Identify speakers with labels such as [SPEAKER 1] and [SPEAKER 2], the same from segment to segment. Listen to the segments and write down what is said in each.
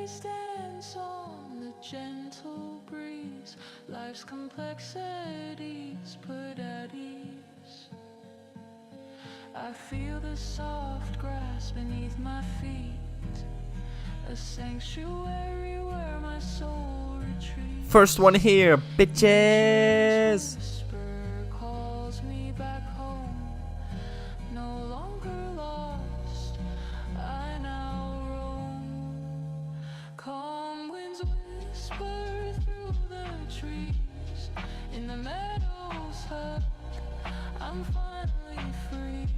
[SPEAKER 1] always dance on the gentle breeze. Life's complexities put at ease. I feel the soft grass beneath my feet, a sanctuary where my soul retreats.
[SPEAKER 2] First one here, bitches!
[SPEAKER 1] Whisper calls me back home, no longer lost, I now roam. Calm winds whisper through the trees, in the meadows hug, I'm finally free,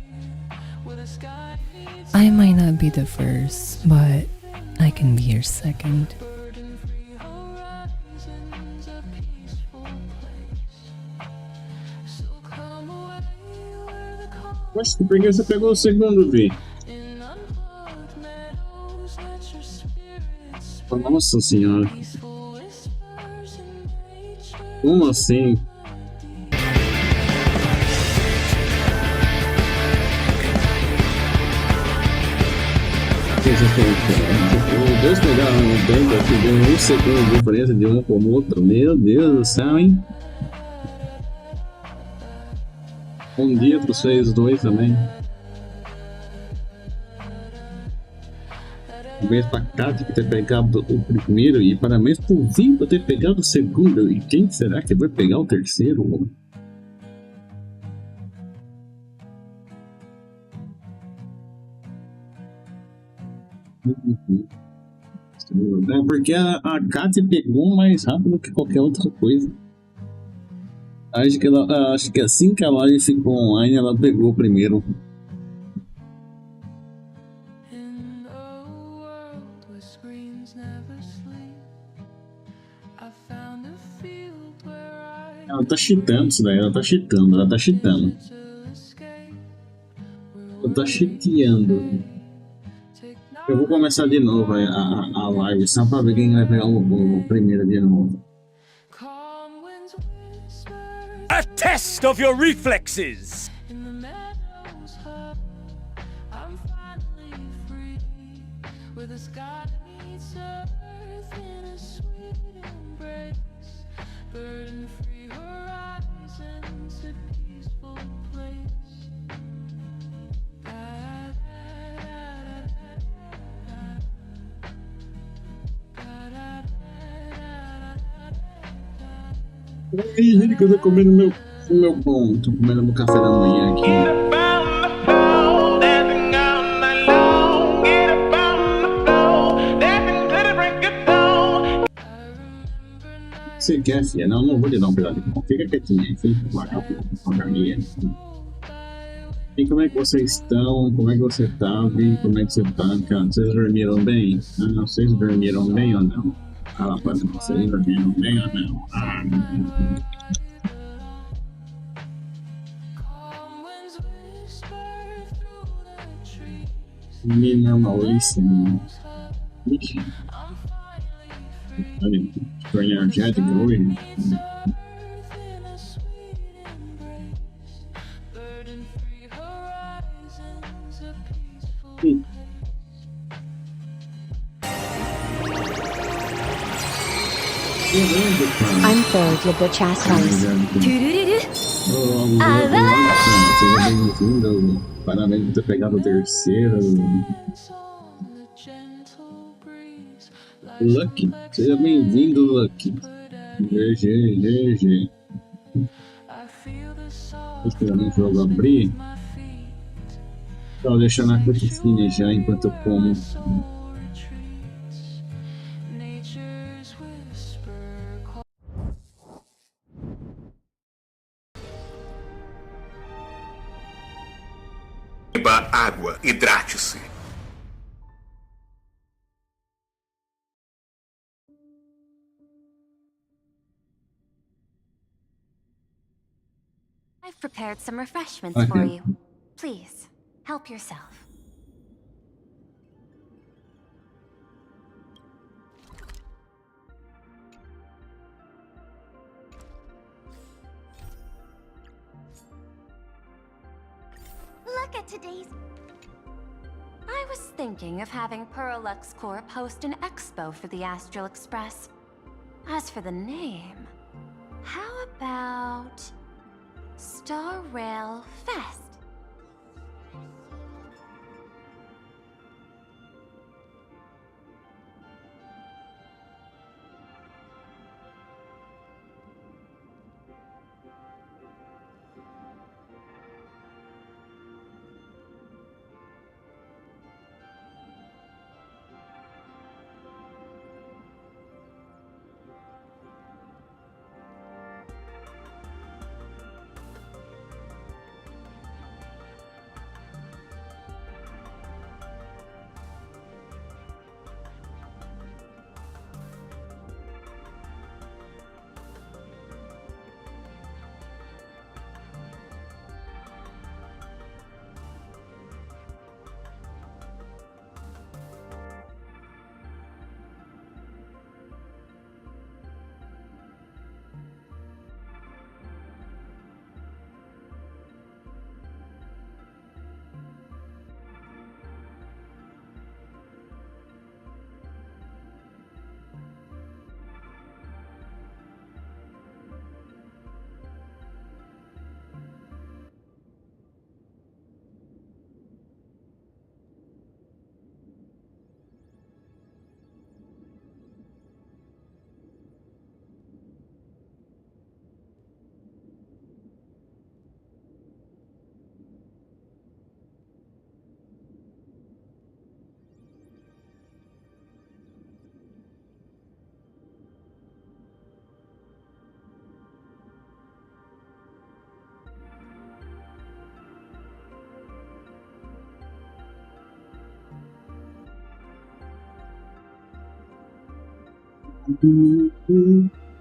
[SPEAKER 1] where the sky meets
[SPEAKER 3] I might not be the first, but I can be your second.
[SPEAKER 1] burden-free horizons, a peaceful place. So come away where the calm
[SPEAKER 4] Mas por que você pegou o segundo, Vi?
[SPEAKER 1] in unplugged meadows, let your spirit speak.
[SPEAKER 4] Nossa senhora.
[SPEAKER 1] Peaceful whispers in nature.
[SPEAKER 4] Como assim? Os dois pegaram um tempo aqui, deu 1 segundo de diferença de um como outro. Meu Deus do céu, hein? Um dia tu fez dois também. Parabéns pra Kátia por ter pegado o primeiro e parabéns pro Vinho por ter pegado o segundo. E quem será que vai pegar o terceiro? É porque a Kátia pegou mais rápido que qualquer outra coisa. Acho que assim que a live ficou online, ela pegou primeiro.
[SPEAKER 1] In a world where screens never sleep, I found a field where I
[SPEAKER 4] Ela tá cheatando isso daí, ela tá cheatando.
[SPEAKER 1] to escape.
[SPEAKER 4] Ela tá cheateando. Eu vou começar de novo a live, só pra ver quem vai pegar o primeiro de novo.
[SPEAKER 1] Calm winds whisper
[SPEAKER 2] A test of your reflexes!
[SPEAKER 1] in the meadows hug, I'm finally free, where the sky meets earth in a sweet embrace. Burden-free horizons, a peaceful place.
[SPEAKER 4] Oi, gente, que eu tô comendo meu pão. Tô comendo meu café da manhã aqui. O que você quer, filha? Não vou te dar um pedaço de pão. Fica quietinha aí, fica com a caminha. E como é que vocês estão? Como é que você tá, Vi? Como é que você tá, cara? Vocês dormiram bem? Ah, vocês dormiram bem ou não? Fala pra mim, vocês dormiram bem ou não? Ah,
[SPEAKER 1] Calm winds whisper through the trees.
[SPEAKER 4] menina Maurício. Ixi,
[SPEAKER 1] I'm finally free.
[SPEAKER 4] olha, ficou energética hoje.
[SPEAKER 1] Earth in a sweet embrace. Burden-free horizons, a peaceful
[SPEAKER 4] Sim.
[SPEAKER 5] I'm filled with the chastised. Turururu.
[SPEAKER 4] Seja bem-vindo. Parabéns por ter pegado o terceiro.
[SPEAKER 1] dance on the gentle breeze.
[SPEAKER 4] Lucky. Seja bem-vindo, Lucky. GG.
[SPEAKER 1] I feel the soft
[SPEAKER 4] Tô esperando o jogo abrir.
[SPEAKER 1] my feet.
[SPEAKER 4] Tô deixando a cutscene já enquanto eu como.
[SPEAKER 1] Soul retreats. Nature's whisper calls.
[SPEAKER 6] Beba água, hidrate-se.
[SPEAKER 5] I've prepared some refreshments
[SPEAKER 4] Okay.
[SPEAKER 5] for you. Please, help yourself. Look at today's... I was thinking of having Perlux Corp host an expo for the Astral Express. As for the name, how about Star Rail Fest?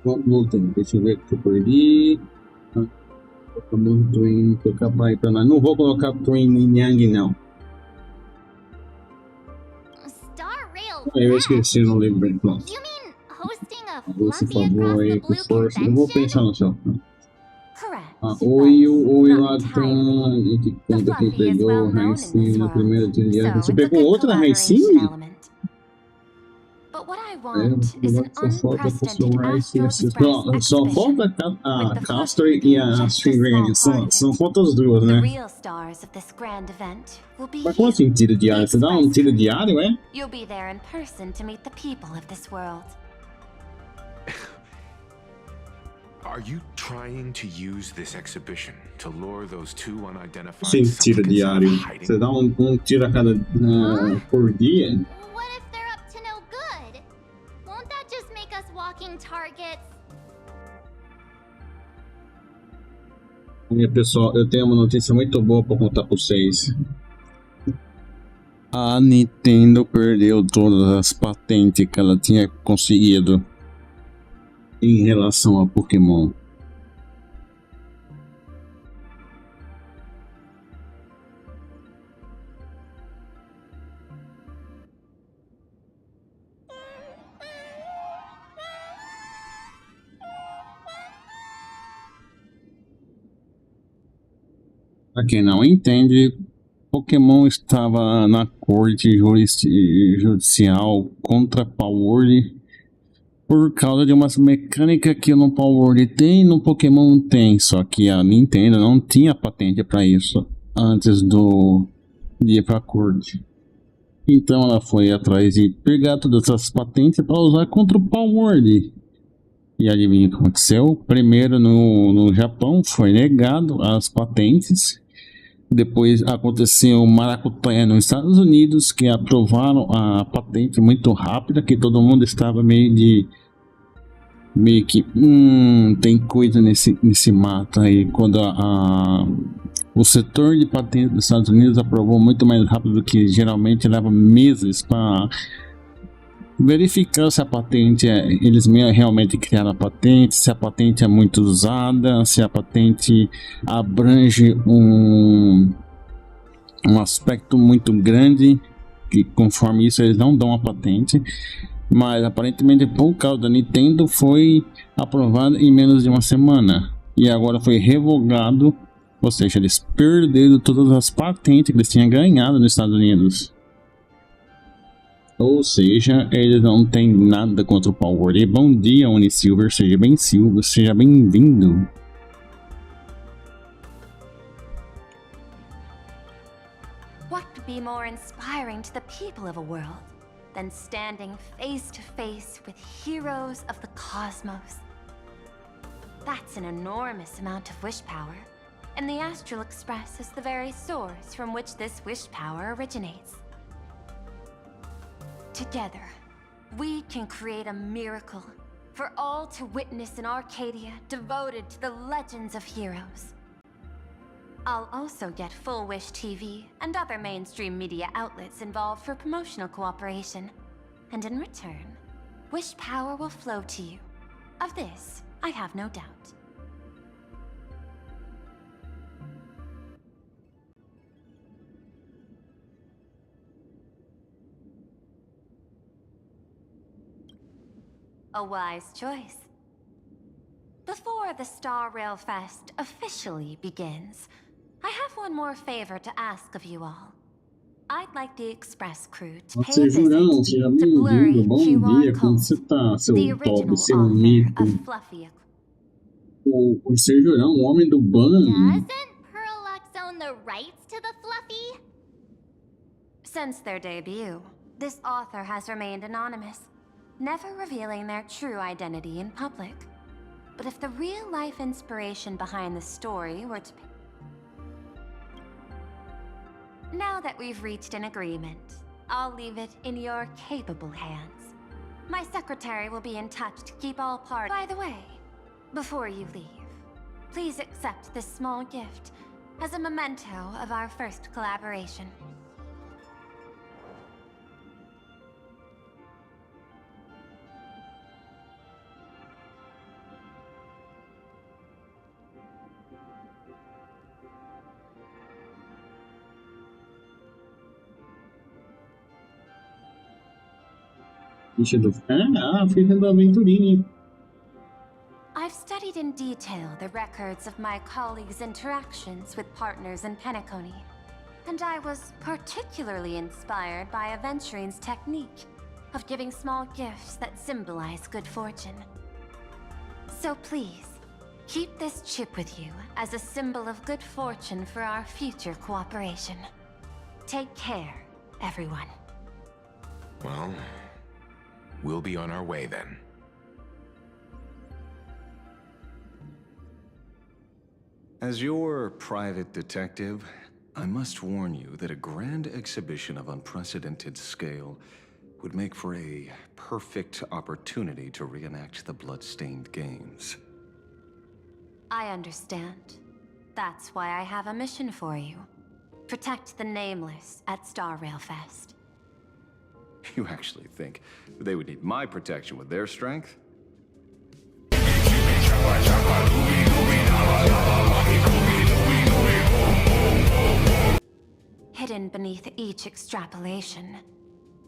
[SPEAKER 4] Voltando, deixa eu ver o que eu perdi. Acabou Twin, colocar pra ir pra lá. Não vou colocar Twin em Yang, não.
[SPEAKER 7] Star Rail
[SPEAKER 4] Eu esqueci, não lembro bem. Pronto.
[SPEAKER 7] You mean hosting a
[SPEAKER 4] Esse
[SPEAKER 7] fluffy
[SPEAKER 4] favor
[SPEAKER 7] across
[SPEAKER 4] aí,
[SPEAKER 7] the
[SPEAKER 4] com
[SPEAKER 7] blue
[SPEAKER 4] força. Eu vou
[SPEAKER 7] convention?
[SPEAKER 4] pensar no seu.
[SPEAKER 5] Correct.
[SPEAKER 4] Oi,
[SPEAKER 5] but not
[SPEAKER 4] Latam.
[SPEAKER 5] entirely.
[SPEAKER 4] E que
[SPEAKER 5] The
[SPEAKER 4] conta quem
[SPEAKER 5] fluffy is
[SPEAKER 4] pegou
[SPEAKER 5] well
[SPEAKER 4] o
[SPEAKER 5] known in
[SPEAKER 4] Raicinho
[SPEAKER 5] this
[SPEAKER 4] na
[SPEAKER 5] world,
[SPEAKER 4] primeira trilha.
[SPEAKER 5] so
[SPEAKER 4] Você
[SPEAKER 5] it's a
[SPEAKER 4] pegou
[SPEAKER 5] good
[SPEAKER 4] outra
[SPEAKER 5] collaboration
[SPEAKER 4] Raicinho?
[SPEAKER 5] element. But what I
[SPEAKER 4] É,
[SPEAKER 5] want is an
[SPEAKER 4] só falta com o seu
[SPEAKER 5] unprecedented
[SPEAKER 4] Rice.
[SPEAKER 5] Astral Express
[SPEAKER 4] Só
[SPEAKER 5] exhibition,
[SPEAKER 4] falta a
[SPEAKER 5] with the
[SPEAKER 4] Castor
[SPEAKER 5] fluffy
[SPEAKER 4] e
[SPEAKER 5] being
[SPEAKER 4] a
[SPEAKER 5] just the
[SPEAKER 4] String.
[SPEAKER 5] small part of
[SPEAKER 4] São
[SPEAKER 5] it.
[SPEAKER 4] faltas as duas,
[SPEAKER 5] The
[SPEAKER 4] né?
[SPEAKER 5] real stars of this grand event will be
[SPEAKER 4] Mas como assim tiro diário? Você dá um tiro diário, é?
[SPEAKER 5] You'll be there in person to meet the people of this world.
[SPEAKER 6] Are you trying to use this exhibition to lure those two unidentified
[SPEAKER 4] Sim, tiro
[SPEAKER 6] supplicants out
[SPEAKER 4] diário.
[SPEAKER 6] of hiding?
[SPEAKER 4] Você dá um tiro a cada por dia.
[SPEAKER 7] What if they're up to no good? Won't that just make us walking targets?
[SPEAKER 4] Minha pessoal, eu tenho uma notícia muito boa para contar para vocês. A Nintendo perdeu todas as patentes que ela tinha conseguido em relação a Pokémon. Para quem não entende, Pokémon estava na corte judicial contra a Power por causa de umas mecânicas que no Power tem e no Pokémon não tem. Só que a Nintendo não tinha patente para isso antes de ir para a corte. Então ela foi atrás de pegar todas essas patentes para usar contra o Power. E adivinha o que aconteceu? Primeiro no Japão foi negado as patentes. Depois aconteceu maracutaia nos Estados Unidos, que aprovaram a patente muito rápida, que todo mundo estava meio que tem coisa nesse mato aí. Quando o setor de patente dos Estados Unidos aprovou muito mais rápido do que geralmente leva meses para verificar se a patente eles realmente criaram a patente, se a patente é muito usada, se a patente abrange um aspecto muito grande, que conforme isso eles não dão a patente. Mas aparentemente por causa da Nintendo foi aprovado em menos de uma semana e agora foi revogado, ou seja, eles perderam todas as patentes que eles tinham ganhado nos Estados Unidos. Ou seja, ele não tem nada contra o Power. E bom dia, Unisilver. Seja bem-vindo.
[SPEAKER 5] What could be more inspiring to the people of a world than standing face to face with heroes of the cosmos? That's an enormous amount of wish power, and the Astral Express is the very source from which this wish power originates. Together, we can create a miracle for all to witness in Arcadia devoted to the legends of heroes. I'll also get Full Wish TV and other mainstream media outlets involved for promotional cooperation. And in return, wish power will flow to you. Of this, I have no doubt. A wise choice. Before the Star Rail Fest officially begins, I have one more favor to ask of you all. I'd like the Express crew to pay a
[SPEAKER 4] Você Jurão,
[SPEAKER 5] visit
[SPEAKER 4] seja
[SPEAKER 5] to blurry
[SPEAKER 4] bem-vindo. Bom
[SPEAKER 5] QR
[SPEAKER 4] dia, como você
[SPEAKER 5] code,
[SPEAKER 4] tá, seu
[SPEAKER 5] the
[SPEAKER 4] top,
[SPEAKER 5] original
[SPEAKER 4] seu
[SPEAKER 5] author
[SPEAKER 4] mito?
[SPEAKER 5] of Fluffy.
[SPEAKER 4] O seu Jurão, o homem do ban.
[SPEAKER 7] Doesn't Parallax own the rights to the Fluffy?
[SPEAKER 5] Since their debut, this author has remained anonymous, never revealing their true identity in public. But if the real-life inspiration behind the story were to... Now that we've reached an agreement, I'll leave it in your capable hands. My secretary will be in touch to keep all parties... By the way, before you leave, please accept this small gift as a memento of our first collaboration.
[SPEAKER 4] Ficha do... Ah, ficha do aventurinha.
[SPEAKER 5] I've studied in detail the records of my colleagues' interactions with partners in Penacony, and I was particularly inspired by Aventurine's technique of giving small gifts that symbolize good fortune. So please, keep this chip with you as a symbol of good fortune for our future cooperation. Take care, everyone.
[SPEAKER 6] Well, we'll be on our way then.
[SPEAKER 8] As your private detective, I must warn you that a grand exhibition of unprecedented scale would make for a perfect opportunity to reenact the blood-stained games.
[SPEAKER 5] I understand. That's why I have a mission for you. Protect the Nameless at Star Rail Fest.
[SPEAKER 8] You actually think they would need my protection with their strength?
[SPEAKER 5] Hidden beneath each extrapolation,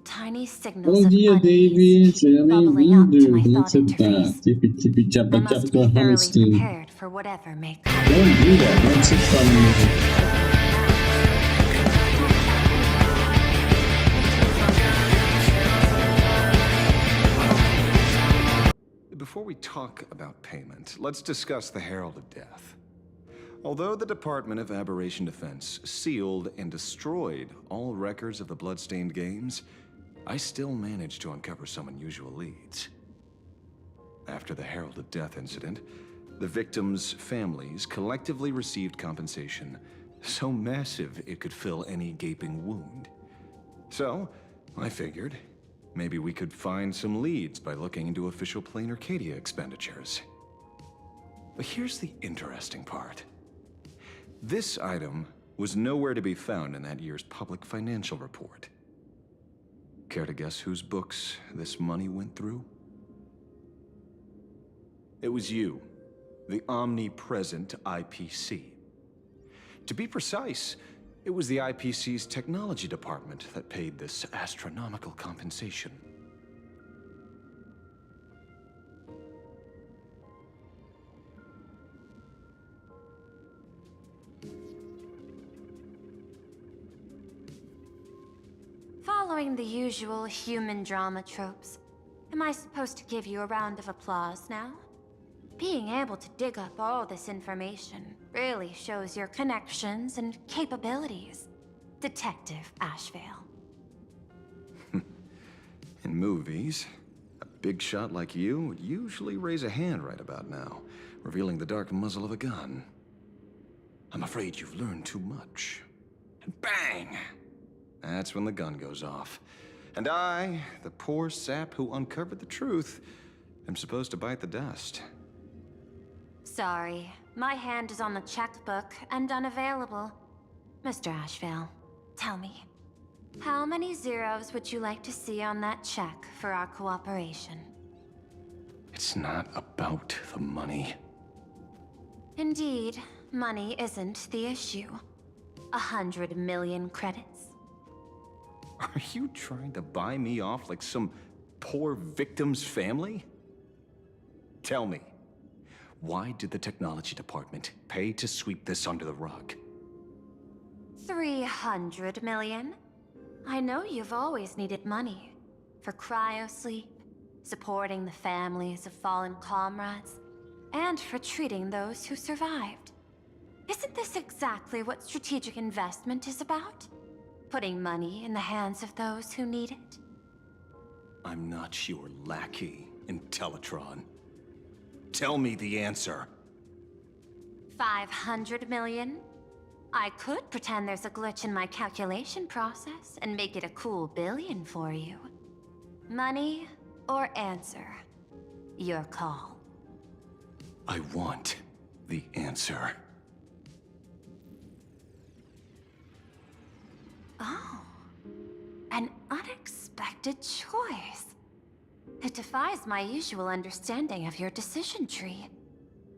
[SPEAKER 5] tiny signals
[SPEAKER 4] Bom
[SPEAKER 5] of
[SPEAKER 4] dia,
[SPEAKER 5] unease
[SPEAKER 4] David. Seja
[SPEAKER 5] keep bubbling up to
[SPEAKER 4] bem-vindo.
[SPEAKER 5] my
[SPEAKER 4] Como
[SPEAKER 5] thought
[SPEAKER 4] você tá?
[SPEAKER 5] interface.
[SPEAKER 4] Tip,
[SPEAKER 5] I
[SPEAKER 4] tchapa,
[SPEAKER 5] must
[SPEAKER 4] tua
[SPEAKER 5] be thoroughly
[SPEAKER 4] hamster.
[SPEAKER 5] prepared for whatever may come.
[SPEAKER 4] Bom dia, como é que você tá, menino?
[SPEAKER 8] Before we talk about payment, let's discuss the Herald of Death. Although the Department of Aberration Defense sealed and destroyed all records of the blood-stained games, I still managed to uncover some unusual leads. After the Herald of Death incident, the victims' families collectively received compensation so massive it could fill any gaping wound. So, I figured, maybe we could find some leads by looking into official Plain Arcadia expenditures. But here's the interesting part. This item was nowhere to be found in that year's public financial report. Care to guess whose books this money went through? It was you, the omnipresent IPC. To be precise, it was the IPC's technology department that paid this astronomical compensation.
[SPEAKER 5] Following the usual human drama tropes, am I supposed to give you a round of applause now? Being able to dig up all this information really shows your connections and capabilities, Detective Ashvale.
[SPEAKER 8] In movies, a big shot like you would usually raise a hand right about now, revealing the dark muzzle of a gun. I'm afraid you've learned too much. And bang! That's when the gun goes off. And I, the poor sap who uncovered the truth, am supposed to bite the dust.
[SPEAKER 5] Sorry, my hand is on the checkbook and unavailable. Mr. Ashvale, tell me, how many zeros would you like to see on that check for our cooperation?
[SPEAKER 8] It's not about the money.
[SPEAKER 5] Indeed, money isn't the issue. 100 million credits.
[SPEAKER 8] Are you trying to buy me off like some poor victim's family? Tell me, why did the technology department pay to sweep this under the rug?
[SPEAKER 5] 300 million? I know you've always needed money. For cryosleep, supporting the families of fallen comrades, and for treating those who survived. Isn't this exactly what strategic investment is about? Putting money in the hands of those who need it?
[SPEAKER 8] I'm not your lackey, Intellatron. Tell me the answer.
[SPEAKER 5] 500 million? I could pretend there's a glitch in my calculation process and make it a cool billion for you. Money or answer? Your call.
[SPEAKER 8] I want the answer.
[SPEAKER 5] Oh, an unexpected choice. It defies my usual understanding of your decision tree.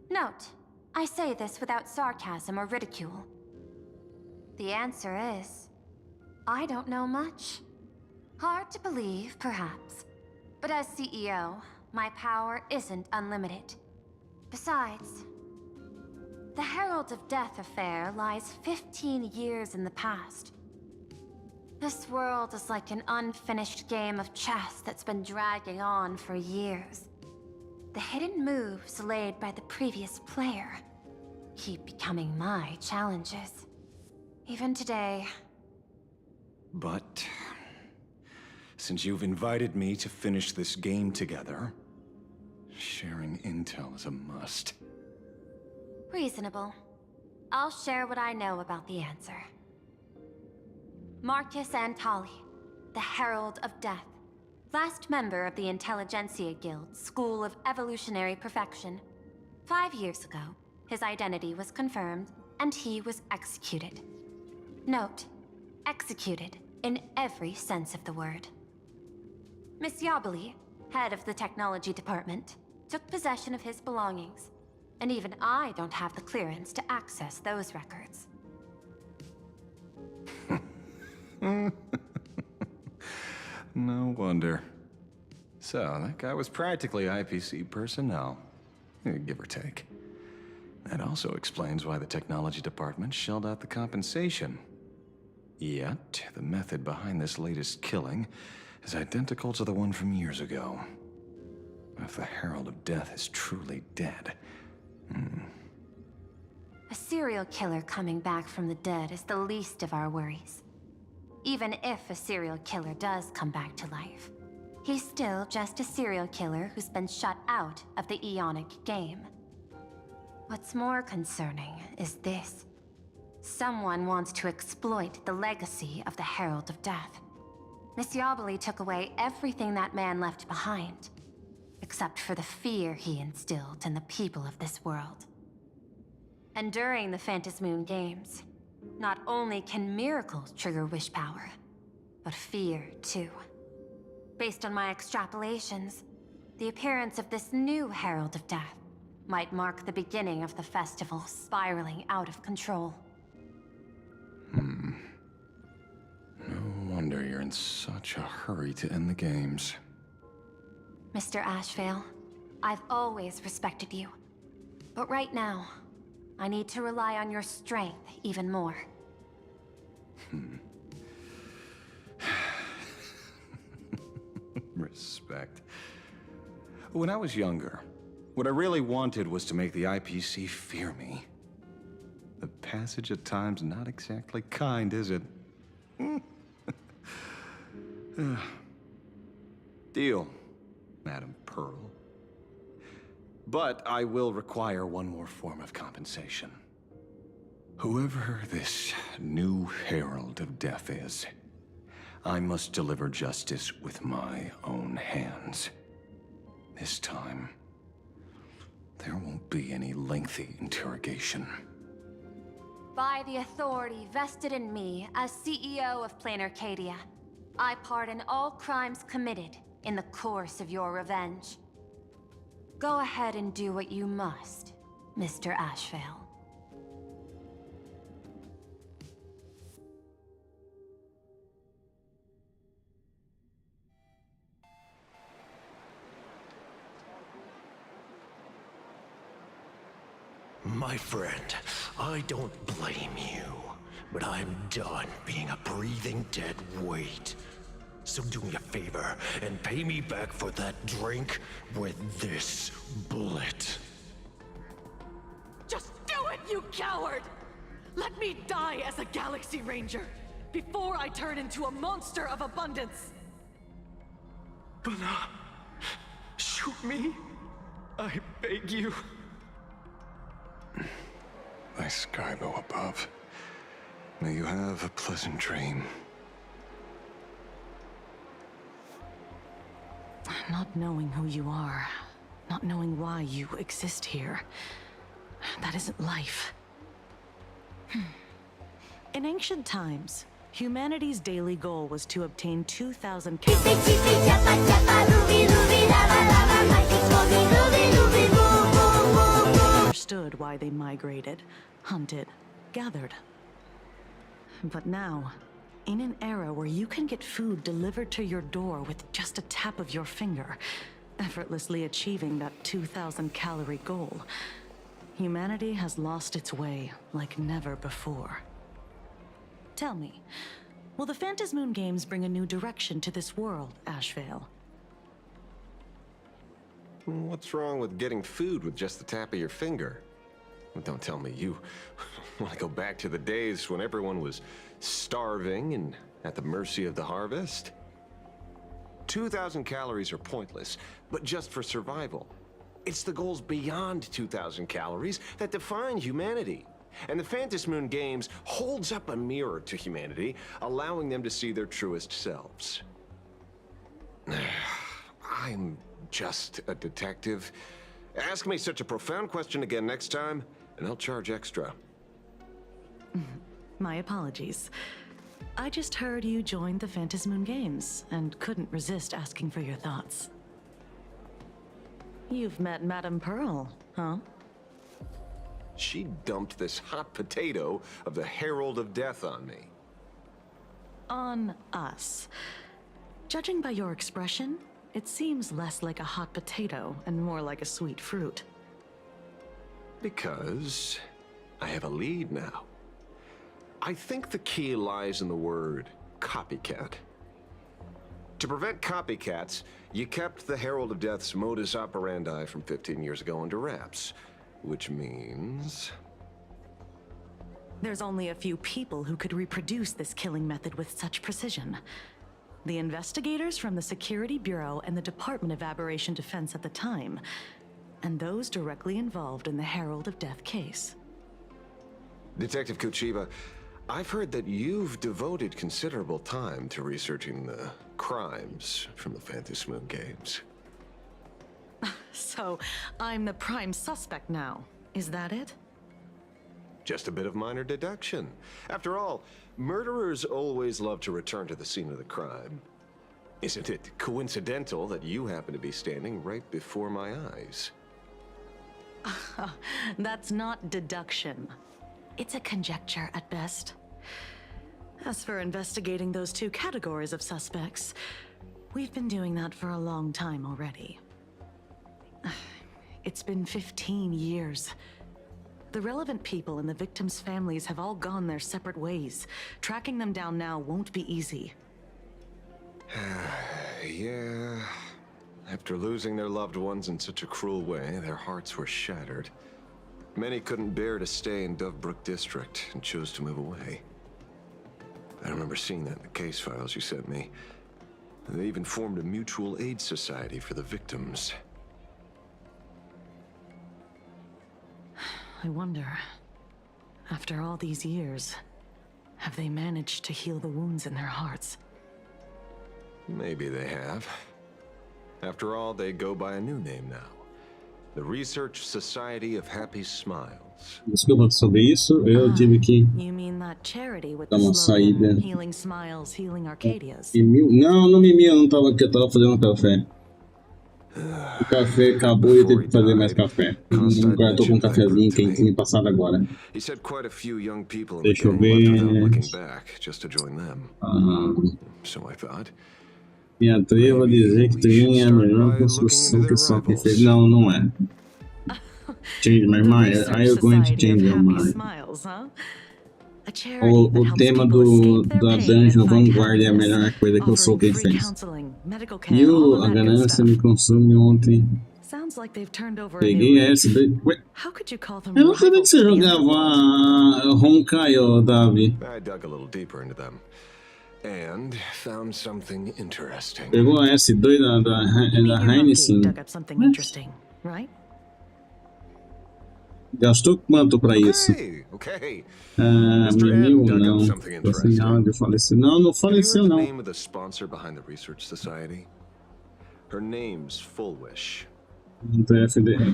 [SPEAKER 5] Note, I say this without sarcasm or ridicule. The answer is, I don't know much. Hard to believe, perhaps. But as CEO, my power isn't unlimited. Besides, the Herald of Death affair lies 15 years in the past. This world is like an unfinished game of chess that's been dragging on for years. The hidden moves laid by the previous player keep becoming my challenges. Even today.
[SPEAKER 8] But since you've invited me to finish this game together, sharing intel is a must.
[SPEAKER 5] Reasonable. I'll share what I know about the answer. Marcus Antali, the Herald of Death, last member of the Intelligentsia Guild School of Evolutionary Perfection. 5 years ago, his identity was confirmed, and he was executed. Note, executed in every sense of the word. Miss Yabali, head of the technology department, took possession of his belongings, and even I don't have the clearance to access those records.
[SPEAKER 8] No wonder. So, that guy was practically IPC personnel, give or take. That also explains why the technology department shelled out the compensation. Yet, the method behind this latest killing is identical to the one from years ago. If the Herald of Death is truly dead...
[SPEAKER 5] A serial killer coming back from the dead is the least of our worries. Even if a serial killer does come back to life, he's still just a serial killer who's been shut out of the Ionic game. What's more concerning is this. Someone wants to exploit the legacy of the Herald of Death. Miss Yabali took away everything that man left behind, except for the fear he instilled in the people of this world. And during the Phantasmoon Games, not only can miracles trigger wish power, but fear too. Based on my extrapolations, the appearance of this new Herald of Death might mark the beginning of the festival spiraling out of control.
[SPEAKER 8] No wonder you're in such a hurry to end the games.
[SPEAKER 5] Mr. Ashvale, I've always respected you. But right now, I need to rely on your strength even more.
[SPEAKER 8] Respect. When I was younger, what I really wanted was to make the IPC fear me. The passage at times not exactly kind, is it? Deal, Madam Pearl. But I will require one more form of compensation. Whoever this new Herald of Death is, I must deliver justice with my own hands. This time, there won't be any lengthy interrogation.
[SPEAKER 5] By the authority vested in me as CEO of Plain Arcadia, I pardon all crimes committed in the course of your revenge. Go ahead and do what you must, Mr. Ashvale.
[SPEAKER 9] My friend, I don't blame you, but I'm done being a breathing dead weight. So do me a favor and pay me back for that drink with this bullet.
[SPEAKER 10] Just do it, you coward! Let me die as a Galaxy Ranger before I turn into a monster of abundance!
[SPEAKER 9] But shoot me, I beg you.
[SPEAKER 8] Thy Skybo above, may you have a pleasant dream.
[SPEAKER 10] Not knowing who you are, not knowing why you exist here, that isn't life. In ancient times, humanity's daily goal was to obtain 2,000 understood why they migrated, hunted, gathered. But now, in an era where you can get food delivered to your door with just a tap of your finger, effortlessly achieving that 2,000 calorie goal, humanity has lost its way like never before. Tell me, will the Phantasmoon Games bring a new direction to this world, Ashvale?
[SPEAKER 11] What's wrong with getting food with just the tap of your finger? Well, don't tell me you want to go back to the days when everyone was starving and at the mercy of the harvest? 2,000 calories are pointless, but just for survival. It's the goals beyond 2,000 calories that define humanity. And the Phantasmoon Games holds up a mirror to humanity, allowing them to see their truest selves. I'm just a detective. Ask me such a profound question again next time, and I'll charge extra.
[SPEAKER 10] My apologies. I just heard you joined the Phantasmoon Games and couldn't resist asking for your thoughts. You've met Madame Pearl, huh?
[SPEAKER 11] She dumped this hot potato of the Herald of Death on me.
[SPEAKER 10] On us. Judging by your expression, it seems less like a hot potato and more like a sweet fruit.
[SPEAKER 11] Because I have a lead now. I think the key lies in the word copycat. To prevent copycats, you kept the Herald of Death's modus operandi from 15 years ago under wraps, which means...
[SPEAKER 10] There's only a few people who could reproduce this killing method with such precision. The investigators from the Security Bureau and the Department of Aberration Defense at the time, and those directly involved in the Herald of Death case.
[SPEAKER 11] Detective Kuchiba, I've heard that you've devoted considerable time to researching the crimes from the Phantasmoon Games.
[SPEAKER 10] So, I'm the prime suspect now. Is that it?
[SPEAKER 11] Just a bit of minor deduction. After all, murderers always love to return to the scene of the crime. Isn't it coincidental that you happen to be standing right before my eyes?
[SPEAKER 10] That's not deduction. It's a conjecture at best. As for investigating those two categories of suspects, we've been doing that for a long time already. It's been 15 years. The relevant people and the victims' families have all gone their separate ways. Tracking them down now won't be easy.
[SPEAKER 11] Yeah, After losing their loved ones in such a cruel way, their hearts were shattered. Many couldn't bear to stay in Dovebrook District and chose to move away. I remember seeing that in the case files you sent me. They even formed a mutual aid society for the victims.
[SPEAKER 10] I wonder, after all these years, have they managed to heal the wounds in their hearts?
[SPEAKER 11] Maybe they have. After all, they go by a new name now. The Research Society of Happy Smiles.
[SPEAKER 4] Desculpa sobre isso, eu tive que
[SPEAKER 10] You mean that charity with
[SPEAKER 4] dar
[SPEAKER 10] the
[SPEAKER 4] uma
[SPEAKER 10] slogan,
[SPEAKER 4] saída.
[SPEAKER 10] Healing Smiles, Healing Arcadias?
[SPEAKER 4] Não, não mimi, eu não tava aqui, eu tava fazendo café. O café acabou e eu tive que fazer mais café. Agora eu tô com um cafezinho quentinho passado agora.
[SPEAKER 11] He said quite a few young people in the
[SPEAKER 4] Deixa eu
[SPEAKER 11] gang left without
[SPEAKER 4] ver.
[SPEAKER 11] looking back, just to join them. So I thought.
[SPEAKER 4] Me atrevo a dizer que Trian é a melhor construção que só que fez. Não, não é. Change my mind. I am going to change your mind. O tema da Dungeon Vanguard é a melhor coisa que eu sou quem fez. E a ganância me consome ontem. Peguei essa. Ué, eu não sabia que você jogava Honkai, Davi.
[SPEAKER 11] I dug a little deeper into them and found something interesting.
[SPEAKER 4] Pegou a S2 da Heineken. Gastou quanto pra isso?
[SPEAKER 11] Okay.
[SPEAKER 4] Mil não. Assim, áudio faleceu. Não faleceu não.
[SPEAKER 11] The name of the sponsor behind the Research Society? Her name's Fullwish.
[SPEAKER 4] TFD.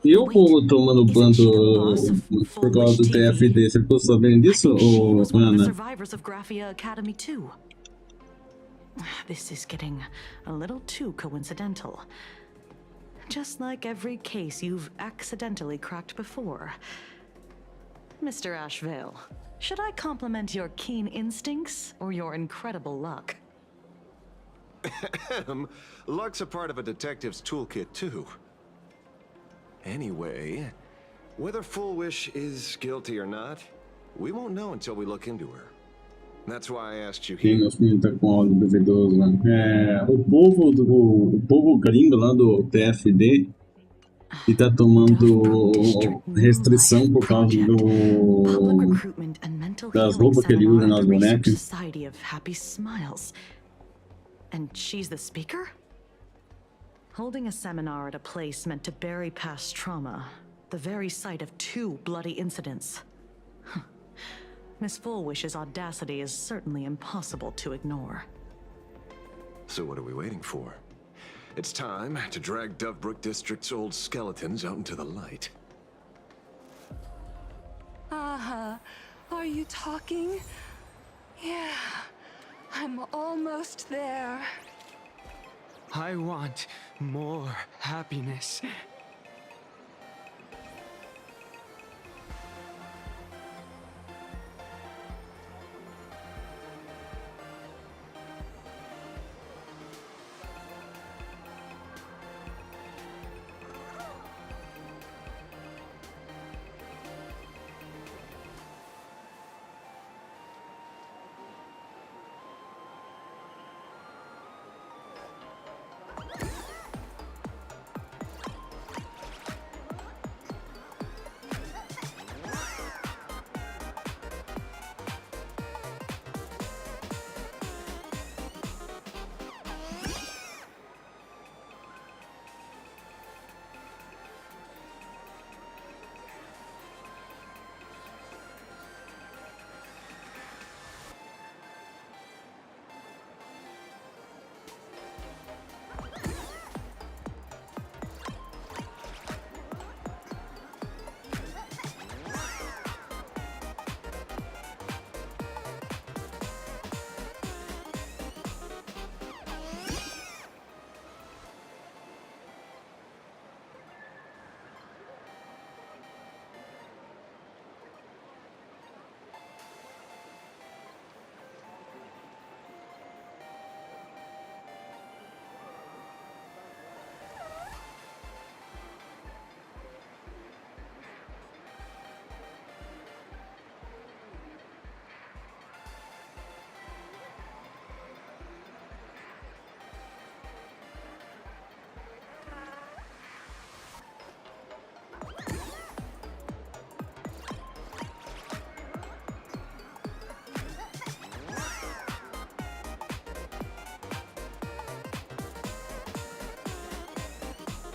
[SPEAKER 4] E o povo tomando ban por causa do TFD? Você ficou sabendo disso, Ana?
[SPEAKER 10] This is getting a little too coincidental. Just like every case you've accidentally cracked before. Mr. Ashvale, should I compliment your keen instincts or your incredible luck?
[SPEAKER 11] Luck's a part of a detective's toolkit, too. Anyway, whether Fullwish is guilty or not, we won't know until we look into her. That's why I asked you here.
[SPEAKER 4] Nosso menino tá com áudio duvidoso, mano. O povo gringo lá do TFD que tá tomando restrição por causa das roupas que ele usa nas bonecas.
[SPEAKER 10] And she's the speaker? Holding a seminar at a place meant to bury past trauma, the very site of 2 bloody incidents. Miss Fullwish's audacity is certainly impossible to ignore.
[SPEAKER 11] So what are we waiting for? It's time to drag Dovebrook District's old skeletons out into the light.
[SPEAKER 1] Are you talking? Yeah, I'm almost there.
[SPEAKER 2] I want more happiness.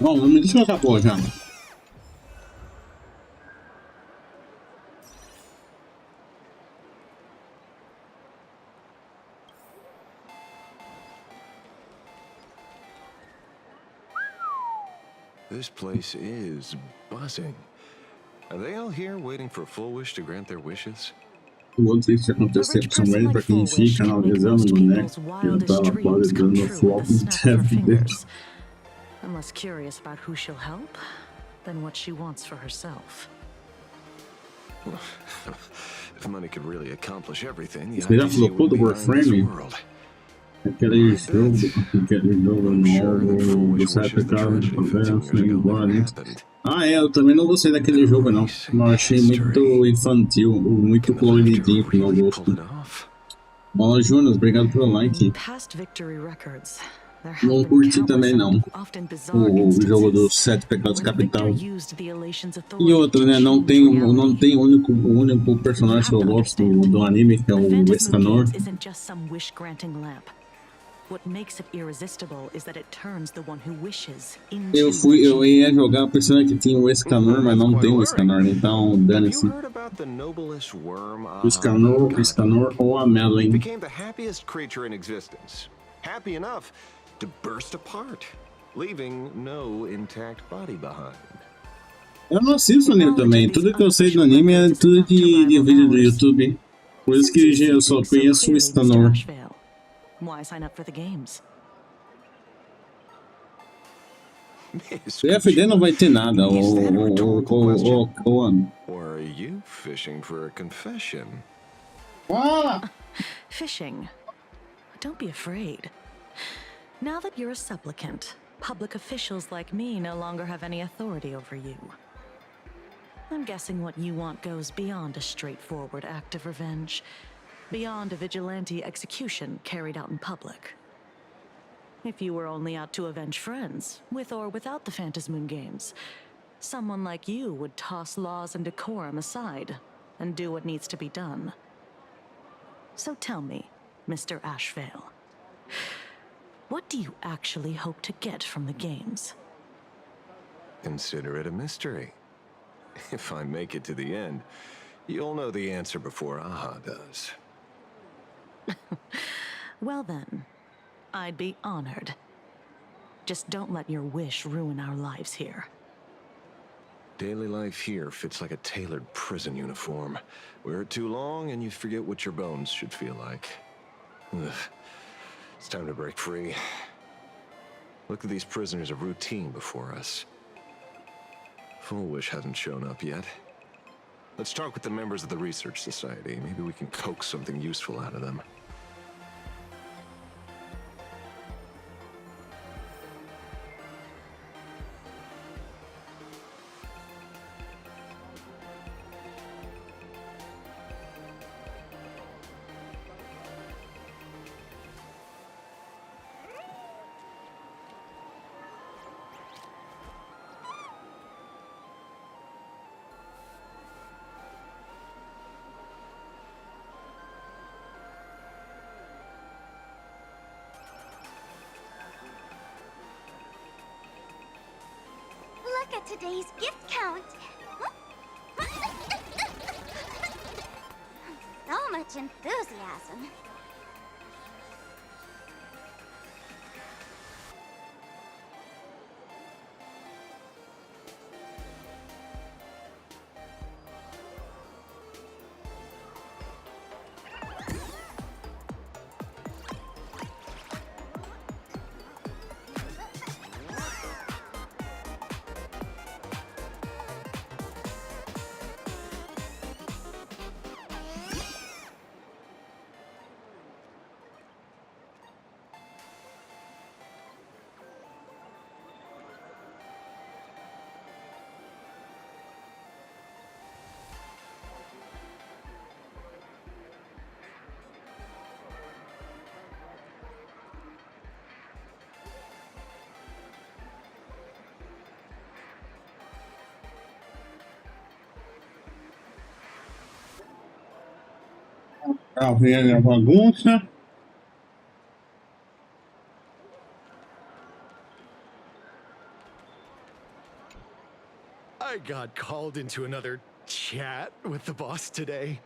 [SPEAKER 4] Bom, não me deixa essa porra já.
[SPEAKER 11] This place is buzzing. Are they all here waiting for Full Wish to grant their wishes?
[SPEAKER 4] O outro isso acontecer com Samuel pra quem fica analisando o boneco. Ele tava quase dando flop no teto dele.
[SPEAKER 10] I'm less curious about who she'll help than what she wants for herself.
[SPEAKER 11] If money could really accomplish everything,
[SPEAKER 4] Você já flopou do Warframe? Aquele jogo novo do Cybercar, Ah, eu também não gostei daquele jogo não. Eu achei muito infantil, muito coloridinho pro meu gosto. Bola Jonas, obrigado pelo like. Não curti também não o jogo do 7 Pecados Capital. E outro, né? Não tem o único personagem que eu gosto do anime, que é o Escanor. Eu ia jogar pensando que tinha o Escanor, mas não tem o Escanor, então dane-se. O Escanor ou a Melanie.
[SPEAKER 11] Became the happiest creature in existence. Happy enough to burst apart, leaving no intact body behind.
[SPEAKER 4] Eu não assisto anime também. Tudo que eu sei do anime é tudo de vídeo do YouTube. Por isso que eu só conheço o Escanor.
[SPEAKER 10] Why sign up for the games?
[SPEAKER 4] CFD não vai ter nada.
[SPEAKER 11] Or are you fishing for a confession?
[SPEAKER 10] Fishing. Don't be afraid. Now that you're a supplicant, public officials like me no longer have any authority over you. I'm guessing what you want goes beyond a straightforward act of revenge. Beyond a vigilante execution carried out in public. If you were only out to avenge friends, with or without the Phantasmoon games, someone like you would toss laws and decorum aside and do what needs to be done. So tell me, Mr. Ashvale, what do you actually hope to get from the games?
[SPEAKER 11] Consider it a mystery. If I make it to the end, you'll know the answer before Aha does.
[SPEAKER 10] Well then, I'd be honored. Just don't let your wish ruin our lives here.
[SPEAKER 11] Daily life here fits like a tailored prison uniform. Wear it too long and you forget what your bones should feel like. Ugh. It's time to break free. Look at these prisoners of routine before us. Full Wish hasn't shown up yet. Let's talk with the members of the Research Society. Maybe we can coax something useful out of them.
[SPEAKER 7] Look at today's gift count. So much enthusiasm.
[SPEAKER 4] Vem a bagunça.
[SPEAKER 9] I got called into another chat with the boss today.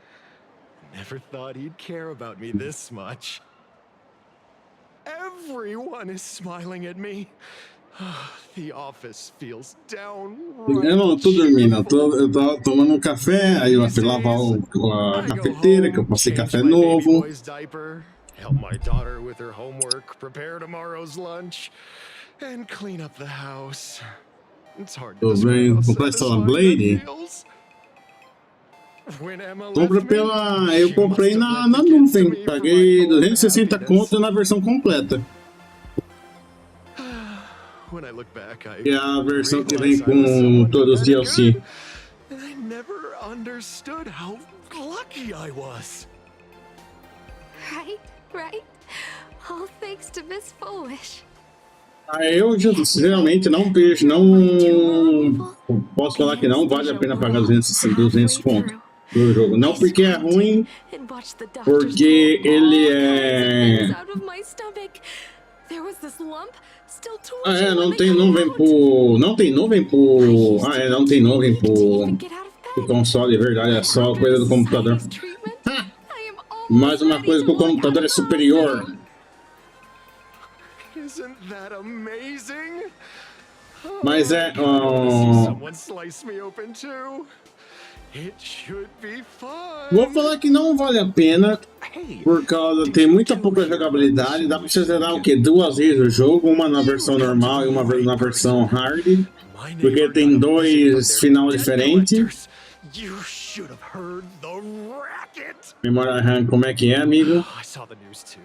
[SPEAKER 9] Never thought he'd care about me this much. Everyone is smiling at me. The office feels downright
[SPEAKER 4] Eu não tô dormindo, eu tô tomando um café, aí eu fui lavar a cafeteira, que eu passei café novo.
[SPEAKER 9] Help my daughter with her homework, prepare tomorrow's lunch, and clean up the house. It's hard to describe how
[SPEAKER 4] Comprar Stellar
[SPEAKER 9] satisfying
[SPEAKER 4] Blade.
[SPEAKER 9] that feels. When Emma
[SPEAKER 4] Compra
[SPEAKER 9] left me,
[SPEAKER 4] eu
[SPEAKER 9] she
[SPEAKER 4] comprei
[SPEAKER 9] must have
[SPEAKER 4] na
[SPEAKER 9] left the gift to
[SPEAKER 4] nuvem,
[SPEAKER 9] me for
[SPEAKER 4] paguei
[SPEAKER 9] my own
[SPEAKER 4] 260
[SPEAKER 9] happiness.
[SPEAKER 4] conto na versão completa.
[SPEAKER 9] When I look back, I
[SPEAKER 4] Que é a versão que vem
[SPEAKER 9] realize I was
[SPEAKER 4] com
[SPEAKER 9] someone
[SPEAKER 4] todos os
[SPEAKER 9] kinda
[SPEAKER 4] DLC.
[SPEAKER 9] good, and I never understood how lucky I was.
[SPEAKER 1] Right, right. All thanks to Miss Foolish.
[SPEAKER 4] Eu realmente não vejo, não posso falar que não vale a pena pagar 200 conto do jogo. Não porque é ruim, porque ele é... não tem nuvem pro... Não tem nuvem pro... não tem nuvem pro console, é verdade, é só coisa do computador. Mais uma coisa que o computador é superior.
[SPEAKER 9] Isn't that amazing?
[SPEAKER 4] Mas é...
[SPEAKER 9] Someone slice me open too. It should be fun.
[SPEAKER 4] Vou falar que não vale a pena, por causa tem muita pouca jogabilidade. Dá pra você zerar o quê? 2 vezes o jogo, uma na versão normal e uma na versão hard, porque tem 2 final diferentes.
[SPEAKER 9] You should have heard the racket.
[SPEAKER 4] Memória RAM, como é que é, amigo?
[SPEAKER 9] I saw the news too.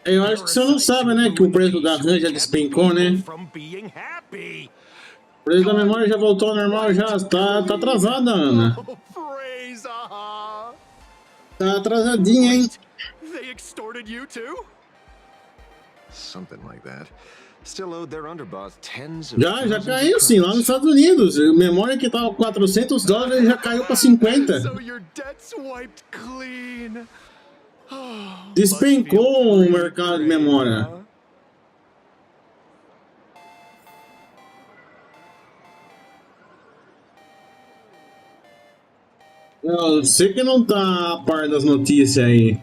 [SPEAKER 4] Eu acho que você não sabe, né, que o preço da RAM já despencou, né? O preço da memória já voltou ao normal, já tá atrasada, Ana. Tá atrasadinha, hein?
[SPEAKER 9] They extorted you too?
[SPEAKER 11] Something like that. Still owed their underboss tens of
[SPEAKER 4] Já caiu sim, lá nos Estados Unidos. A memória que tava $400 já caiu pra 50.
[SPEAKER 9] So your debt's wiped clean.
[SPEAKER 4] Despencou o mercado de memória. Eu sei que não tá a par das notícias aí.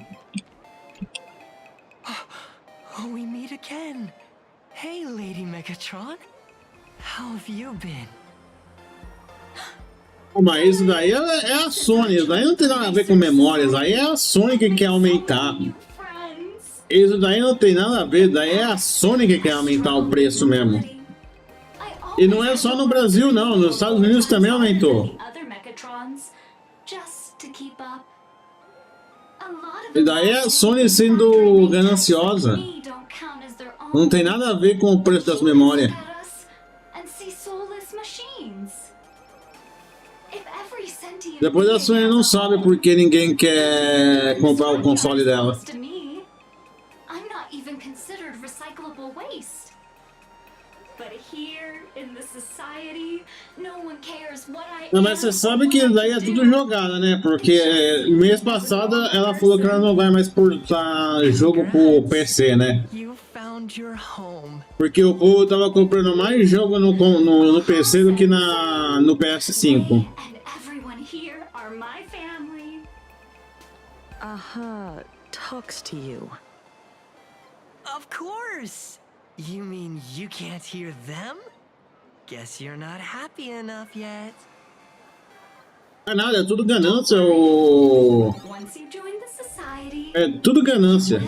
[SPEAKER 12] Oh, we meet again. Hey, Lady Megatron. How have you been?
[SPEAKER 4] Mas isso daí é a Sony, isso daí não tem nada a ver com memórias, aí é a Sony que quer aumentar. Isso daí não tem nada a ver, daí é a Sony que quer aumentar o preço mesmo. E não é só no Brasil não, nos Estados Unidos também aumentou. E daí é a Sony sendo gananciosa. Não tem nada a ver com o preço das memórias. Depois a Sony não sabe porque ninguém quer comprar o console dela. Não, mas você sabe que daí é tudo jogada, né? Porque mês passado ela falou que ela não vai mais portar jogo pro PC, né? Porque o povo tava comprando mais jogo no PC do que no PS5.
[SPEAKER 10] Talks to you.
[SPEAKER 12] Of course! You mean you can't hear them? Guess you're not happy enough yet.
[SPEAKER 4] É nada, é tudo ganância. É tudo ganância.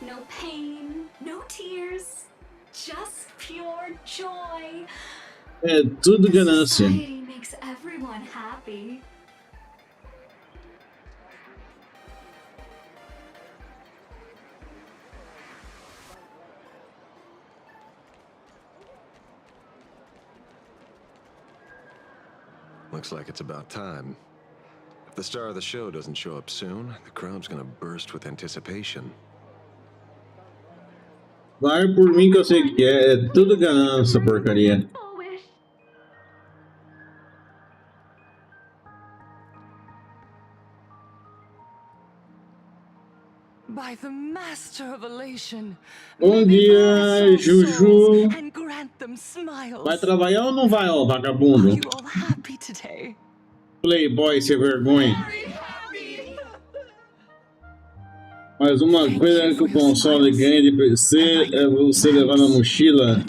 [SPEAKER 5] No pain, no tears, just pure joy.
[SPEAKER 4] É tudo ganância.
[SPEAKER 5] Society makes everyone happy.
[SPEAKER 11] Looks like it's about time. If the star of the show doesn't show up soon, the crowd's gonna burst with anticipation.
[SPEAKER 4] Vai por mim que eu sei que é tudo ganância, porcaria.
[SPEAKER 12] By
[SPEAKER 1] the master of elation,
[SPEAKER 4] Bom dia, Juju.
[SPEAKER 1] and grant them smiles.
[SPEAKER 4] Vai trabalhar ou não vai, ó,
[SPEAKER 1] Are
[SPEAKER 4] vagabundo?
[SPEAKER 1] you all happy today?
[SPEAKER 4] Playboy, sem vergonha. Mas uma coisa que o console ganha de PC é você levar na mochila.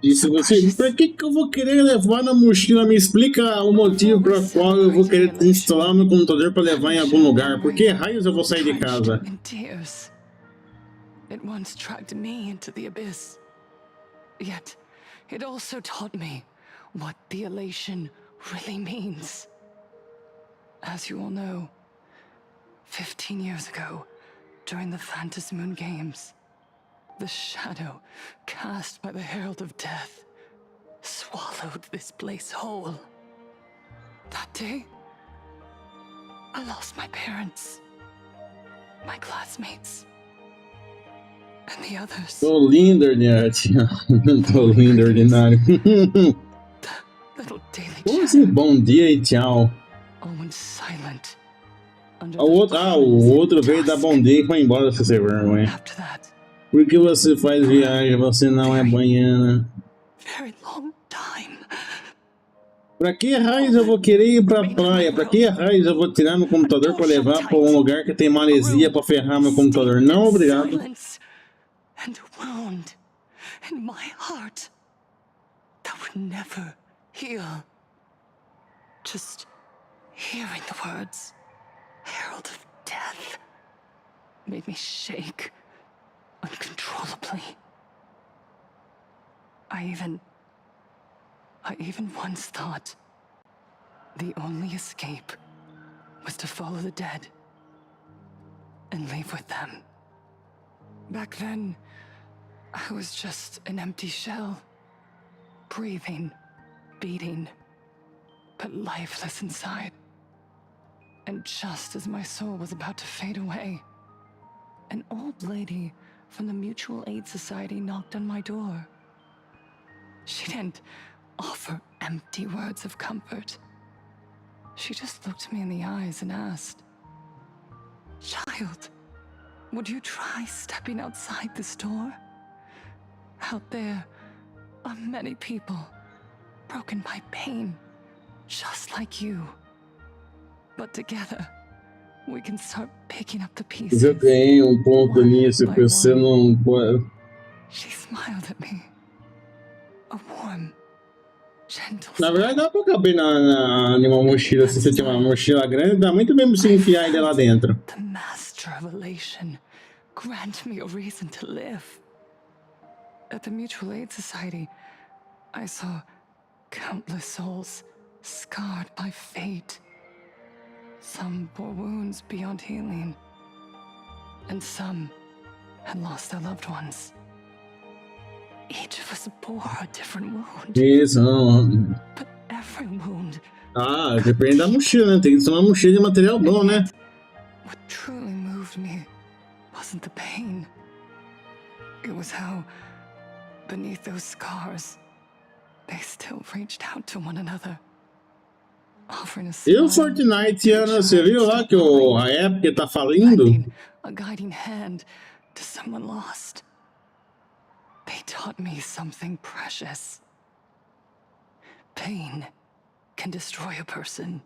[SPEAKER 4] Disse você, pra que eu vou querer levar na mochila? Me explica o motivo pelo qual eu vou querer instalar meu computador para levar em algum lugar. Por que raios eu vou sair de casa?
[SPEAKER 1] It once dragged me into the abyss. Yet, it also taught me what the elation really means. As you all know, 15 years ago, during the Phantasy Moon Games, the shadow cast by the Herald of Death swallowed this place whole. That day, I lost my parents, my classmates, and the others.
[SPEAKER 4] Tô lindo, tô lindo, ordinário. Como assim, bom dia e tchau? O outro veio dar bom dia e foi embora, se você vergonha. Por que você faz viagem? Você não é baiana. Pra que raios eu vou querer ir pra praia? Pra que raios eu vou tirar meu computador pra levar pra um lugar que tem maresia pra ferrar meu computador? Não, obrigado.
[SPEAKER 1] And a wound in my heart that would never heal. Just hearing the words, Herald of Death, made me shake uncontrollably. I even once thought the only escape was to follow the dead and leave with them. Back then, I was just an empty shell, breathing, beating, but lifeless inside. And just as my soul was about to fade away, an old lady from the Mutual Aid Society knocked on my door. She didn't offer empty words of comfort. She just looked me in the eyes and asked, "Child, would you try stepping outside this door? Out there are many people broken by pain, just like you. But together, we can start picking up the pieces."
[SPEAKER 4] Eu ganhei ponto nisso, porque você não pode.
[SPEAKER 1] She smiled at me. A warm, gentle
[SPEAKER 4] Na verdade, dá pra caber numa mochila. Se você tiver uma mochila grande, dá muito bem pra você enfiar ele lá dentro.
[SPEAKER 1] The master of elation, grant me a reason to live. At the Mutual Aid Society, I saw countless souls scarred by fate. Some bore wounds beyond healing, and some had lost their loved ones. Each of us bore a different wound.
[SPEAKER 4] Isso,
[SPEAKER 1] But every wound.
[SPEAKER 4] Ah, depende da mochila, né? Tem que ser uma mochila de material bom, né?
[SPEAKER 1] What truly moved me wasn't the pain. It was how, beneath those scars, they still reached out to one another.
[SPEAKER 4] E o Fortnite, Ana, você viu lá que a época tá falindo?
[SPEAKER 1] A guiding hand to someone lost. They taught me something precious. Pain can destroy a person,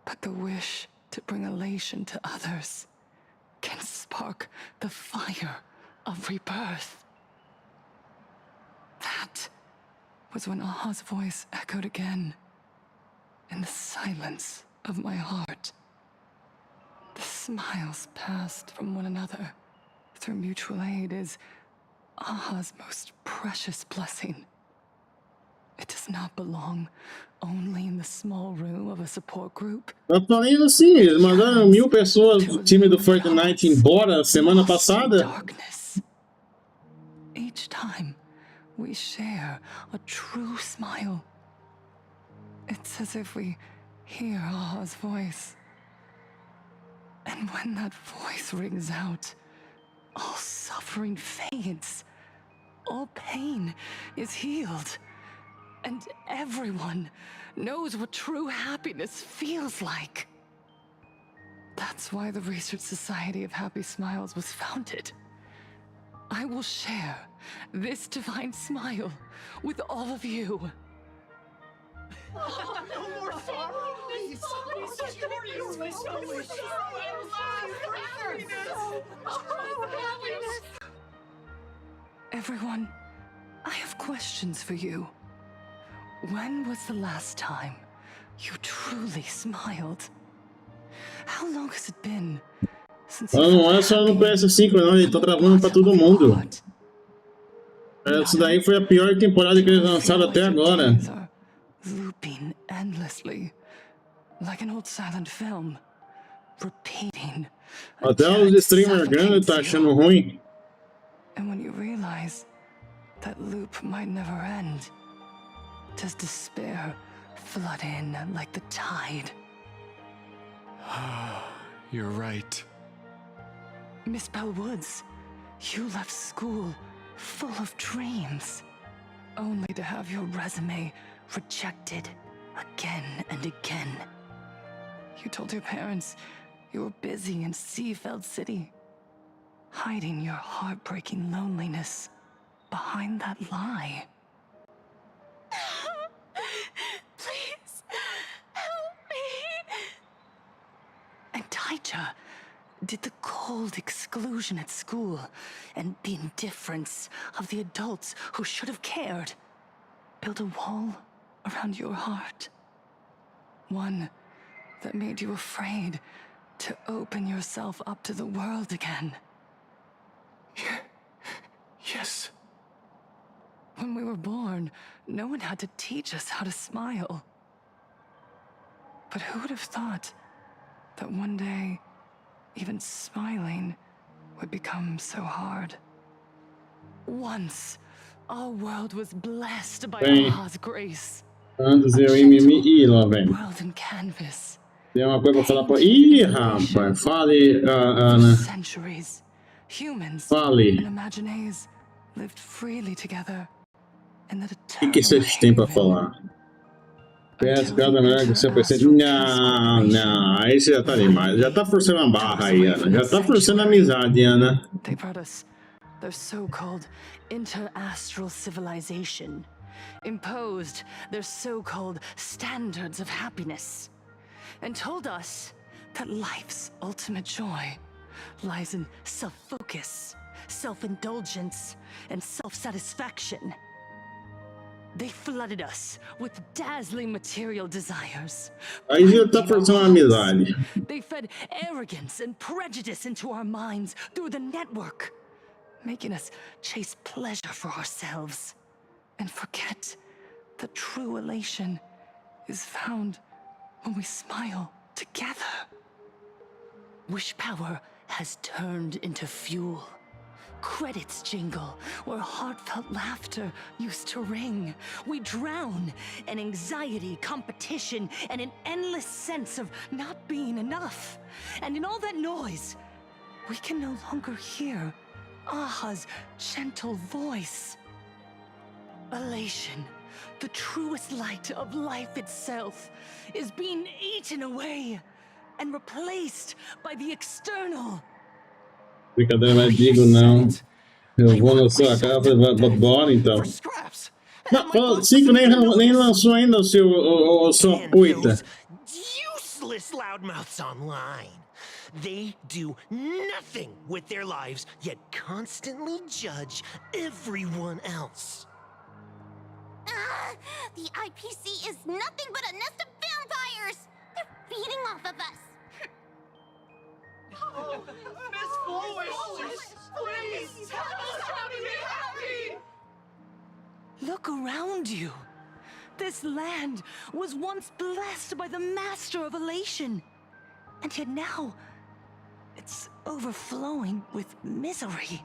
[SPEAKER 1] but the wish to bring elation to others can spark the fire of rebirth. That was when Aha's voice echoed again in the silence of my heart. The smiles passed from one another through mutual aid is Aha's most precious blessing. It does not belong only in the small room of a support group.
[SPEAKER 4] Eu falei assim, eles mandaram 1000 pessoas do time do Fortnite embora semana passada.
[SPEAKER 1] Each time we share a true smile, it's as if we hear Aha's voice. And when that voice rings out, all suffering fades, all pain is healed, and everyone knows what true happiness feels like. That's why the Research Society of Happy Smiles was founded. I will share this divine smile with all of you.
[SPEAKER 12] No more sorrow!
[SPEAKER 1] Everyone, I have questions for you. When was the last time you truly smiled? How long has it been since you
[SPEAKER 4] Não é só no PS5, não, ele tá travando pra todo mundo. Essa daí foi a pior temporada que eles lançaram até agora.
[SPEAKER 1] Looping endlessly, like an old silent film, repeating.
[SPEAKER 4] Até os streamers grandes tá achando ruim.
[SPEAKER 1] And when you realize that loop might never end, does despair flood in like the tide?
[SPEAKER 2] You're right.
[SPEAKER 1] Miss Bellwoods, you left school full of dreams, only to have your resume rejected again and again. You told your parents you were busy in Seafeld City, hiding your heartbreaking loneliness behind that lie.
[SPEAKER 7] Please, help me.
[SPEAKER 1] And Taija did the cold exclusion at school and the indifference of the adults who should have cared build a wall around your heart. One that made you afraid to open yourself up to the world again.
[SPEAKER 2] Yes.
[SPEAKER 1] When we were born, no one had to teach us how to smile. But who would have thought that one day, even smiling would become so hard? Once, our world was blessed by Allah's grace.
[SPEAKER 4] Antes eu ia me lá, velho.
[SPEAKER 1] World and canvas.
[SPEAKER 4] Tem uma coisa pra falar pra... Ih, rapaz, fale, Ana.
[SPEAKER 1] Centuries, humans
[SPEAKER 4] Fale.
[SPEAKER 1] and imaginaries lived freely together.
[SPEAKER 4] O que vocês têm pra falar? PS cada melhor que seu PC. Não, aí você já tá demais. Já tá forçando a barra aí, Ana. Já tá forçando a amizade, Ana.
[SPEAKER 1] They brought us their so-called inter-astral civilization, imposed their so-called standards of happiness, and told us that life's ultimate joy lies in self-focus, self-indulgence, and self-satisfaction. They flooded us with dazzling material desires.
[SPEAKER 4] Aí já tá forçando a amizade.
[SPEAKER 1] They fed arrogance and prejudice into our minds through the network, making us chase pleasure for ourselves and forget that true elation is found when we smile together. Wish power has turned into fuel. Credits jingle where heartfelt laughter used to ring. We drown in anxiety, competition, and an endless sense of not being enough. And in all that noise, we can no longer hear Aha's gentle voice. Elation, the truest light of life itself, is being eaten away and replaced by the external.
[SPEAKER 4] Brincadeira, mas digo não. Eu vou na sua casa, bora então. Não, fala, 5 nem lançou ainda o seu sua coita.
[SPEAKER 9] Useless loudmouths online. They do nothing with their lives, yet constantly judge everyone else.
[SPEAKER 7] The IPC is nothing but a nest of vampires. They're feeding off of us.
[SPEAKER 12] Oh, Miss Foolish, please tell us how to be happy!
[SPEAKER 1] Look around you. This land was once blessed by the master of elation. And yet now, it's overflowing with misery.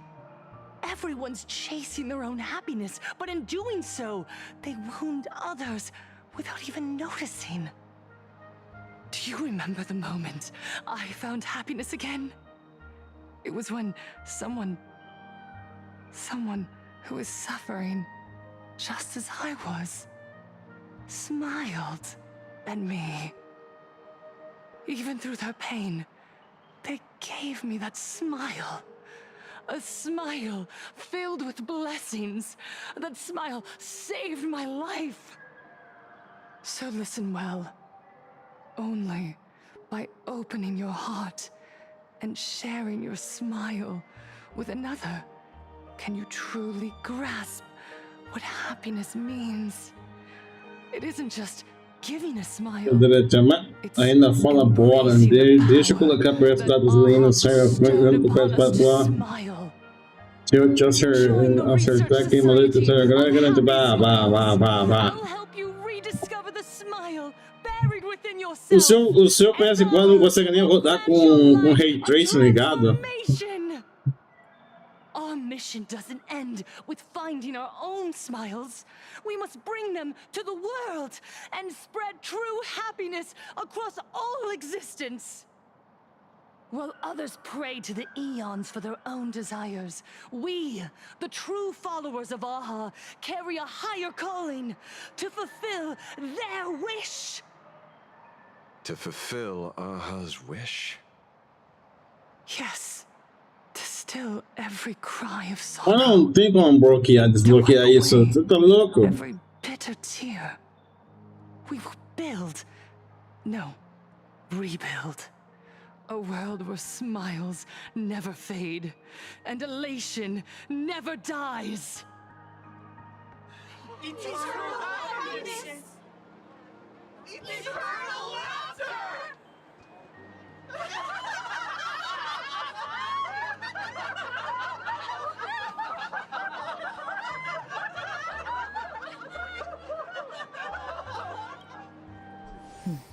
[SPEAKER 1] Everyone's chasing their own happiness, but in doing so, they wound others without even noticing. Do you remember the moment I found happiness again? It was when someone who was suffering just as I was, smiled at me. Even through their pain, gave me that smile. A smile filled with blessings. That smile saved my life. So listen well. Only by opening your heart and sharing your smile with another can you truly grasp what happiness means. It isn't just giving a smile.
[SPEAKER 4] Ainda fala bola, deixa eu colocar perto da gasolina, sai frente do pé para lá. Se eu te acertar aqui, maleta, sai agora, garante, vá. O seu PS4 não consegue nem rodar com Ray Tracing ligado?
[SPEAKER 1] Our mission doesn't end with finding our own smiles. We must bring them to the world and spread true happiness across all existence. While others pray to the eons for their own desires, we, the true followers of Aha, carry a higher calling to fulfill their wish.
[SPEAKER 11] To fulfill Aha's wish?
[SPEAKER 1] Yes. To still every cry of sorrow.
[SPEAKER 4] Mas não tem como desbloquear isso. Você tá louco?
[SPEAKER 1] Every bitter tear. We will build. No, rebuild. A world where smiles never fade and elation never dies.
[SPEAKER 13] Eternal happiness! Eternal laughter!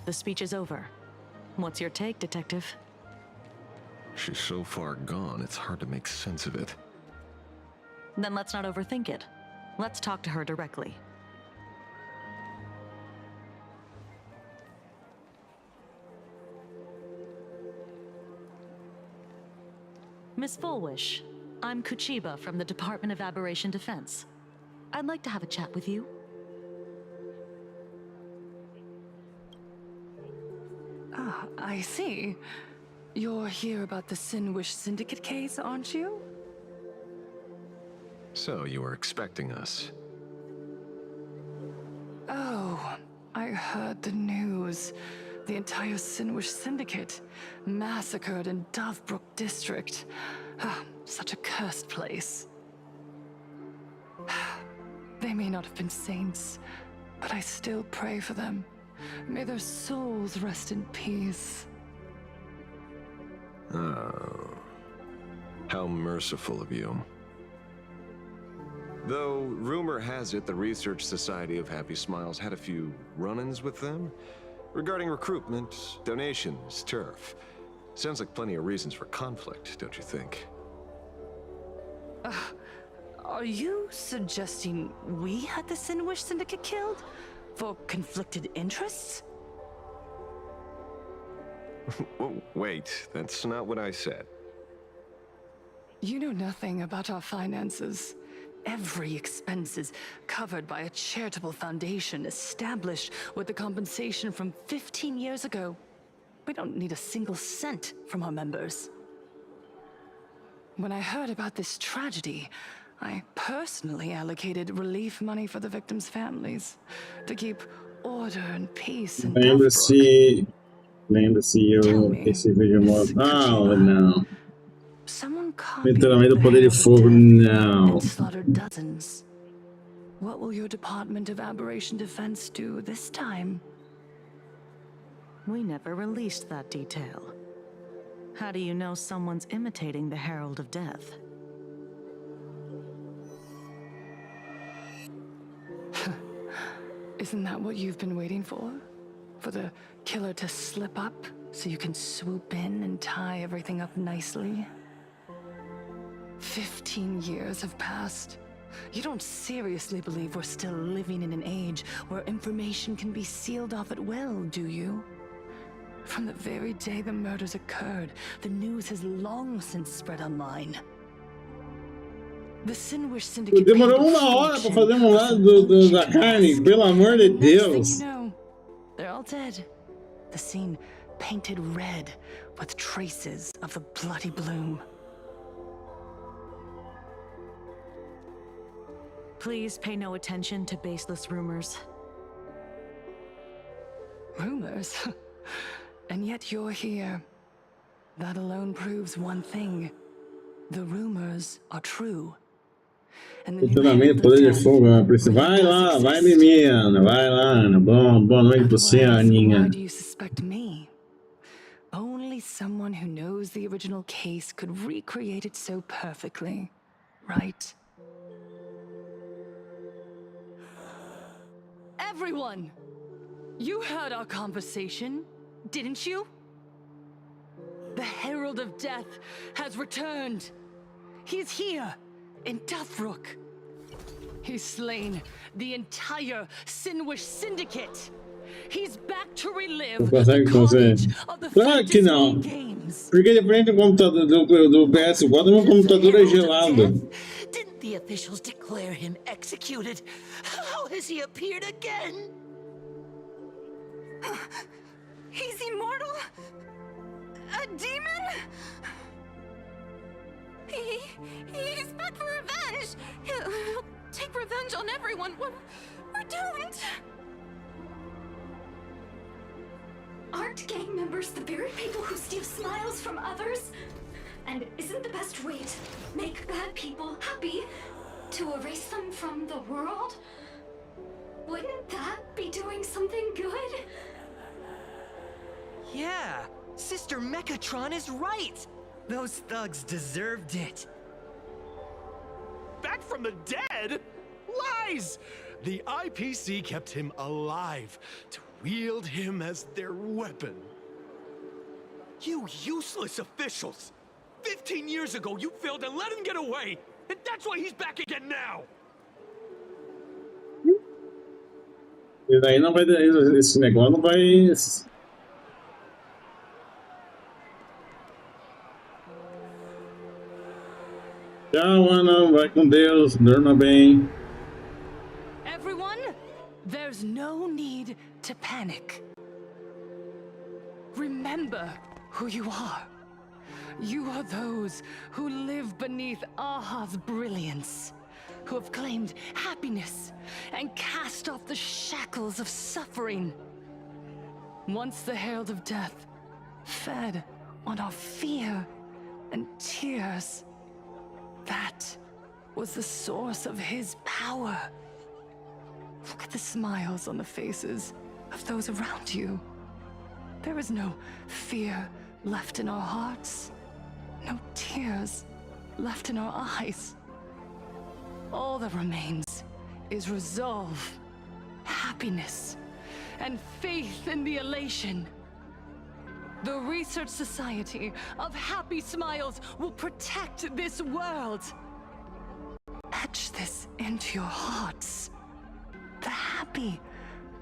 [SPEAKER 10] The speech is over. What's your take, Detective?
[SPEAKER 11] She's so far gone, it's hard to make sense of it.
[SPEAKER 10] Then let's not overthink it. Let's talk to her directly. Miss Fullwish, I'm Kuchiba from the Department of Aberration Defense. I'd like to have a chat with you.
[SPEAKER 1] Ah, I see. You're here about the Sinwish Syndicate case, aren't you?
[SPEAKER 11] So, you were expecting us.
[SPEAKER 1] Oh, I heard the news. The entire Sinwish Syndicate massacred in Dovebrook District. Ah, such a cursed place. They may not have been saints, but I still pray for them. May their souls rest in peace.
[SPEAKER 11] Oh. How merciful of you. Though, rumor has it the Research Society of Happy Smiles had a few run-ins with them regarding recruitment, donations, turf. Sounds like plenty of reasons for conflict, don't you think?
[SPEAKER 1] Are you suggesting we had the Sinwish Syndicate killed? For conflicted interests?
[SPEAKER 11] Wait, that's not what I said.
[SPEAKER 1] You know nothing about our finances. Every expense is covered by a charitable foundation established with the compensation from 15 years ago. We don't need a single cent from our members. When I heard about this tragedy, I personally allocated relief money for the victims' families to keep order and peace in Dovebrook.
[SPEAKER 4] Lembre-se esse vídeo mortal, não.
[SPEAKER 1] Someone
[SPEAKER 4] Literalmente o poder de fogo, não.
[SPEAKER 1] Slaughtered dozens. What will your Department of Aberration Defense do this time?
[SPEAKER 10] We never released that detail. How do you know someone's imitating the Herald of Death?
[SPEAKER 1] Isn't that what you've been waiting for? For the killer to slip up so you can swoop in and tie everything up nicely? 15 years have passed. You don't seriously believe we're still living in an age where information can be sealed off at will, do you? From the very day the murders occurred, the news has long since spread online. The Sinwish Syndicate.
[SPEAKER 4] Demorou uma hora pra fazer um lado da carne, pelo amor de Deus.
[SPEAKER 1] They're all dead. The scene painted red with traces of the bloody bloom.
[SPEAKER 10] Please pay no attention to baseless rumors.
[SPEAKER 1] Rumors? And yet you're here. That alone proves one thing. The rumors are true.
[SPEAKER 4] Funcionamento, poder de fogo, vai lá, vai menina, vai lá, boa noite pra você, Aninha.
[SPEAKER 1] Why do you suspect me? Only someone who knows the original case could recreate it so perfectly, right? Everyone! You heard our conversation, didn't you? The Herald of Death has returned. He's here, in Dufrook. He's slain the entire Sinwish Syndicate. He's back to relive
[SPEAKER 4] Não consegue fazer. Claro que não. Porque diferente do computador do PS4, meu computador é gelado.
[SPEAKER 12] Didn't the officials declare him executed? How has he appeared again?
[SPEAKER 1] He's immortal? A demon?
[SPEAKER 13] He's back for revenge. He'll take revenge on everyone. We're doomed.
[SPEAKER 5] Aren't gang members the very people who steal smiles from others? And isn't the best way to make bad people happy to erase them from the world? Wouldn't that be doing something good?
[SPEAKER 12] Yeah, Sister Mechatron is right. Those thugs deserved it.
[SPEAKER 9] Back from the dead? Lies! The IPC kept him alive to wield him as their weapon. You useless officials! 15 years ago you failed and let him get away! And that's why he's back again now!
[SPEAKER 4] E daí não vai, esse negócio não vai. Tchau, Ana, vai com Deus, durma bem.
[SPEAKER 1] Everyone, there's no need to panic. Remember who you are. You are those who live beneath Aha's brilliance, who have claimed happiness and cast off the shackles of suffering. Once the Herald of Death fed on our fear and tears, that was the source of his power. Look at the smiles on the faces of those around you. There is no fear left in our hearts, no tears left in our eyes. All that remains is resolve, happiness, and faith in the elation. The Research Society of Happy Smiles will protect this world. Etch this into your hearts. The happy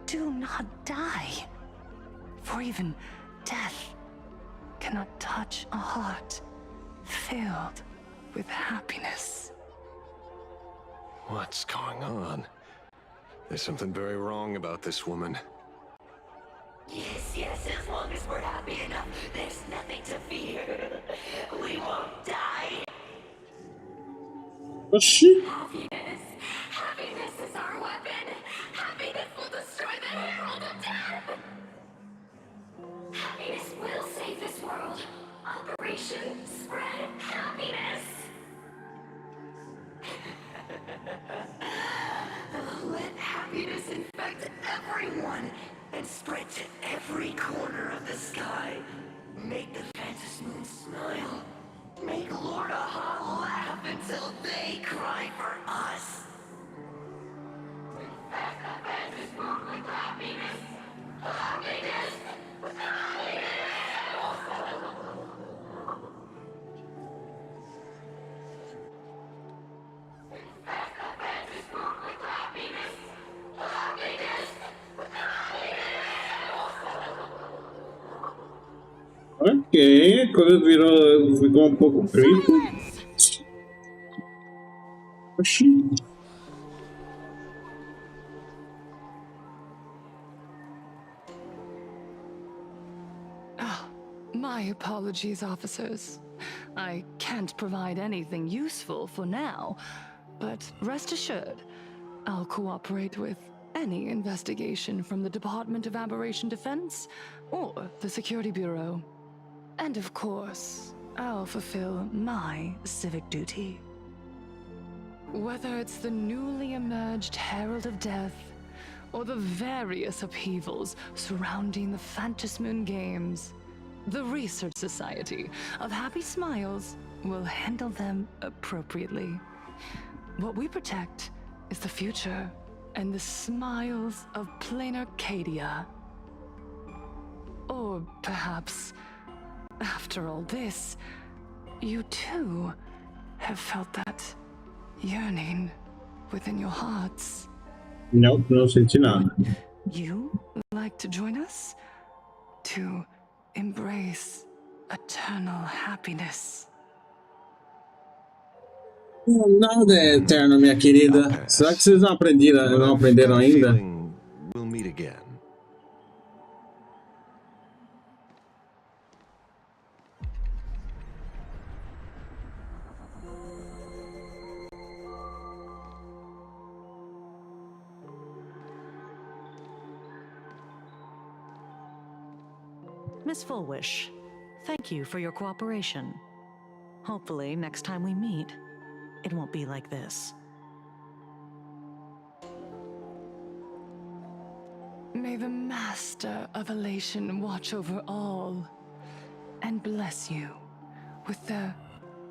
[SPEAKER 1] do not die, for even death cannot touch a heart filled with happiness.
[SPEAKER 11] What's going on? There's something very wrong about this woman.
[SPEAKER 14] Yes, as long as we're happy enough, there's nothing to fear. We won't die.
[SPEAKER 13] Happiness is our weapon. Happiness will destroy the Herald of Death.
[SPEAKER 14] Happiness will save this world. Operation Spread Happiness. Let happiness infect everyone and spread to every corner of the sky. Make the Phantom Moon smile. Make Lord Aha laugh until they cry for us. Infect the Phantom Moon with happiness. Happiness.
[SPEAKER 4] Ok, a coisa ficou um pouco creepy. Oxi.
[SPEAKER 1] Oh, apologies, officers. I can't provide anything useful for now, but rest assured, I'll cooperate with any investigation from the Department of Aberration Defense or the Security Bureau. And of course, I'll fulfill my civic duty. Whether it's the newly emerged Herald of Death, or the various upheavals surrounding the Phantasmoon Games, the Research Society of Happy Smiles will handle them appropriately. What we protect is the future and the smiles of plain Arcadia. Or perhaps, after all this, you too have felt that yearning within your hearts.
[SPEAKER 4] Não, não senti nada.
[SPEAKER 1] You like to join us? To embrace eternal happiness.
[SPEAKER 4] Nada é eterno, minha querida. Será que vocês não aprenderam ainda?
[SPEAKER 11] We'll meet again.
[SPEAKER 10] Miss Fullwish, thank you for your cooperation. Hopefully, next time we meet, it won't be like this.
[SPEAKER 1] May the Master of Elation watch over all and bless you with their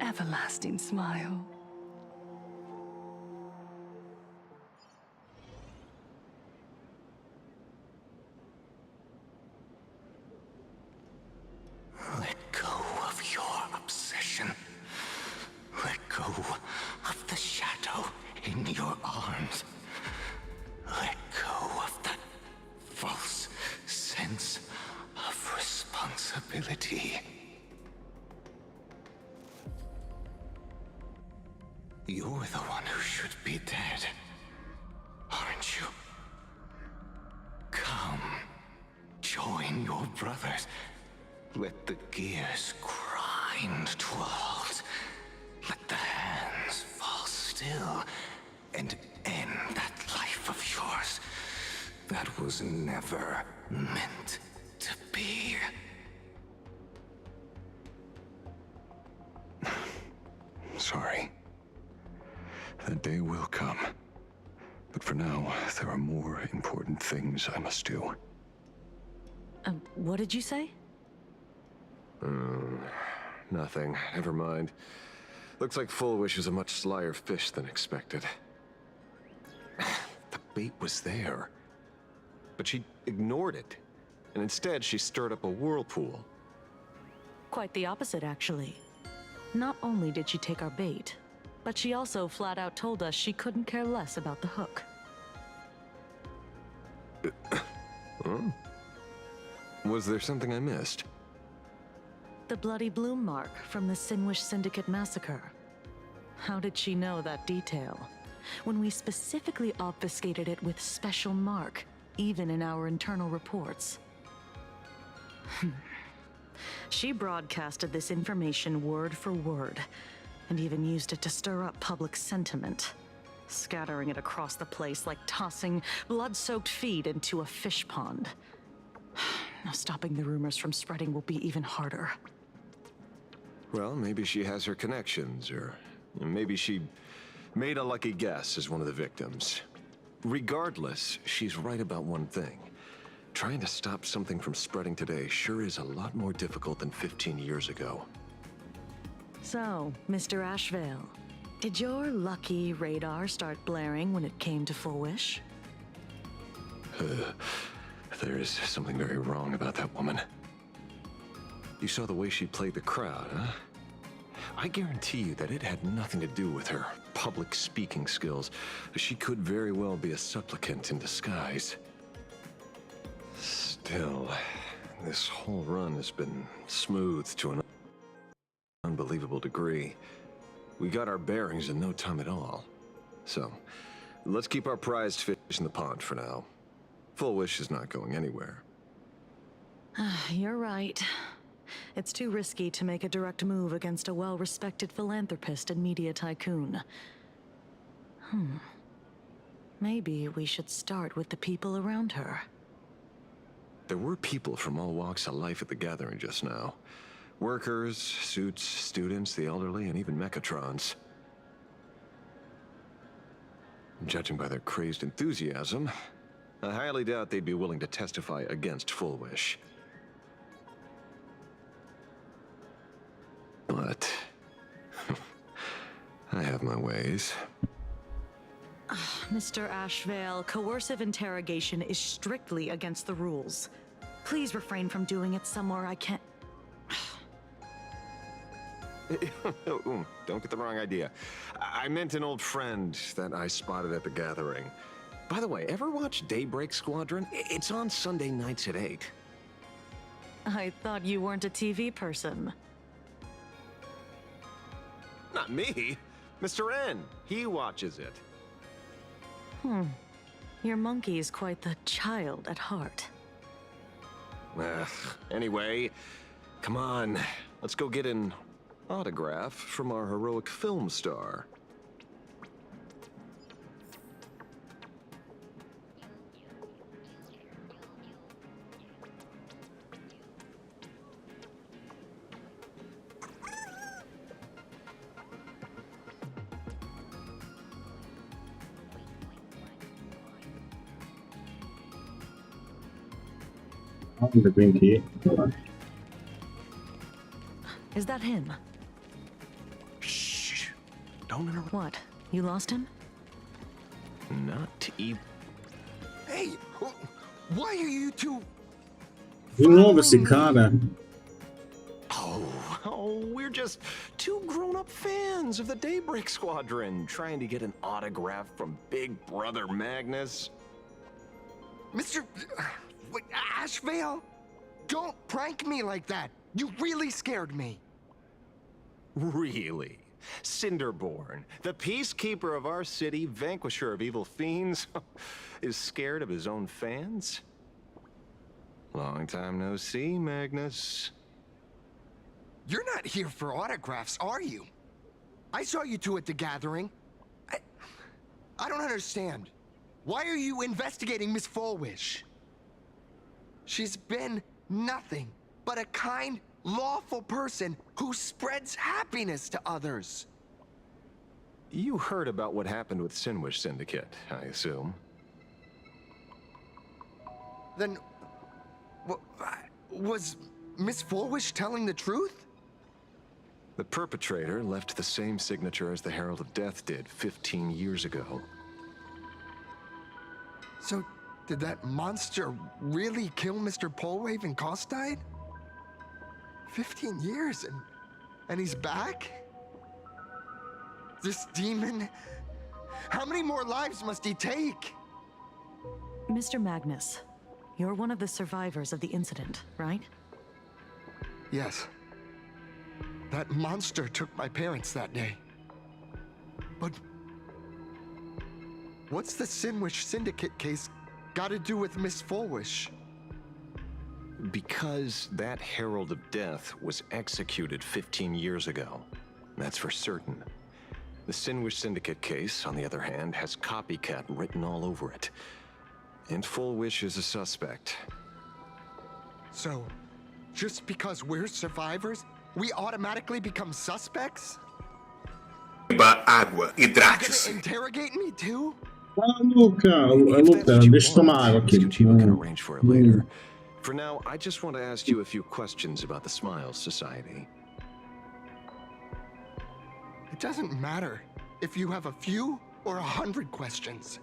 [SPEAKER 1] everlasting smile.
[SPEAKER 9] Let go of your obsession. Let go of the shadow in your arms. Let go of that false sense of responsibility. You're the one who should be dead, aren't you? Come, join your brothers. Let the gears grind to a halt. Let the hands fall still and end that life of yours that was never meant to be.
[SPEAKER 8] Sorry. That day will come. But for now, there are more important things I must do.
[SPEAKER 10] What did you say?
[SPEAKER 11] Nothing. Never mind. Looks like Fullwish is a much slyer fish than expected. The bait was there. But she ignored it. And instead, she stirred up a whirlpool.
[SPEAKER 10] Quite the opposite, actually. Not only did she take our bait, but she also flat out told us she couldn't care less about the hook.
[SPEAKER 11] Oh? Was there something I missed?
[SPEAKER 10] The bloody bloom mark from the Sinwish Syndicate massacre. How did she know that detail? When we specifically obfuscated it with special mark, even in our internal reports. She broadcasted this information word for word, and even used it to stir up public sentiment, scattering it across the place like tossing blood-soaked feed into a fish pond. Now stopping the rumors from spreading will be even harder.
[SPEAKER 11] Well, maybe she has her connections, or maybe she made a lucky guess as one of the victims. Regardless, she's right about one thing. Trying to stop something from spreading today sure is a lot more difficult than 15 years ago.
[SPEAKER 10] So, Mr. Ashvale, did your lucky radar start blaring when it came to Fullwish?
[SPEAKER 11] There is something very wrong about that woman. You saw the way she played the crowd, huh? I guarantee you that it had nothing to do with her public speaking skills. She could very well be a supplicant in disguise. Still, this whole run has been smoothed to an unbelievable degree. We got our bearings in no time at all. So, let's keep our prized fish in the pond for now. Fullwish is not going anywhere.
[SPEAKER 10] You're right. It's too risky to make a direct move against a well-respected philanthropist and media tycoon. Maybe we should start with the people around her.
[SPEAKER 8] There were people from all walks of life at the gathering just now. Workers, suits, students, the elderly, and even mechatrons. Judging by their crazed enthusiasm, I highly doubt they'd be willing to testify against Full Wish. But I have my ways.
[SPEAKER 10] Mr. Ashvale, coercive interrogation is strictly against the rules. Please refrain from doing it somewhere I can't...
[SPEAKER 8] Don't get the wrong idea. I meant an old friend that I spotted at the gathering. By the way, ever watch Daybreak Squadron? It's on Sunday nights at 8.
[SPEAKER 10] I thought you weren't a TV person.
[SPEAKER 8] Not me. Mr. N. He watches it.
[SPEAKER 10] Your monkey is quite the child at heart.
[SPEAKER 8] Anyway, come on. Let's go get an autograph from our heroic film star.
[SPEAKER 4] The green key.
[SPEAKER 10] Is that him?
[SPEAKER 8] Shh. Don't interrupt.
[SPEAKER 10] What? You lost him?
[SPEAKER 8] Not even.
[SPEAKER 9] Hey, why are you two?
[SPEAKER 4] De novo esse cara.
[SPEAKER 8] Oh, we're just two grown-up fans of the Daybreak Squadron trying to get an autograph from Big Brother Magnus.
[SPEAKER 9] Mr. Ashvale? Don't prank me like that. You really scared me.
[SPEAKER 8] Really? Cinderborn, the peacekeeper of our city, vanquisher of evil fiends, is scared of his own fans? Long time no see, Magnus.
[SPEAKER 9] You're not here for autographs, are you? I saw you two at the gathering. I don't understand. Why are you investigating Miss Fullwish? She's been nothing but a kind, lawful person who spreads happiness to others.
[SPEAKER 8] You heard about what happened with Sinwish Syndicate, I assume.
[SPEAKER 9] Then, was Miss Fullwish telling the truth?
[SPEAKER 8] The perpetrator left the same signature as the Herald of Death did 15 years ago.
[SPEAKER 9] So, did that monster really kill Mr. Polwave and Costide? 15 years and he's back? This demon? How many more lives must he take?
[SPEAKER 10] Mr. Magnus, you're one of the survivors of the incident, right?
[SPEAKER 9] Yes. That monster took my parents that day. But what's the Sinwish Syndicate case got to do with Miss Fullwish?
[SPEAKER 8] Because that Herald of Death was executed 15 years ago. That's for certain. The Sinwish Syndicate case, on the other hand, has copycat written all over it. And Fullwish is a suspect.
[SPEAKER 9] So, just because we're survivors, we automatically become suspects?
[SPEAKER 15] Água,
[SPEAKER 9] You're
[SPEAKER 15] hidrate-se.
[SPEAKER 9] gonna interrogate me too?
[SPEAKER 4] Luca, deixa eu tomar água aqui.
[SPEAKER 8] We can arrange for it later. For now, I just want to ask you a few questions about the Smiles Society.
[SPEAKER 9] It doesn't matter if you have a few or 100 questions.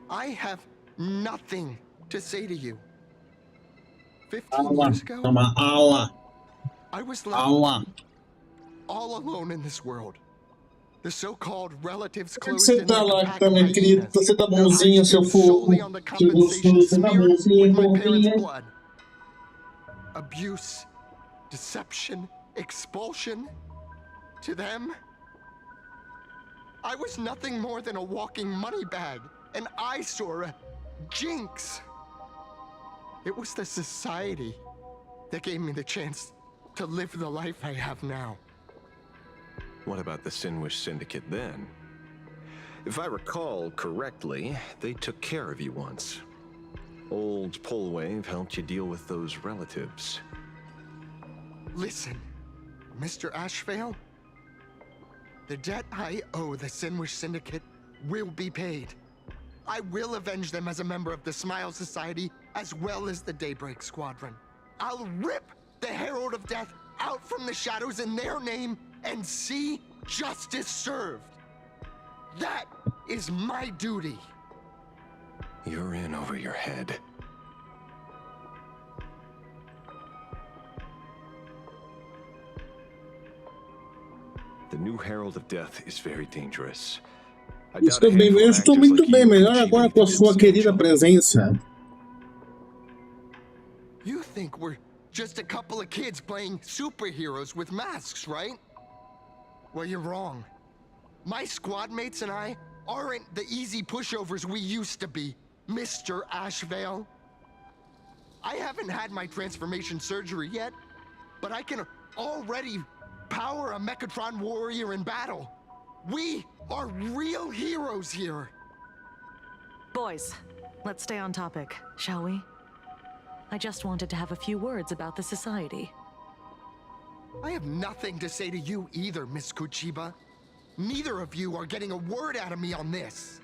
[SPEAKER 9] I have nothing to say to you. 15 years ago, I was left all alone in this world. The so-called relatives closed in like
[SPEAKER 4] também, querido. Você tá bonzinho, seu fofo. Que gostoso. Você tá bonzinho, fofinha.
[SPEAKER 9] Abuse, deception, expulsion. To them, I was nothing more than a walking money bag, an eyesore, a jinx. It was the society that gave me the chance
[SPEAKER 15] to live the life I have now.
[SPEAKER 11] What about the Sinwish Syndicate then? If I recall correctly, they took care of you once. Old Polwave helped you deal with those relatives.
[SPEAKER 15] Listen, Mr. Ashvale, the debt I owe the Sinwish Syndicate will be paid. I will avenge them as a member of the Smile Society, as well as the Daybreak Squadron. I'll rip the Herald of Death out from the shadows in their name and see justice served. That is my duty.
[SPEAKER 11] You're in over your head. The new Herald of Death is very dangerous.
[SPEAKER 4] Eu estou muito bem melhor agora com a sua querida presença.
[SPEAKER 15] You think we're just a couple of kids playing superheroes with masks, right? Well, you're wrong. My squad mates and I aren't the easy pushovers we used to be, Mr. Ashvale. I haven't had my transformation surgery yet, but I can already power a Mechatron warrior in battle. We are real heroes here.
[SPEAKER 10] Boys, let's stay on topic, shall we? I just wanted to have a few words about the society.
[SPEAKER 15] I have nothing to say to you either, Miss Kuchiba. Neither of you are getting a word out of me on this.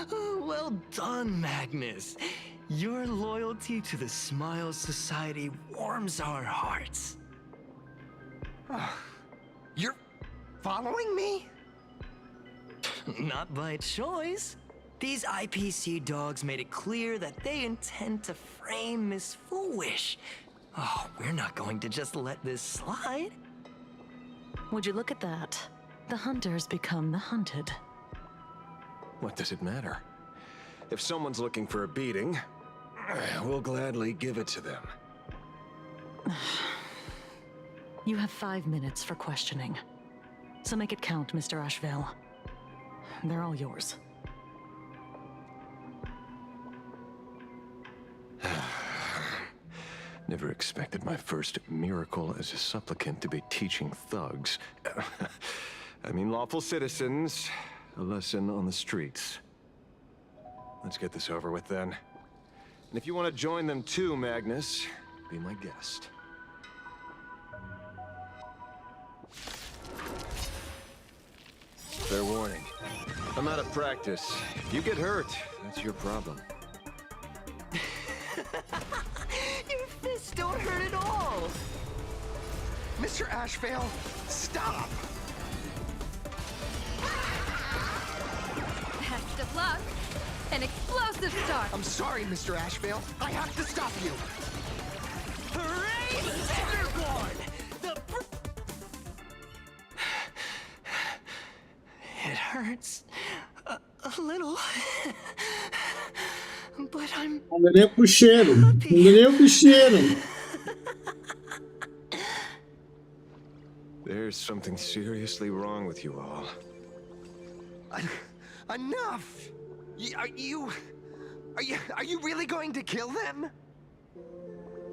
[SPEAKER 12] Well done, Magnus. Your loyalty to the Smile Society warms our hearts.
[SPEAKER 15] You're following me?
[SPEAKER 12] Not by choice. These IPC dogs made it clear that they intend to frame Miss Foolish. Oh, we're not going to just let this slide.
[SPEAKER 10] Would you look at that? The hunters become the hunted.
[SPEAKER 11] What does it matter? If someone's looking for a beating, we'll gladly give it to them.
[SPEAKER 10] You have 5 minutes for questioning. So make it count, Mr. Ashvale. They're all yours.
[SPEAKER 11] Never expected my first miracle as a supplicant to be teaching thugs. I mean lawful citizens, a lesson on the streets. Let's get this over with then. And if you want to join them too, Magnus, be my guest. Fair warning. I'm out of practice. If you get hurt, that's your problem.
[SPEAKER 12] Your fists don't hurt at all.
[SPEAKER 15] Mr. Ashvale, stop!
[SPEAKER 13] Best of luck. An explosive start.
[SPEAKER 15] I'm sorry, Mr. Ashvale. I have to stop you.
[SPEAKER 12] Hooray, Centerborn! It hurts a little, but I'm.
[SPEAKER 4] Andrei pro cheiro. Andrei pro cheiro.
[SPEAKER 11] There's something seriously wrong with you all.
[SPEAKER 15] Enough! Are you really going to kill them?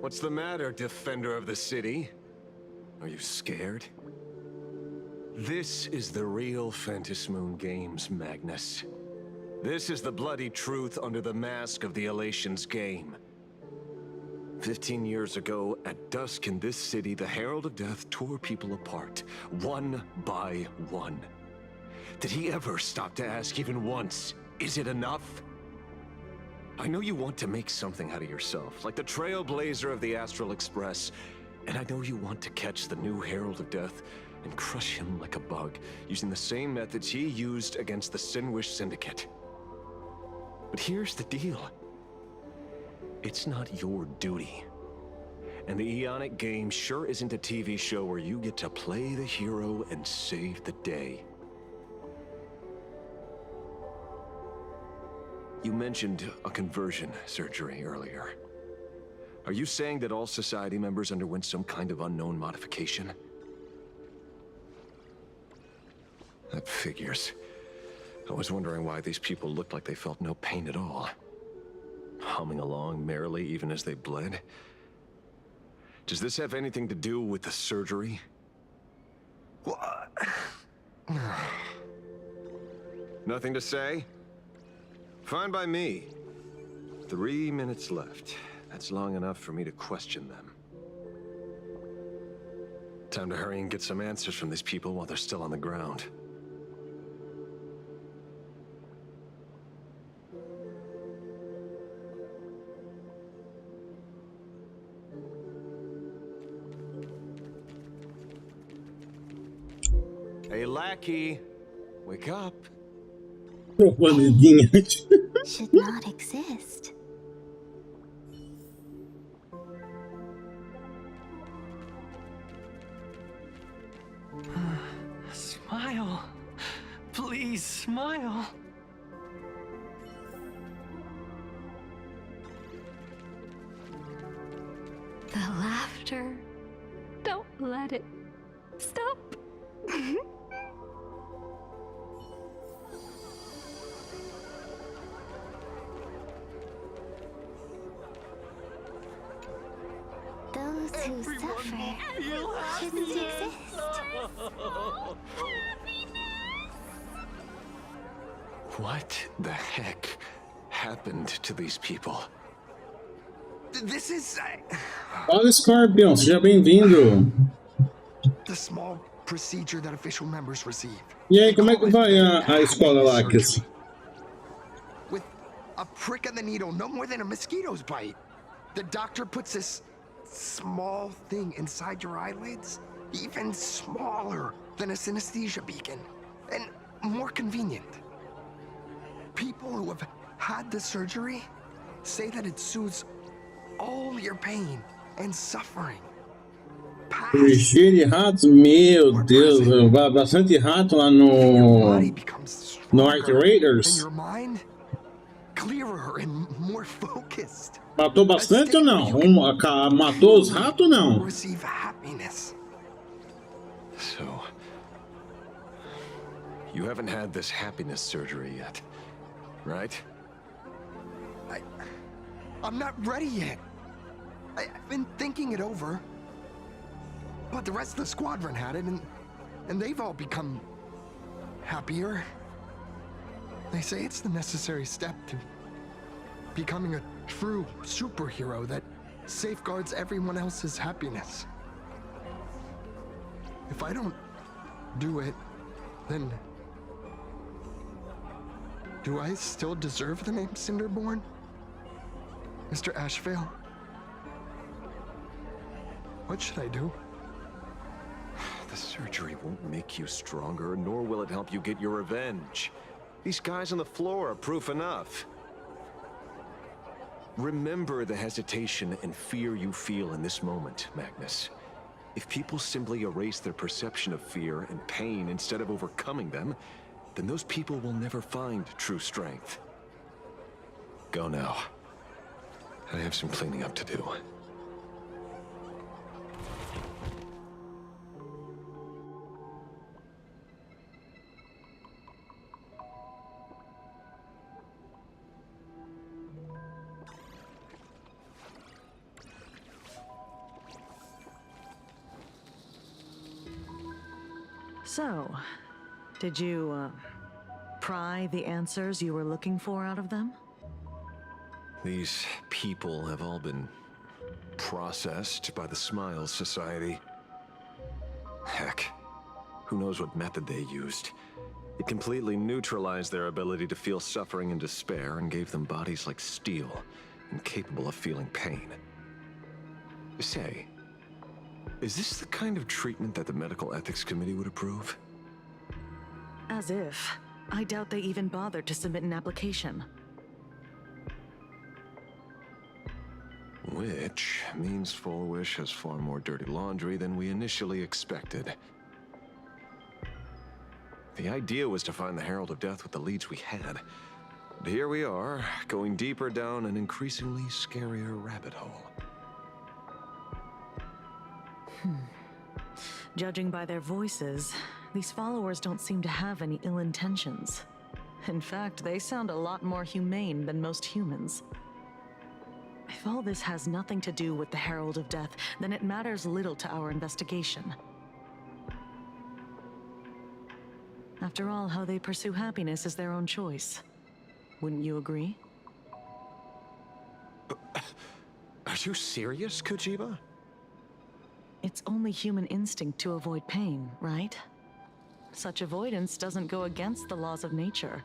[SPEAKER 11] What's the matter, defender of the city? Are you scared? This is the real Phantasmoon Games, Magnus. This is the bloody truth under the mask of the Elations game. 15 years ago, at dusk in this city, the Herald of Death tore people apart, one by one. Did he ever stop to ask even once, is it enough? I know you want to make something out of yourself, like the trailblazer of the Astral Express, and I know you want to catch the new Herald of Death and crush him like a bug, using the same methods he used against the Sinwish Syndicate. But here's the deal. It's not your duty. And the Eonic game sure isn't a TV show where you get to play the hero and save the day. You mentioned a conversion surgery earlier. Are you saying that all society members underwent some kind of unknown modification? That figures. I was wondering why these people looked like they felt no pain at all. humming along merrily even as they bled. Does this have anything to do with the surgery?
[SPEAKER 15] What?
[SPEAKER 11] Nothing to say? Fine by me. 3 minutes left. That's long enough for me to question them. Time to hurry and get some answers from these people while they're still on the ground. Hey, lackey, wake up.
[SPEAKER 7] Should not exist.
[SPEAKER 12] Smile. Please smile.
[SPEAKER 5] The laughter. Don't let it stop.
[SPEAKER 7] Those who suffer shouldn't exist.
[SPEAKER 11] What the heck happened to these people?
[SPEAKER 15] This is
[SPEAKER 4] Fala, Scorpion, seja bem-vindo.
[SPEAKER 15] the small procedure that official members receive.
[SPEAKER 4] E aí, como é que vai a escola lá, Kiss?
[SPEAKER 15] With a prick of the needle, no more than a mosquito's bite. The doctor puts this small thing inside your eyelids, even smaller than a synesthesia beacon, and more convenient. People who have had the surgery say that it soothes all your pain and suffering.
[SPEAKER 4] Cheio de ratos, meu Deus, bastante rato lá no Ark Raiders.
[SPEAKER 15] Your mind clearer and more focused.
[SPEAKER 4] Matou bastante ou não? Matou os ratos ou não?
[SPEAKER 15] Receive happiness.
[SPEAKER 11] So, you haven't had this happiness surgery yet, right?
[SPEAKER 15] I'm not ready yet. I've been thinking it over. But the rest of the squadron had it, and they've all become happier. They say it's the necessary step to becoming a true superhero that safeguards everyone else's happiness. If I don't do it, then do I still deserve the name Cinderborn? Mr. Ashvale? What should I do?
[SPEAKER 11] The surgery won't make you stronger, nor will it help you get your revenge. These guys on the floor are proof enough. Remember the hesitation and fear you feel in this moment, Magnus. If people simply erase their perception of fear and pain instead of overcoming them, then those people will never find true strength. Go now. I have some cleaning up to do.
[SPEAKER 10] So, did you, pry the answers you were looking for out of them?
[SPEAKER 11] These people have all been processed by the Smiles Society. Heck, who knows what method they used. It completely neutralized their ability to feel suffering and despair and gave them bodies like steel, incapable of feeling pain. Say, is this the kind of treatment that the Medical Ethics Committee would approve?
[SPEAKER 10] As if. I doubt they even bothered to submit an application.
[SPEAKER 11] Which means Fullwish has far more dirty laundry than we initially expected. The idea was to find the Herald of Death with the leads we had. But here we are, going deeper down an increasingly scarier rabbit hole.
[SPEAKER 10] Judging by their voices, these followers don't seem to have any ill intentions. In fact, they sound a lot more humane than most humans. If all this has nothing to do with the Herald of Death, then it matters little to our investigation. After all, how they pursue happiness is their own choice. Wouldn't you agree?
[SPEAKER 11] Are you serious, Kojiba?
[SPEAKER 10] It's only human instinct to avoid pain, right? Such avoidance doesn't go against the laws of nature,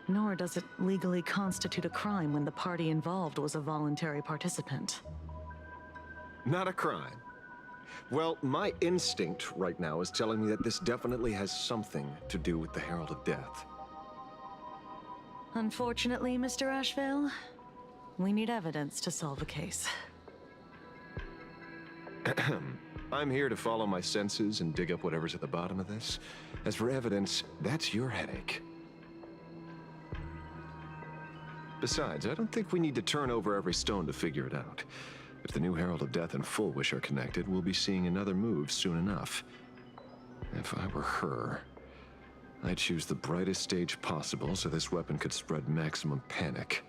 [SPEAKER 10] nor does it legally constitute a crime when the party involved was a voluntary participant.
[SPEAKER 11] Not a crime. Well, my instinct right now is telling me that this definitely has something to do with the Herald of Death.
[SPEAKER 10] Unfortunately, Mr. Ashvale, we need evidence to solve the case.
[SPEAKER 11] I'm here to follow my senses and dig up whatever's at the bottom of this. As for evidence, that's your headache. Besides, I don't think we need to turn over every stone to figure it out. If the new Herald of Death and Full Wish are connected, we'll be seeing another move soon enough. If I were her, I'd choose the brightest stage possible so this weapon could spread maximum panic.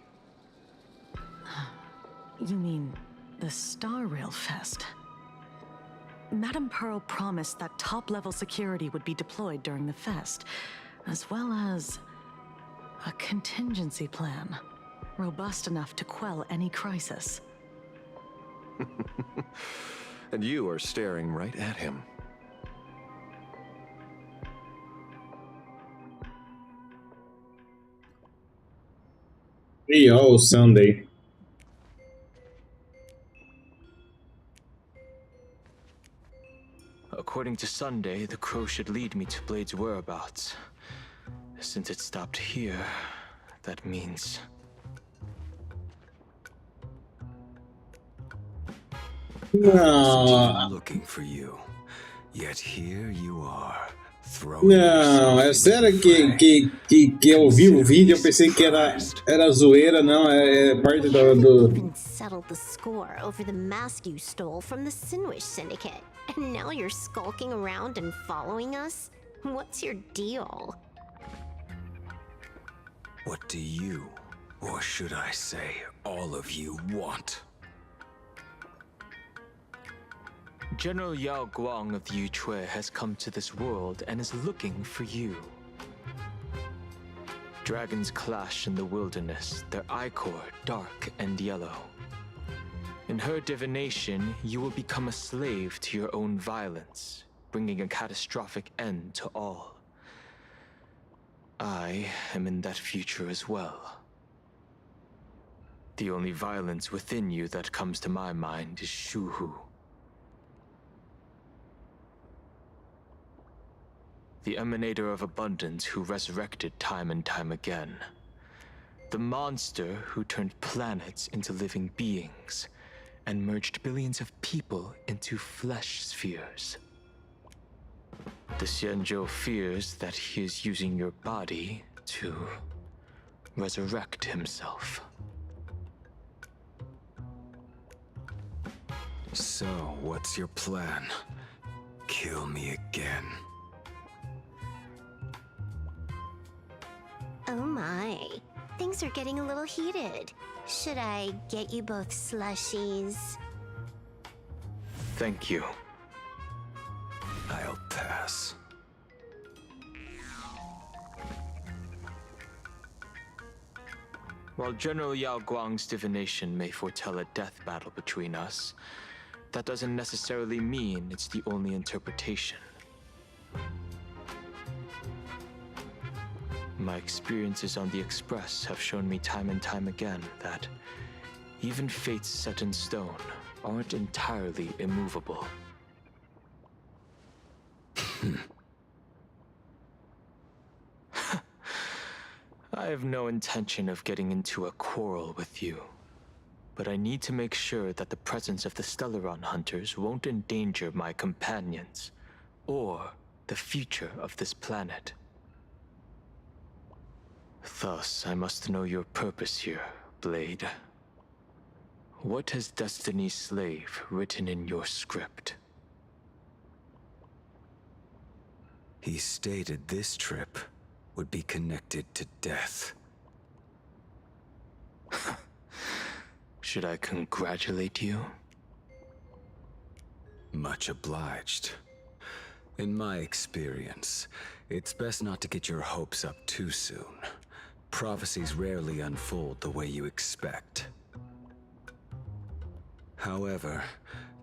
[SPEAKER 10] You mean the Star Rail Fest? Madame Pearl promised that top-level security would be deployed during the fest, as well as a contingency plan, robust enough to quell any crisis.
[SPEAKER 11] And you are staring right at him.
[SPEAKER 4] Hey, Sunday.
[SPEAKER 16] According to Sunday, the crow should lead me to Blade's whereabouts. Since it stopped here, that means...
[SPEAKER 4] No.
[SPEAKER 17] Looking for you. Yet here you are.
[SPEAKER 4] Não, é sério que eu vi o vídeo, eu pensei que era zoeira, não, é parte do...
[SPEAKER 18] Settled the score over the mask you stole from the Sinwish Syndicate. And now you're skulking around and following us? What's your deal?
[SPEAKER 17] What do you, or should I say, all of you want?
[SPEAKER 16] General Yao Guang of the Yuchui has come to this world and is looking for you. Dragons clash in the wilderness, their ichor dark and yellow. In her divination, you will become a slave to your own violence, bringing a catastrophic end to all. I am in that future as well. The only violence within you that comes to my mind is Shuhu. The emanator of abundance who resurrected time and time again. The monster who turned planets into living beings and merged billions of people into flesh spheres. The Xianzhou fears that he is using your body to resurrect himself.
[SPEAKER 17] So, what's your plan? Kill me again.
[SPEAKER 18] Oh my, things are getting a little heated. Should I get you both slushies?
[SPEAKER 16] Thank you.
[SPEAKER 17] I'll pass.
[SPEAKER 16] While General Yao Guang's divination may foretell a death battle between us, that doesn't necessarily mean it's the only interpretation. My experiences on the Express have shown me time and time again that even fates set in stone aren't entirely immovable. I have no intention of getting into a quarrel with you, but I need to make sure that the presence of the Stellaron hunters won't endanger my companions or the future of this planet. Thus, I must know your purpose here, Blade. What has Destiny's Slave written in your script?
[SPEAKER 17] He stated this trip would be connected to death.
[SPEAKER 16] Should I congratulate you?
[SPEAKER 17] Much obliged. In my experience, it's best not to get your hopes up too soon. Prophecies rarely unfold the way you expect. However,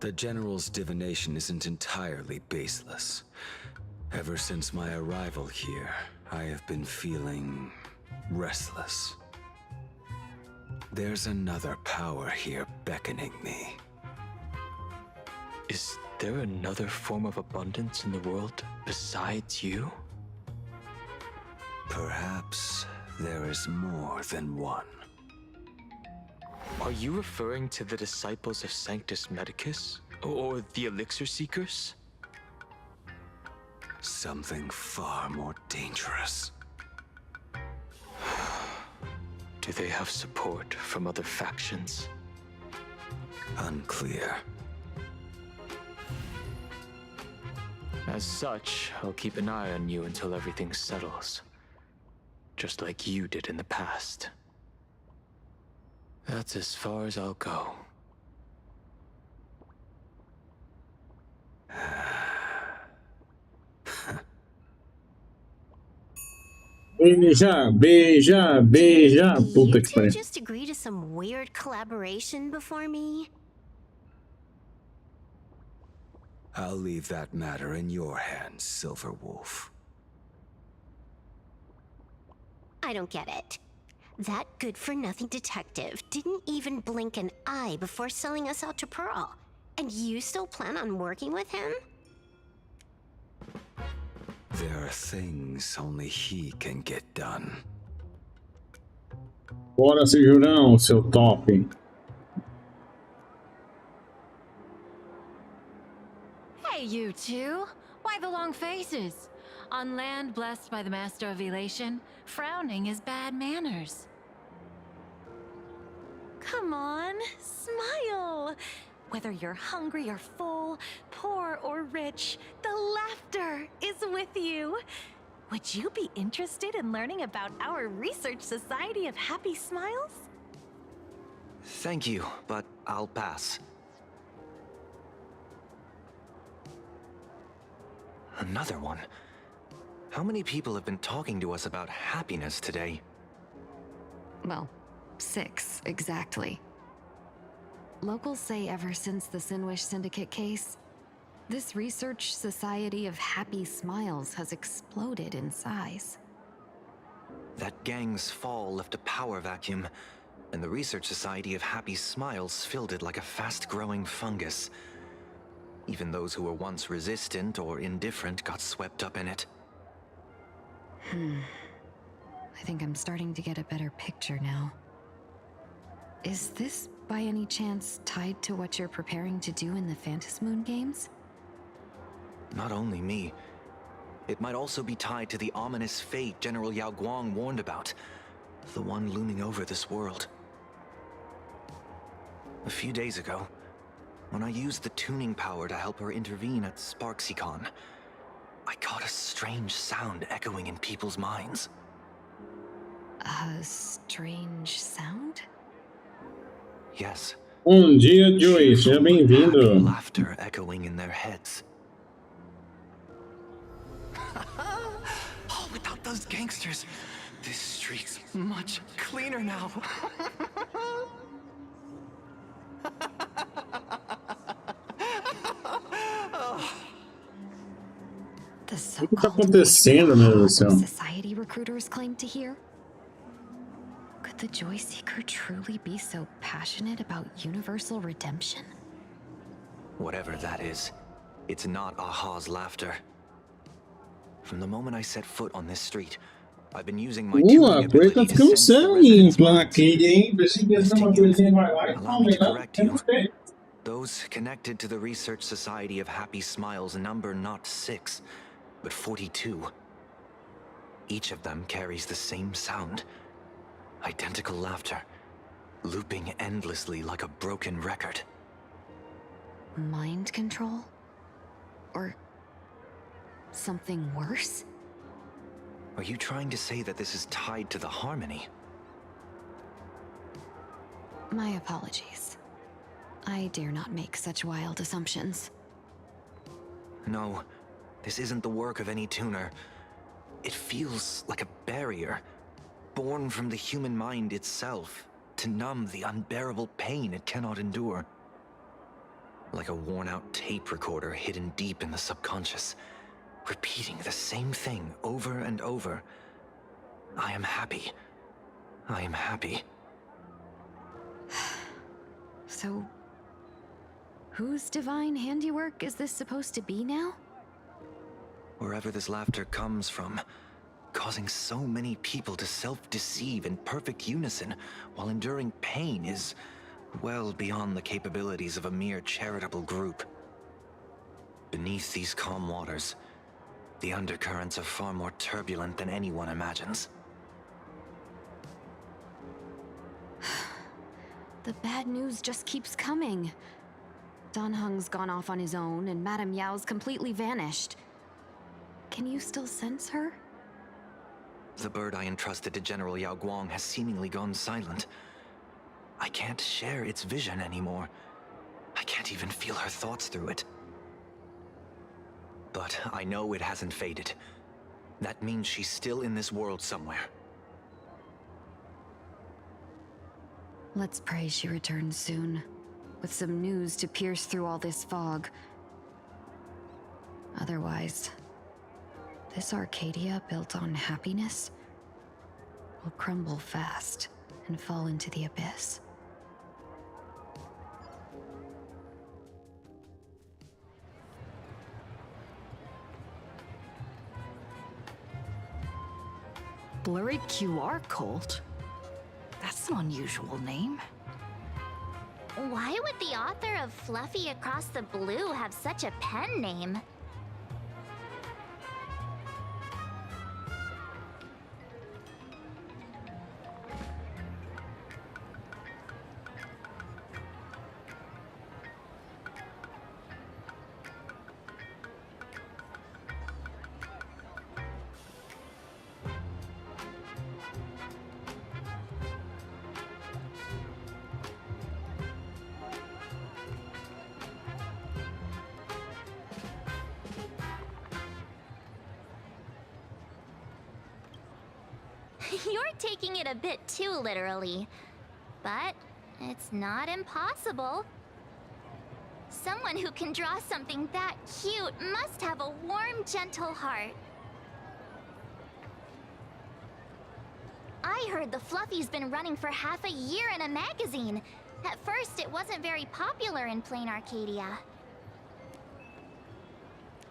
[SPEAKER 17] the General's divination isn't entirely baseless. Ever since my arrival here, I have been feeling restless. There's another power here beckoning me.
[SPEAKER 16] Is there another form of abundance in the world besides you?
[SPEAKER 17] Perhaps there is more than one.
[SPEAKER 16] Are you referring to the disciples of Sanctus Medicus? Or the Elixir Seekers?
[SPEAKER 17] Something far more dangerous.
[SPEAKER 16] Do they have support from other factions?
[SPEAKER 17] Unclear.
[SPEAKER 16] As such, I'll keep an eye on you until everything settles. Just like you did in the past. That's as far as I'll go.
[SPEAKER 4] Beija, beija, beija. Puta que
[SPEAKER 18] You
[SPEAKER 4] pariu.
[SPEAKER 18] just agree to some weird collaboration before me?
[SPEAKER 17] I'll leave that matter in your hands, Silver Wolf.
[SPEAKER 18] I don't get it. That good-for-nothing detective didn't even blink an eye before selling us out to Pearl. And you still plan on working with him?
[SPEAKER 17] There are things only he can get done.
[SPEAKER 4] Bora, Jurão, seu top.
[SPEAKER 19] Hey, you two. Why the long faces? On land blessed by the Master of Elation, frowning is bad manners.
[SPEAKER 10] Come on, smile. Whether you're hungry or full, poor or rich, the laughter is with you. Would you be interested in learning about our Research Society of Happy Smiles?
[SPEAKER 12] Thank you, but I'll pass. Another one? How many people have been talking to us about happiness today?
[SPEAKER 20] Well, 6, exactly. Locals say ever since the Sinwish Syndicate case, this Research Society of Happy Smiles has exploded in size.
[SPEAKER 12] That gang's fall left a power vacuum, and the Research Society of Happy Smiles filled it like a fast-growing fungus. Even those who were once resistant or indifferent got swept up in it.
[SPEAKER 20] I think I'm starting to get a better picture now. Is this, by any chance, tied to what you're preparing to do in the Phantasmoon games?
[SPEAKER 12] Not only me. It might also be tied to the ominous fate General Yao Guang warned about. The one looming over this world. A few days ago, when I used the tuning power to help her intervene at Sparksicon, I caught a strange sound echoing in people's minds.
[SPEAKER 20] A strange sound?
[SPEAKER 12] Yes.
[SPEAKER 4] Bom dia, Joey. Seja bem-vindo.
[SPEAKER 12] Laughter echoing in their heads. Oh, without those gangsters, this street's much cleaner now.
[SPEAKER 4] O que tá acontecendo, meu Deus do céu?
[SPEAKER 20] Society recruiters claim to hear? Could the Joy Seeker truly be so passionate about universal redemption?
[SPEAKER 12] Whatever that is, it's not Aha's laughter. From the moment I set foot on this street, I've been using my tuning
[SPEAKER 4] A coisa
[SPEAKER 12] ability
[SPEAKER 4] tá
[SPEAKER 12] to
[SPEAKER 4] ficando
[SPEAKER 12] sense the
[SPEAKER 4] séria
[SPEAKER 12] residents'
[SPEAKER 4] pela
[SPEAKER 12] minds.
[SPEAKER 4] aqui, hein? Pensei que ia ser uma coisinha mais light.
[SPEAKER 12] Allow me to correct you. Those connected to the Research Society of Happy Smiles number not 6, but 42. Each of them carries the same sound. Identical laughter, looping endlessly like a broken record.
[SPEAKER 20] Mind control? Or something worse?
[SPEAKER 12] Are you trying to say that this is tied to the harmony?
[SPEAKER 20] My apologies. I dare not make such wild assumptions.
[SPEAKER 12] No, this isn't the work of any tuner. It feels like a barrier, born from the human mind itself, to numb the unbearable pain it cannot endure. Like a worn-out tape recorder hidden deep in the subconscious, repeating the same thing over and over. I am happy. I am happy.
[SPEAKER 20] So, whose divine handiwork is this supposed to be now?
[SPEAKER 12] Wherever this laughter comes from, causing so many people to self-deceive in perfect unison while enduring pain is well beyond the capabilities of a mere charitable group. Beneath these calm waters, the undercurrents are far more turbulent than anyone imagines.
[SPEAKER 20] The bad news just keeps coming. Dan Heng's gone off on his own, and Madame Yao's completely vanished. Can you still sense her?
[SPEAKER 12] The bird I entrusted to General Yao Guang has seemingly gone silent. I can't share its vision anymore. I can't even feel her thoughts through it. But I know it hasn't faded. That means she's still in this world somewhere.
[SPEAKER 20] Let's pray she returns soon, with some news to pierce through all this fog. Otherwise, this Arcadia built on happiness will crumble fast and fall into the abyss.
[SPEAKER 21] Blurry QR cult? That's an unusual name.
[SPEAKER 7] Why would the author of Fluffy Across the Blue have such a pen name? You're taking it a bit too literally, but it's not impossible. Someone who can draw something that cute must have a warm, gentle heart. I heard the Fluffy's been running for half a year in a magazine. At first, it wasn't very popular in plain Arcadia.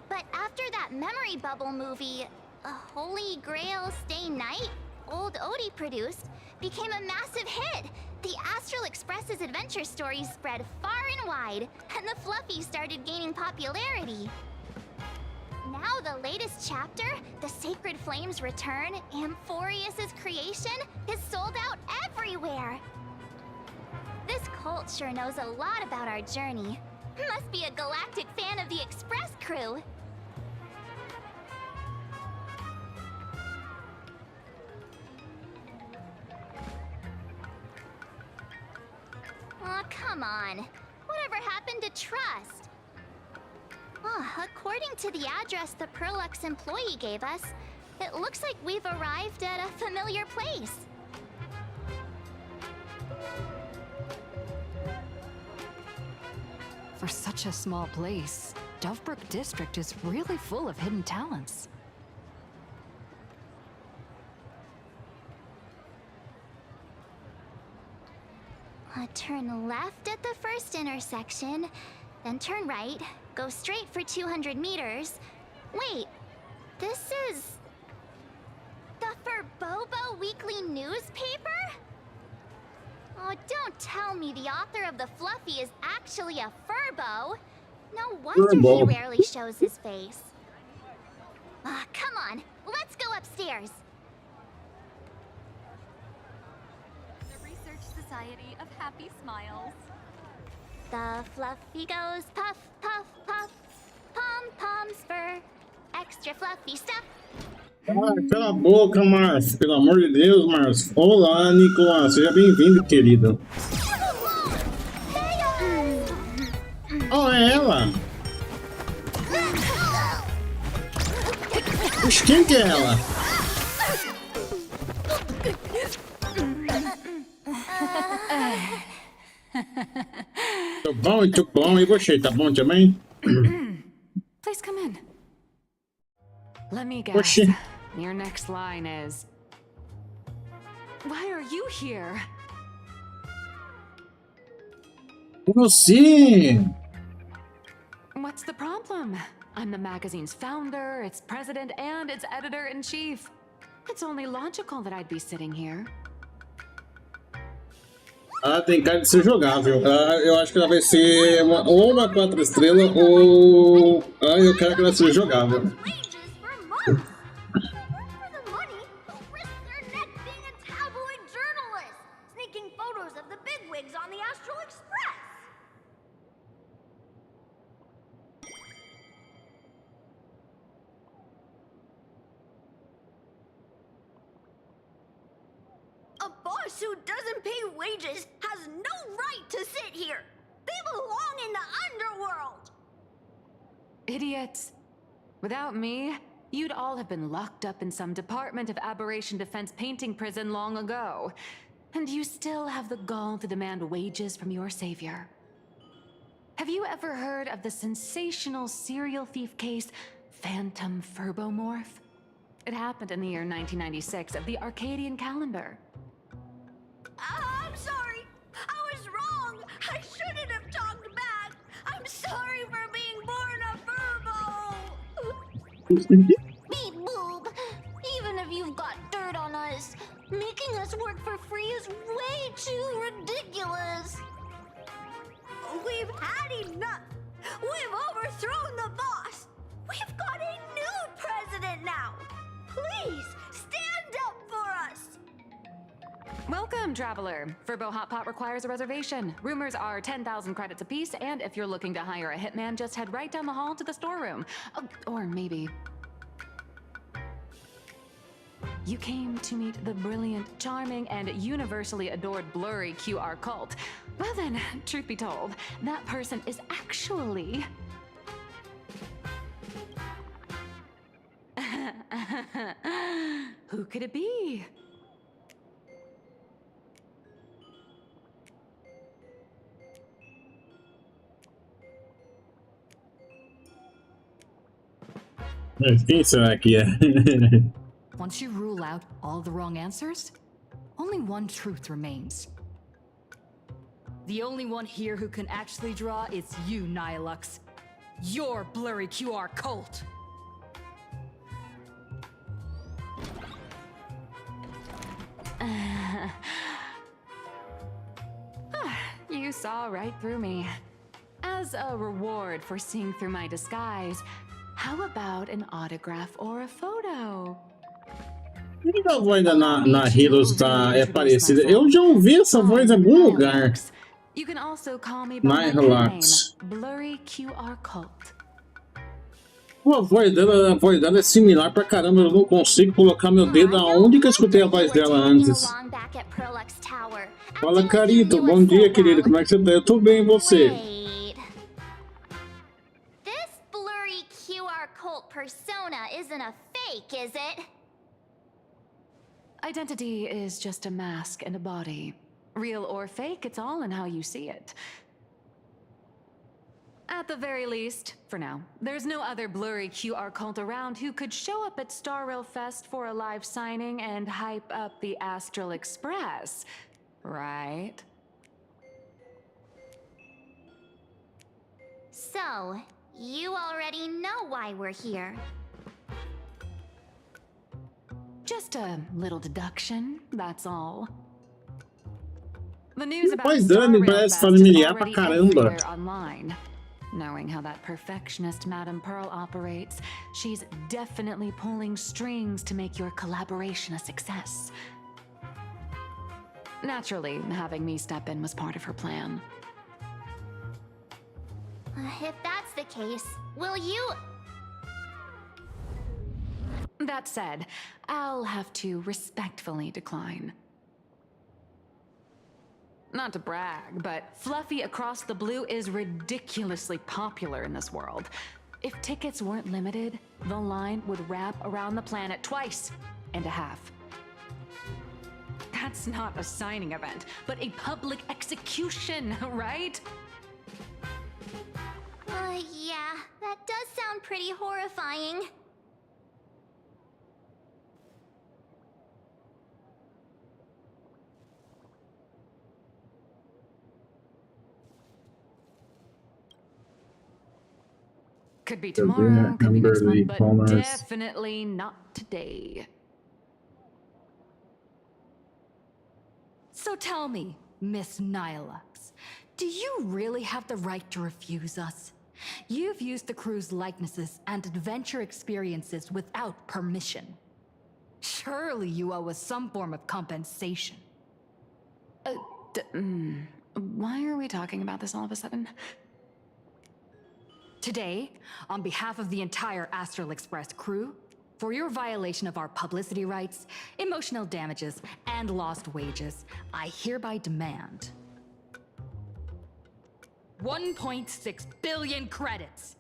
[SPEAKER 7] But after that memory bubble movie, A Holy Grail Stay Night, Old Odie produced, became a massive hit. The Astral Express's adventure stories spread far and wide, and the Fluffy started gaining popularity. Now the latest chapter, The Sacred Flames Return, Amphorius's creation, is sold out everywhere. This cult sure knows a lot about our journey. Must be a galactic fan of the Express crew. Aw, come on. Whatever happened to trust? According to the address the Perlux employee gave us, it looks like we've arrived at a familiar place.
[SPEAKER 21] For such a small place, Dovebrook District is really full of hidden talents.
[SPEAKER 7] Turn left at the first intersection, then turn right, go straight for 200 meters. Wait, this is... the Furbobo Weekly newspaper? Oh, don't tell me the author of the Fluffy is actually a Furbo. No wonder he rarely shows his face. Come on, let's go upstairs.
[SPEAKER 22] The Research Society of Happy Smiles.
[SPEAKER 7] The Fluffy goes puff, puff, puff. Pom-poms for extra fluffy stuff.
[SPEAKER 4] Ah, cala a boca, Márcio. Pelo amor de Deus, Márcio. Olá, Nicolas. Seja bem-vindo, querido. é ela? Oxe, quem que é ela? Muito bom. E você, tá bom também?
[SPEAKER 21] Please come in. Let me guess.
[SPEAKER 4] Oxi.
[SPEAKER 21] Your next line is... Why are you here?
[SPEAKER 4] Você?
[SPEAKER 21] What's the problem? I'm the magazine's founder, its president, and its editor-in-chief. It's only logical that I'd be sitting here.
[SPEAKER 4] Ela tem cara de ser jogável. Eu acho que ela vai ser ou uma 4 estrelas ou... eu quero que ela seja jogável.
[SPEAKER 3] A boss who doesn't pay wages has no right to sit here. They belong in the underworld.
[SPEAKER 21] Idiots. Without me, you'd all have been locked up in some Department of Aberration Defense painting prison long ago. And you still have the gall to demand wages from your savior. Have you ever heard of the sensational serial thief case, Phantom Furbomorph? It happened in the year 1996 of the Arcadian calendar.
[SPEAKER 3] I'm sorry. I was wrong. I shouldn't have talked back. I'm sorry for being born a Furbo.
[SPEAKER 7] Beep boop. Even if you've got dirt on us, making us work for free is way too ridiculous.
[SPEAKER 3] We've had enough. We've overthrown the boss. We've got a new president now. Please stand up for us.
[SPEAKER 21] Welcome, traveler. Furbo Hot Pot requires a reservation. Rumors are 10,000 credits apiece, and if you're looking to hire a hitman, just head right down the hall to the storeroom. Oh, or maybe... You came to meet the brilliant, charming, and universally adored blurry QR cult. Well then, truth be told, that person is actually... Who could it be?
[SPEAKER 4] Quem será que é?
[SPEAKER 21] Once you rule out all the wrong answers, only one truth remains. The only one here who can actually draw is you, Nihilux. Your blurry QR cult. You saw right through me. As a reward for seeing through my disguise, how about an autograph or a photo?
[SPEAKER 4] Por que a voz na Heroes é parecida? Eu já ouvi essa voz em algum lugar.
[SPEAKER 21] You can also call me by my name, Blurry QR Cult.
[SPEAKER 4] A voz dela é similar pra caramba, eu não consigo colocar meu dedo aonde que eu escutei a voz dela antes. Fala, Carito, bom dia, querido, como é que você tá? Eu tô bem, e você?
[SPEAKER 7] This blurry QR cult persona isn't a fake, is it?
[SPEAKER 21] Identity is just a mask and a body. Real or fake, it's all in how you see it. At the very least, for now, there's no other blurry QR cult around who could show up at Star Rail Fest for a live signing and hype up the Astral Express, right?
[SPEAKER 7] So, you already know why we're here.
[SPEAKER 21] Just a little deduction, that's all. The news about
[SPEAKER 4] Pois
[SPEAKER 21] Star
[SPEAKER 4] Dani,
[SPEAKER 21] Rail
[SPEAKER 4] parece
[SPEAKER 21] Fest
[SPEAKER 4] familiar
[SPEAKER 21] is
[SPEAKER 4] pra
[SPEAKER 21] already
[SPEAKER 4] caramba.
[SPEAKER 21] everywhere online. Knowing how that perfectionist Madame Pearl operates, she's definitely pulling strings to make your collaboration a success. Naturally, having me step in was part of her plan.
[SPEAKER 7] If that's the case, will you...
[SPEAKER 21] That said, I'll have to respectfully decline. not to brag, but Fluffy Across the Blue is ridiculously popular in this world. If tickets weren't limited, the line would wrap around the planet twice and a half. That's not a signing event, but a public execution, right?
[SPEAKER 7] Yeah, that does sound pretty horrifying.
[SPEAKER 21] Could be tomorrow, could be next month, but definitely not today.
[SPEAKER 2] So tell me, Miss Nihilux, do you really have the right to refuse us? You've used the crew's likenesses and adventure experiences without permission. Surely you owe us some form of compensation.
[SPEAKER 21] Why are we talking about this all of a sudden?
[SPEAKER 2] Today, on behalf of the entire Astral Express crew, for your violation of our publicity rights, emotional damages, and lost wages, I hereby demand 1.6 billion credits.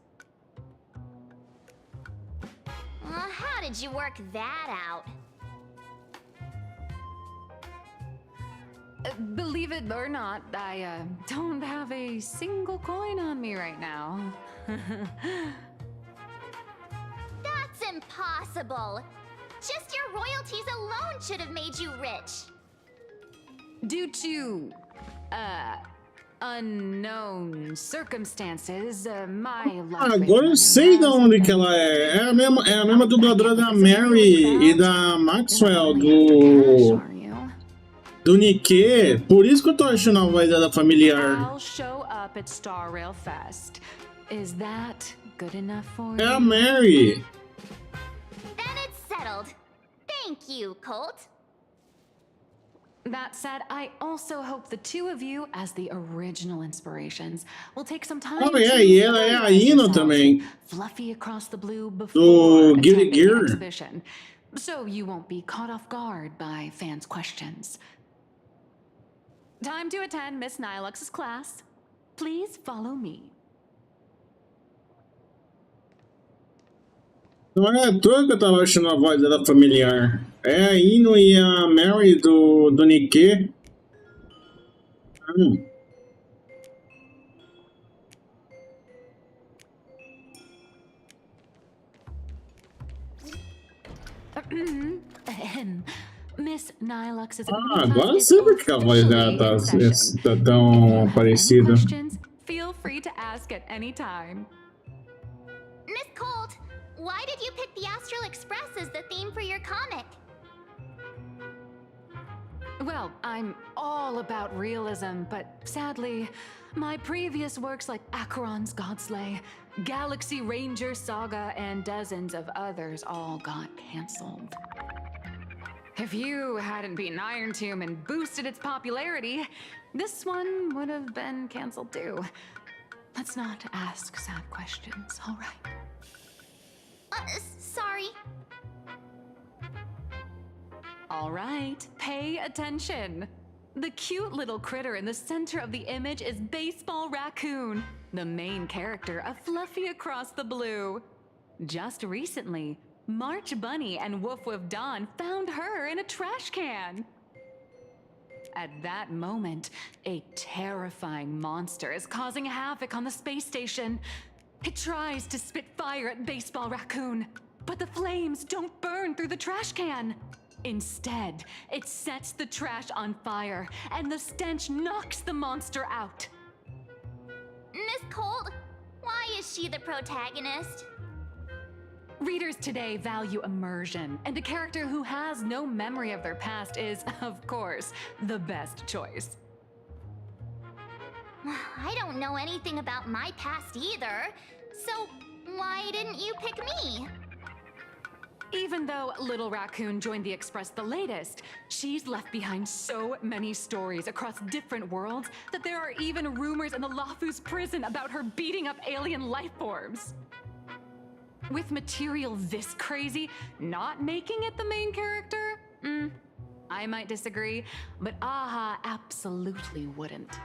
[SPEAKER 7] How did you work that out?
[SPEAKER 21] Believe it or not, I don't have a single coin on me right now.
[SPEAKER 7] That's impossible. Just your royalties alone should have made you rich.
[SPEAKER 21] Due to, unknown circumstances, my life.
[SPEAKER 4] Agora eu sei de onde que ela é. É a mesma dubladora da Mary e da Maxwell do Nikkei. Por isso que eu tô achando a voz dela familiar.
[SPEAKER 21] I'll show up at Star Rail Fest. Is that good enough for you?
[SPEAKER 4] É a Mary.
[SPEAKER 7] Then it's settled. Thank you, Colt.
[SPEAKER 21] That said, I also hope the two of you, as the original inspirations, will take some time
[SPEAKER 4] Oh, é, e ela é a Ino também.
[SPEAKER 21] Fluffy Across the Blue
[SPEAKER 4] Do
[SPEAKER 21] before
[SPEAKER 4] Guilty
[SPEAKER 21] attending the
[SPEAKER 4] Gear.
[SPEAKER 21] exhibition, so you won't be caught off guard by fans' questions. Time to attend Miss Nihilux's class. Please follow me.
[SPEAKER 4] Não é à toa que eu tava achando a voz dela familiar. É a Ino e a Mary do Nikkei.
[SPEAKER 21] Miss Nihilux is
[SPEAKER 4] Agora eu sei porque a voz dela tá tão parecida.
[SPEAKER 21] Feel free to ask at any time.
[SPEAKER 7] Miss Colt, why did you pick the Astral Express as the theme for your comic?
[SPEAKER 21] Well, I'm all about realism, but sadly, my previous works like Acheron's Godslay, Galaxy Ranger Saga, and dozens of others all got cancelled. If you hadn't beaten Iron Tomb and boosted its popularity, this one would have been cancelled too. Let's not ask sad questions, all right?
[SPEAKER 7] Sorry.
[SPEAKER 21] All right, pay attention. The cute little critter in the center of the image is Baseball Raccoon, the main character of Fluffy Across the Blue. Just recently, March Bunny and Woof Woof Dawn found her in a trash can. At that moment, a terrifying monster is causing havoc on the space station. It tries to spit fire at Baseball Raccoon, but the flames don't burn through the trash can. Instead, it sets the trash on fire, and the stench knocks the monster out.
[SPEAKER 7] Miss Colt, why is she the protagonist?
[SPEAKER 21] Readers today value immersion, and a character who has no memory of their past is, of course, the best choice.
[SPEAKER 7] I don't know anything about my past either, so why didn't you pick me?
[SPEAKER 21] Even though Little Raccoon joined the Express the latest, she's left behind so many stories across different worlds that there are even rumors in the Lafu's prison about her beating up alien life forms. With material this crazy, not making it the main character? I might disagree, but AHA absolutely wouldn't.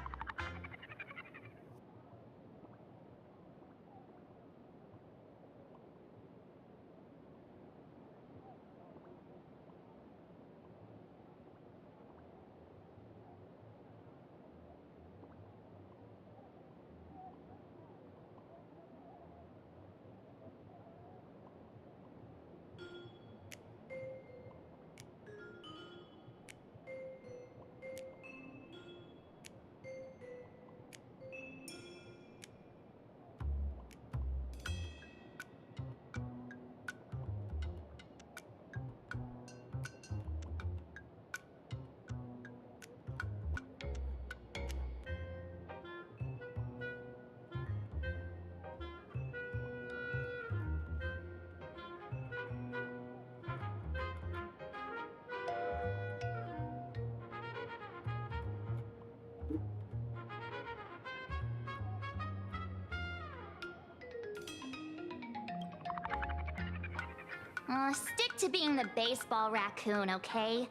[SPEAKER 7] Stick to being the baseball raccoon, okay?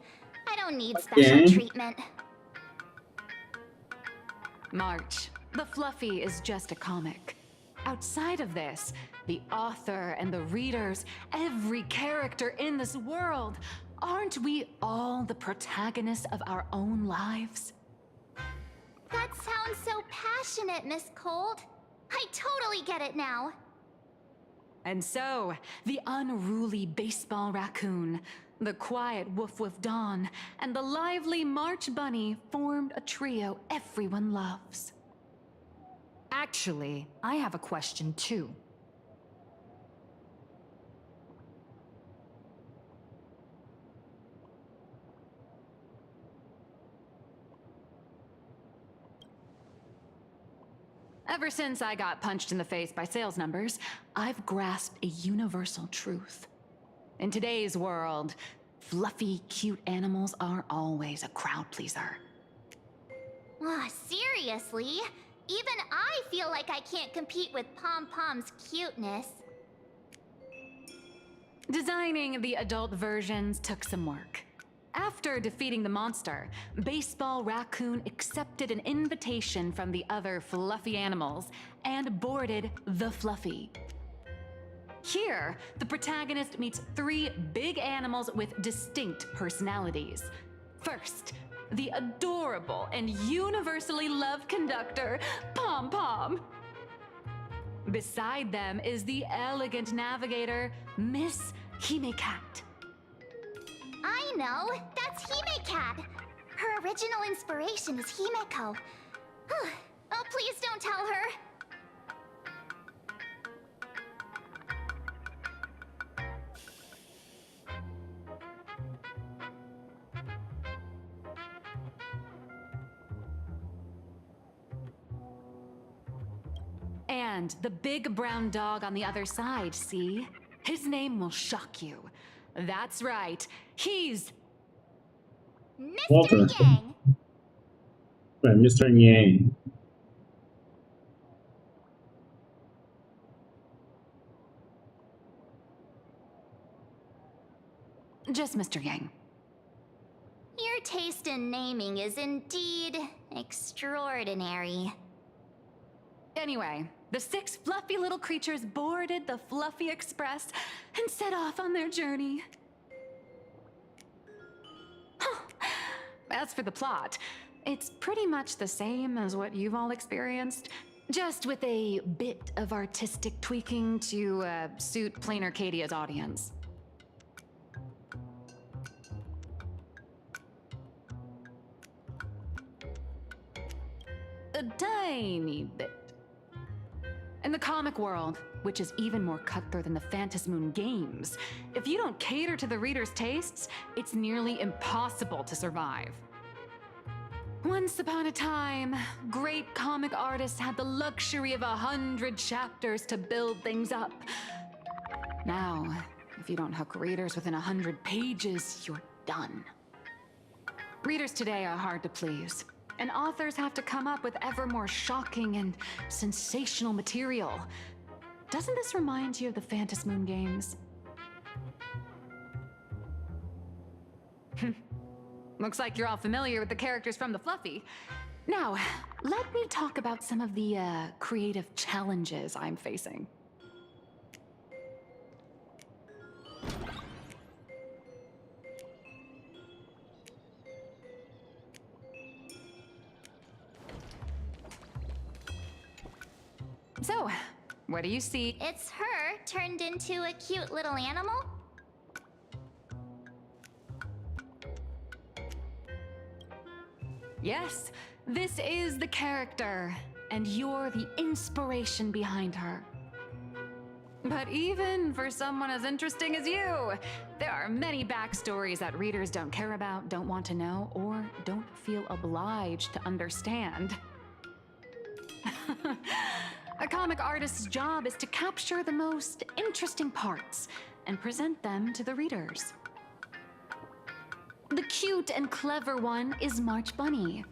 [SPEAKER 7] I don't need special treatment.
[SPEAKER 21] March, the Fluffy is just a comic. Outside of this, the author and the readers, every character in this world, aren't we all the protagonists of our own lives?
[SPEAKER 7] That sounds so passionate, Miss Cold. I totally get it now.
[SPEAKER 21] And so, the unruly baseball raccoon, the quiet woof-woof Dawn, and the lively March Bunny formed a trio everyone loves.
[SPEAKER 2] Actually, I have a question too.
[SPEAKER 21] Ever since I got punched in the face by sales numbers, I've grasped a universal truth. In today's world, fluffy, cute animals aren't always a crowd pleaser.
[SPEAKER 7] Seriously? Even I feel like I can't compete with Pom-Pom's cuteness.
[SPEAKER 21] Designing the adult versions took some work. After defeating the monster, Baseball Raccoon accepted an invitation from the other fluffy animals and boarded the Fluffy. Here, the protagonist meets 3 big animals with distinct personalities. First, the adorable and universally loved conductor, Pom-Pom. Beside them is the elegant navigator, Miss Hime-Cat.
[SPEAKER 7] I know! That's Hime-Cat! Her original inspiration is Himeko. Oh, please don't tell her!
[SPEAKER 21] And the big brown dog on the other side, see? His name will shock you. That's right, he's...
[SPEAKER 4] Walter.
[SPEAKER 7] Mr. Yang!
[SPEAKER 4] Right, Mr. Yang.
[SPEAKER 21] Just Mr. Yang.
[SPEAKER 7] Your taste in naming is indeed extraordinary.
[SPEAKER 21] Anyway, the 6 fluffy little creatures boarded the Fluffy Express and set off on their journey. As for the plot, it's pretty much the same as what you've all experienced, just with a bit of artistic tweaking to suit plain Arcadia's audience. A tiny bit. In the comic world, which is even more cutthroat than the Phantasmoon games, if you don't cater to the reader's tastes, it's nearly impossible to survive. Once upon a time, great comic artists had the luxury of 100 chapters to build things up. Now, if you don't hook readers within 100 pages, you're done. Readers today are hard to please, and authors have to come up with ever more shocking and sensational material. Doesn't this remind you of the Phantasmoon games? Looks like you're all familiar with the characters from the Fluffy. Now, let me talk about some of the creative challenges I'm facing. So, what do you see?
[SPEAKER 7] It's her turned into a cute little animal?
[SPEAKER 21] Yes, this is the character, and you're the inspiration behind her. But even for someone as interesting as you, there are many backstories that readers don't care about, don't want to know, or don't feel obliged to understand. A comic artist's job is to capture the most interesting parts and present them to the readers. The cute and clever one is March Bunny.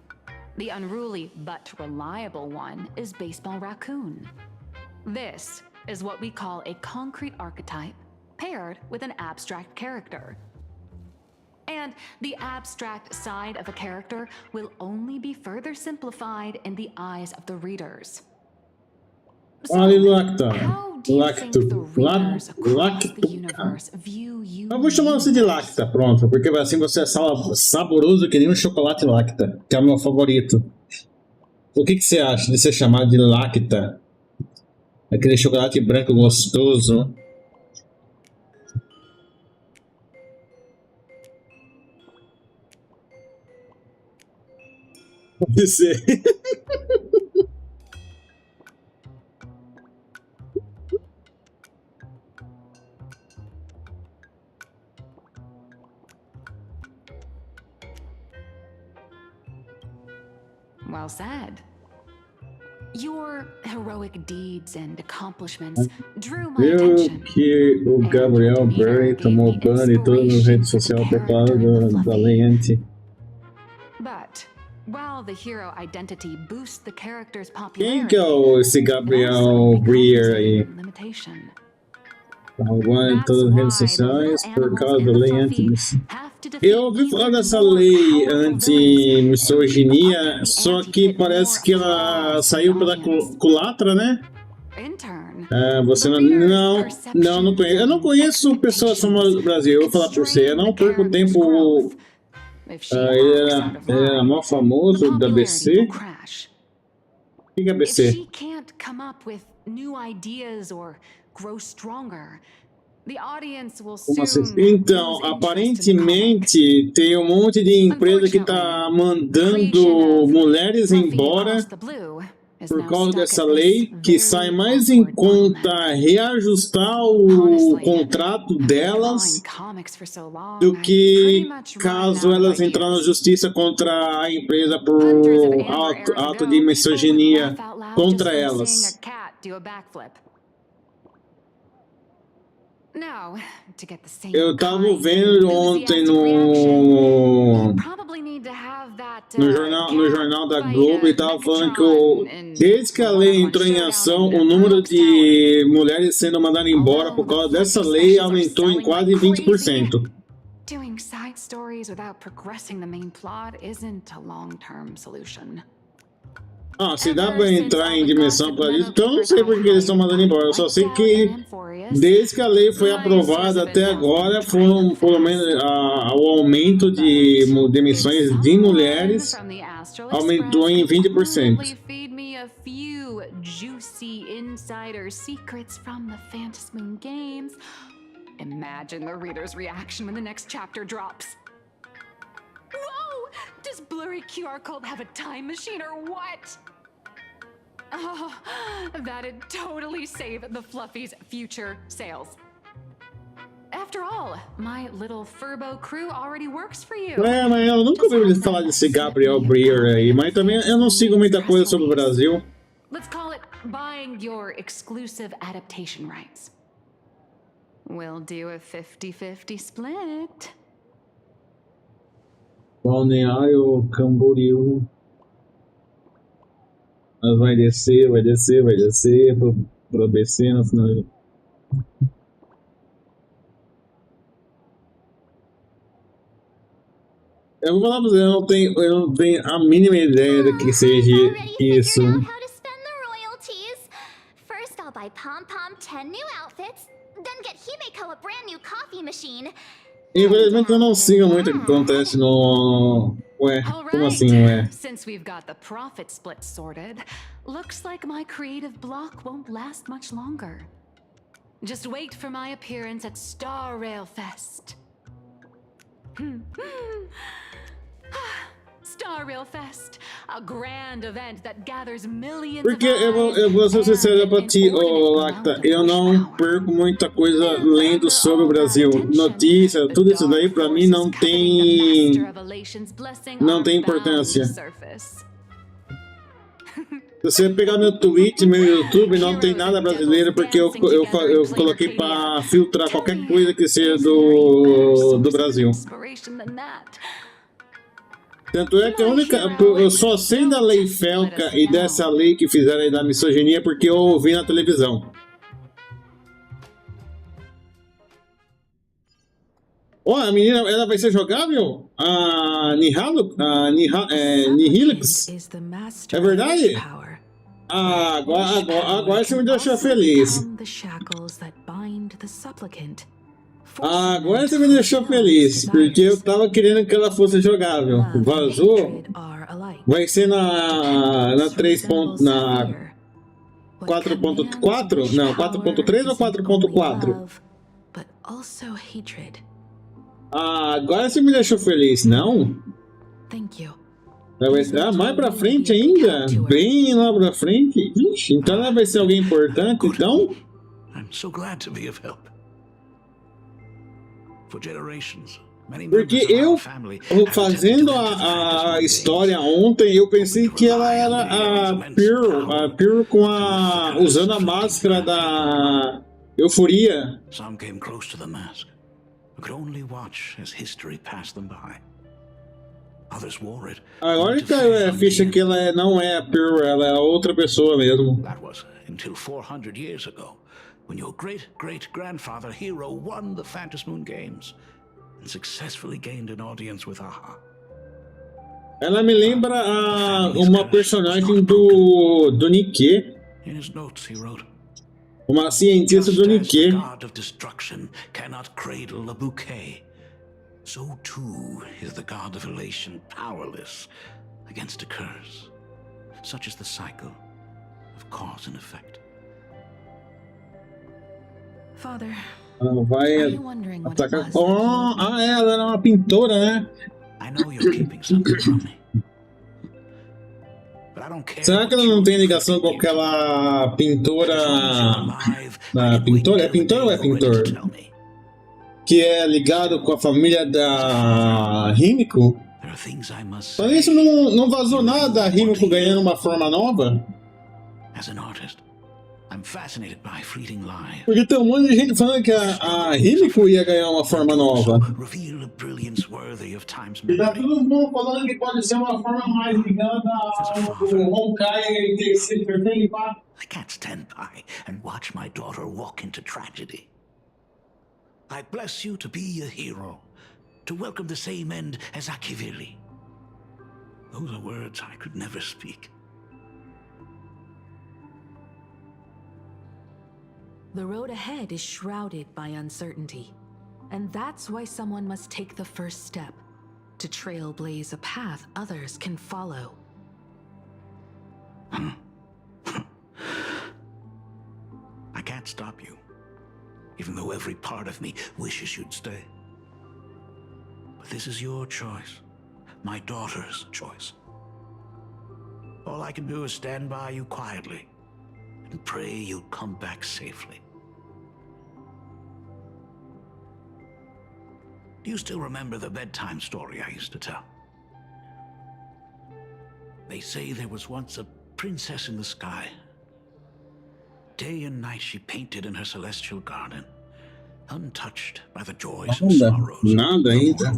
[SPEAKER 21] The unruly but reliable one is Baseball Raccoon. This is what we call a concrete archetype paired with an abstract character. And the abstract side of a character will only be further simplified in the eyes of the readers.
[SPEAKER 4] Lacta. Eu vou chamar você de Lacta, pronto, porque assim você é saboroso que nem um chocolate Lacta, que é o meu favorito. O que você acha de ser chamado de Lacta? Aquele chocolate branco gostoso. Pode ser.
[SPEAKER 21] Well said. Your heroic deeds and accomplishments drew my attention.
[SPEAKER 4] Que o Gabriel Berry tomou ban e tudo nas redes sociais por causa da lente.
[SPEAKER 21] But while the hero identity boosts the character's
[SPEAKER 4] Quem
[SPEAKER 21] popularity,
[SPEAKER 4] que é esse Gabriel Breer aí? Agora em todas as redes sociais por causa da lei Eu ouvi falar dessa lei anti-misoginia, só que parece que ela saiu pela culatra, né? Você não conhece. Eu não conheço pessoas famosas do Brasil. Eu vou falar pra você, eu não perco tempo. Ele era mó famoso da BC. O que é BC? Como assim? Então, aparentemente tem um monte de empresa que tá mandando mulheres embora por causa dessa lei, que sai mais em conta reajustar o contrato delas do que caso elas entrarem na justiça contra a empresa por ato de misoginia contra elas. Eu tava vendo ontem no jornal da Globo e tava falando que desde que a lei entrou em ação, o número de mulheres sendo mandadas embora por causa dessa lei aumentou em quase 20%.
[SPEAKER 21] Doing side stories without progressing the main plot isn't a long-term solution.
[SPEAKER 4] Se dá pra entrar em dimensão para isso, então eu não sei por que eles estão mandando embora. Eu só sei que desde que a lei foi aprovada até agora, foram pelo menos o aumento de demissões de mulheres aumentou em 20%.
[SPEAKER 21] Imagine the reader's reaction when the next chapter drops. Whoa! Does blurry QR code have a time machine or what? Oh, that'd totally save the Fluffy's future sales. After all, my little Furbo crew already works for you.
[SPEAKER 4] Mas eu nunca ouvi falar desse Gabriel Breer aí, mas também eu não sigo muita coisa sobre o Brasil.
[SPEAKER 21] Let's call it buying your exclusive adaptation rights. We'll do a 50-50 split.
[SPEAKER 4] Balneário Camboriú. Mas vai descer pro BC no final. Eu vou falar pra você, eu não tenho a mínima ideia do que seja isso.
[SPEAKER 7] First, I'll buy Pom Pom 10 new outfits, then get Himeko a brand new coffee machine.
[SPEAKER 4] Infelizmente eu não sigo muito o que acontece no... Ué, como assim, ué?
[SPEAKER 21] Since we've got the profit split sorted, looks like my creative block won't last much longer. Just wait for my appearance at Star Rail Fest. Star Rail Fest, a grand event that gathers millions.
[SPEAKER 4] Porque eu vou ser sincero pra ti, Lacta, eu não perco muita coisa lendo sobre o Brasil. Notícia, tudo isso daí pra mim não tem importância. Se você pegar meu Twitch, meu YouTube, não tem nada brasileiro, porque eu coloquei pra filtrar qualquer coisa que seja do Brasil. Tanto é que eu só sei da lei Felca e dessa lei que fizeram aí da misoginia porque eu ouvi na televisão. Ó, a menina, ela vai ser jogável? A Nihilix? É verdade? Agora você me deixou feliz. Agora você me deixou feliz, porque eu tava querendo que ela fosse jogável. Vazou. Vai ser na 4.4? Não, 4.3 ou 4.4? Agora você me deixou feliz, não? Vai entrar mais pra frente ainda? Bem lá pra frente? Ixi, então ela vai ser alguém importante, então?
[SPEAKER 6] I'm so glad to be of help.
[SPEAKER 4] Porque eu, fazendo a história ontem, eu pensei que ela era a Pearl usando a máscara da euforia.
[SPEAKER 6] Some came close to the mask, but could only watch as history passed them by. Others wore it.
[SPEAKER 4] Agora caiu a ficha que ela não é a Pearl, ela é outra pessoa mesmo.
[SPEAKER 6] That was until 400 years ago. When your great-great-grandfather Hero won the Phantasmoon Games and successfully gained an audience with Aha.
[SPEAKER 4] Ela me lembra uma personagem do Nikkei.
[SPEAKER 6] In his notes he wrote,
[SPEAKER 4] uma cientista do Nikkei.
[SPEAKER 6] The god of destruction cannot cradle a bouquet, so too is the god of elation powerless against a curse. Such is the cycle of cause and effect.
[SPEAKER 21] Father,
[SPEAKER 4] ela vai atacar. Ela era uma pintora, né?
[SPEAKER 6] I know you're keeping something from me. But I don't care.
[SPEAKER 4] Será que ela não tem ligação com aquela pintora? É pintora ou é pintor? Que é ligado com a família da Himeko? Só isso não vazou nada da Himeko ganhando uma forma nova?
[SPEAKER 6] As an artist, I'm fascinated by fleeting lives.
[SPEAKER 4] Porque tem um monte de gente falando que a Himeko ia ganhar uma forma nova.
[SPEAKER 6] Reveal a brilliance worthy of time's
[SPEAKER 4] E tá todo mundo falando que pode ser uma forma mais ligada ao Honkai e ter sido perfeito.
[SPEAKER 6] I can't stand by and watch my daughter walk into tragedy. I bless you to be a hero, to welcome the same end as Akivili. Those are words I could never speak.
[SPEAKER 10] The road ahead is shrouded by uncertainty, and that's why someone must take the first step, to trailblaze a path others can follow.
[SPEAKER 6] I can't stop you, even though every part of me wishes you'd stay. But this is your choice, my daughter's choice. All I can do is stand by you quietly and pray you'll come back safely. Do you still remember the bedtime story I used to tell? They say there was once a princess in the sky. Day and night she painted in her celestial garden, untouched by the joys and sorrows
[SPEAKER 4] nada ainda.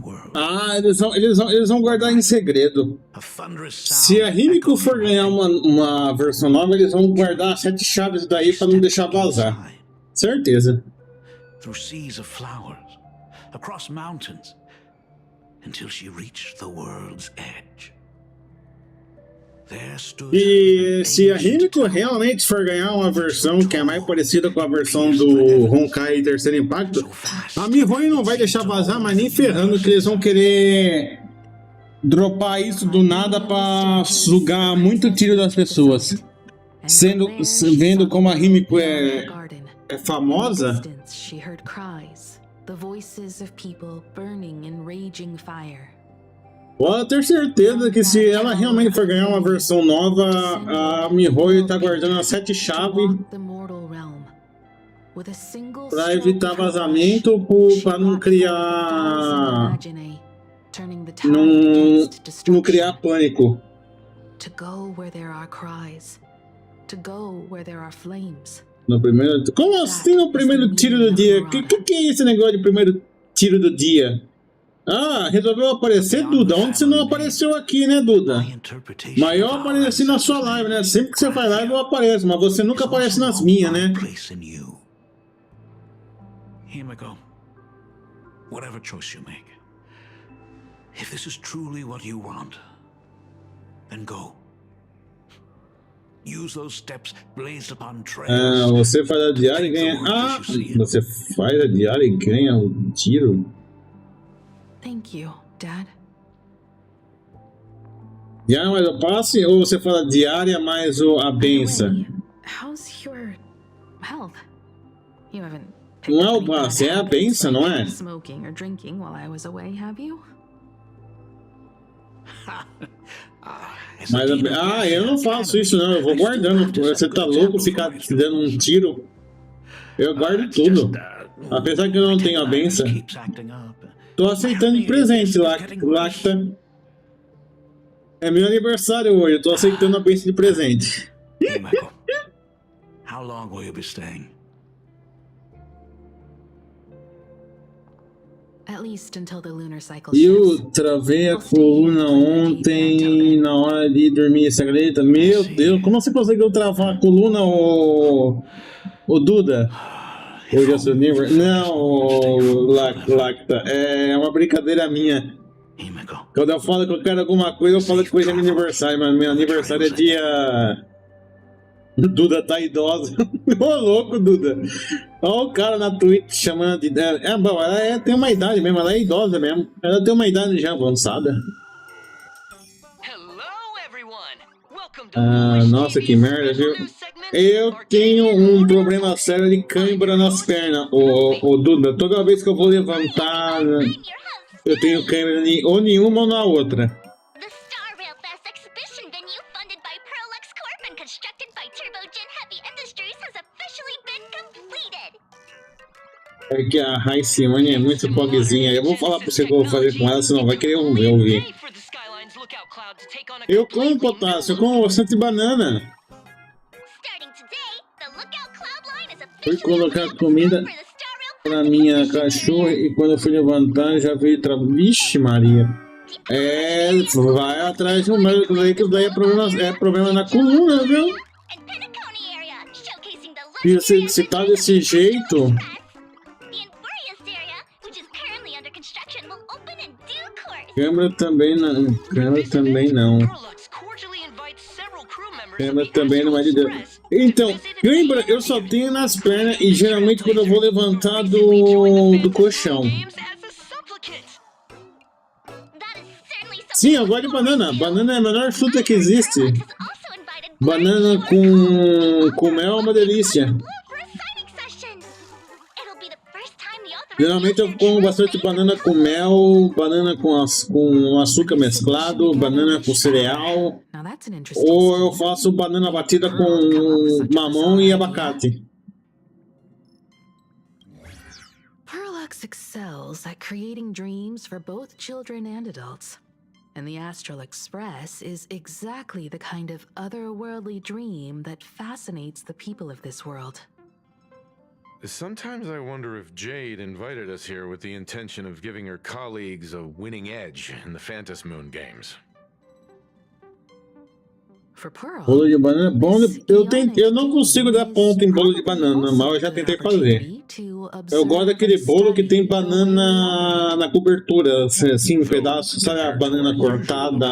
[SPEAKER 4] Eles vão guardar em segredo. Se a Himeko for ganhar uma versão nova, eles vão guardar 7 chaves daí para não deixar vazar. Certeza.
[SPEAKER 6] Through seas of flowers, across mountains, until she reached the world's edge.
[SPEAKER 4] E se a Himiko realmente for ganhar uma versão que é mais parecida com a versão do Honkai Terceiro Impacto, a MiHoYo não vai deixar vazar, mas nem ferrando que eles vão querer dropar isso do nada pra sugar muito tiro das pessoas. Vendo como a Himiko é famosa.
[SPEAKER 10] She heard cries, the voices of people burning in raging fire.
[SPEAKER 4] Pode ter certeza que se ela realmente for ganhar uma versão nova, a MiHoYo tá guardando as 7 chaves pra evitar vazamento, pra não criar não criar pânico.
[SPEAKER 10] To go where there are cries, to go where there are flames.
[SPEAKER 4] No primeiro, como assim no primeiro tiro do dia? Que é esse negócio de primeiro tiro do dia? Ah, resolveu aparecer, Duda. Onde você não apareceu aqui, né, Duda? Mas eu apareci na sua live, né? Sempre que você faz live eu apareço, mas você nunca aparece nas minhas, né?
[SPEAKER 6] Himiko, whatever choice you make, if this is truly what you want, then go. Use those steps blazed upon trails.
[SPEAKER 4] Ah, você faz a diária e ganha. Ah, você faz a diária e ganha o tiro.
[SPEAKER 10] Thank you, Dad.
[SPEAKER 4] Diária mais o passe ou você fala diária mais a benção?
[SPEAKER 10] How's your health? You haven't
[SPEAKER 4] Não é o passe, é a benção, não é?
[SPEAKER 10] smoking or drinking while I was away, have you?
[SPEAKER 4] Mas, eu não faço isso não, eu vou guardando. Você tá louco ficar te dando um tiro? Eu guardo tudo. Apesar que eu não tenho a benção. Tô aceitando de presente, Lacta. É meu aniversário hoje, eu tô aceitando a benção de presente.
[SPEAKER 6] How long will you be staying?
[SPEAKER 10] At least until the lunar cycle
[SPEAKER 4] Eu travei a coluna ontem na hora de dormir, você acredita? Meu Deus, como você conseguiu travar a coluna, ô Duda? Hoje é seu nível? Não, Lacta, é uma brincadeira minha. Quando eu falo que eu quero alguma coisa, eu falo que hoje é meu aniversário, mas meu aniversário é dia... Duda tá idosa. Ô louco, Duda. Olha o cara na Twitch chamando de... bom, ela tem uma idade mesmo, ela é idosa mesmo. Ela tem uma idade já avançada. Nossa, que merda, viu? Eu tenho um problema sério de cãibra nas pernas, ô Duda. Toda vez que eu vou levantar, eu tenho cãibra ou nenhuma ou na outra. É que a Raicione é muito pobrezinha. Eu vou falar pra você o que eu vou fazer com ela, senão vai querer ouvir. Eu como potássio, eu como bastante banana. Fui colocar comida pra minha cachorra e quando eu fui levantar já veio Vixe Maria. Vai atrás do médico daí, que daí é problema na coluna, viu? E se tá desse jeito... Câmera também não. Câmera também não. Câmera também não é de Deus. Então, câmera eu só tenho nas pernas e geralmente quando eu vou levantar do colchão. Sim, eu gosto de banana. Banana é a melhor fruta que existe. Banana com mel é uma delícia. Geralmente eu como bastante banana com mel, banana com açúcar mesclado, banana com cereal, ou eu faço banana batida com mamão e abacate.
[SPEAKER 10] Parallax excels at creating dreams for both children and adults. And the Astral Express is exactly the kind of otherworldly dream that fascinates the people of this world.
[SPEAKER 1] Sometimes I wonder if Jade invited us here with the intention of giving her colleagues a winning edge in the Phantasmoon games.
[SPEAKER 4] Bolo de banana. Bom, eu não consigo dar ponto em bolo de banana, mas eu já tentei fazer. Eu gosto daquele bolo que tem banana na cobertura, assim, um pedaço, sabe a banana cortada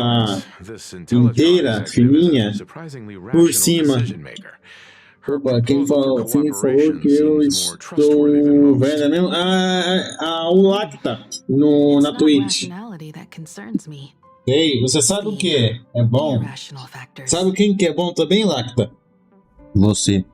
[SPEAKER 4] inteira, fininha, por cima. Opa, quem falou que eu estou vendo mesmo? O Lacta na Twitch. Ei, você sabe o que é bom? Sabe quem que é bom também, Lacta? Você.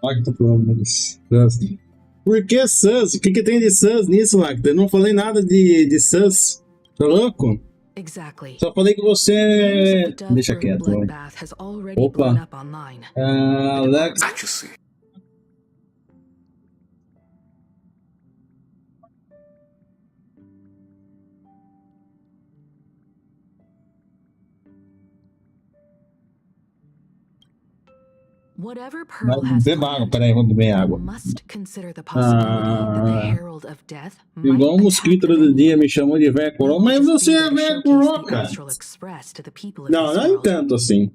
[SPEAKER 4] Lacta, pelo amor de Deus. Por que Sus? O que tem de Sus nisso, Lacta? Eu não falei nada de Sus. Tá louco? Só falei que você... Deixa quieto. Opa. Alex... Beba água, peraí, vou beber água. Igual o mosquito do dia me chamou de velho coroa, mas você é velho coroa, cara. Não, não é tanto assim.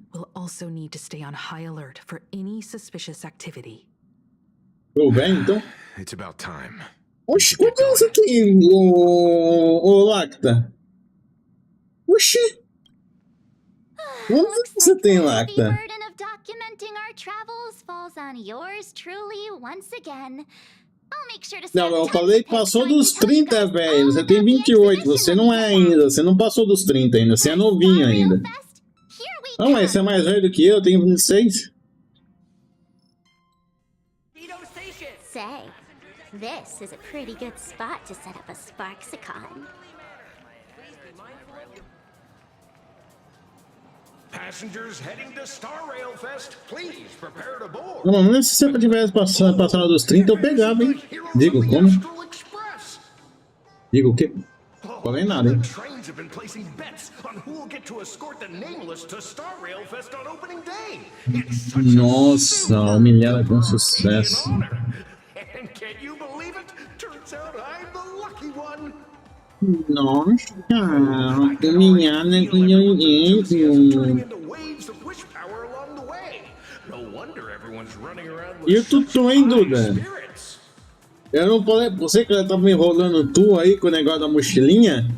[SPEAKER 4] Ô, velho, então? Oxi, quanto é isso aqui, ô Lacta? Oxi. Quanto você tem, Lacta?
[SPEAKER 7] Documenting our travels falls on yours truly once again. I'll make sure to
[SPEAKER 4] Não, eu falei que passou dos 30, velho. Você tem 28, você não é ainda. Você não passou dos 30 ainda, você é novinho ainda. Não, mas você é mais velho do que eu tenho 26.
[SPEAKER 7] Say, this is a pretty good spot to set up a Sparksicon.
[SPEAKER 9] Passengers heading to Star Rail Fest, please prepare to board.
[SPEAKER 4] Não, mas se você tivesse passado dos 30, eu pegava, hein? Digo, como? Digo o quê? Falei nada, hein?
[SPEAKER 9] Trains have been placing bets on who will get to escort the nameless to Star Rail Fest on opening day.
[SPEAKER 4] Nossa, humilhada com sucesso.
[SPEAKER 9] And can you believe it? Turns out I'm the lucky one.
[SPEAKER 4] Nossa, humilhada com E o Tutu, hein, Duda? Eu não falei. Você que tava me enrolando tu aí com o negócio da mochilinha?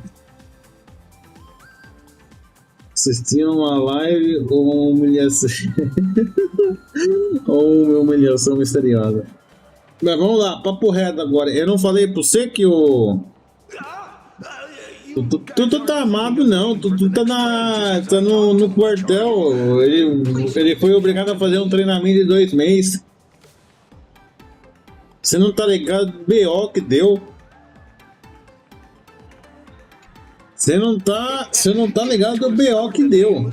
[SPEAKER 4] Assistindo uma live ou uma humilhação. Ou uma humilhação misteriosa. Mas vamos lá, papo reto agora. Eu não falei pra você que o. Tu tá amado, não. Tu tá no quartel. Ele foi obrigado a fazer um treinamento de 2 meses. Você não tá ligado do BO que deu. Você não tá ligado do BO que deu.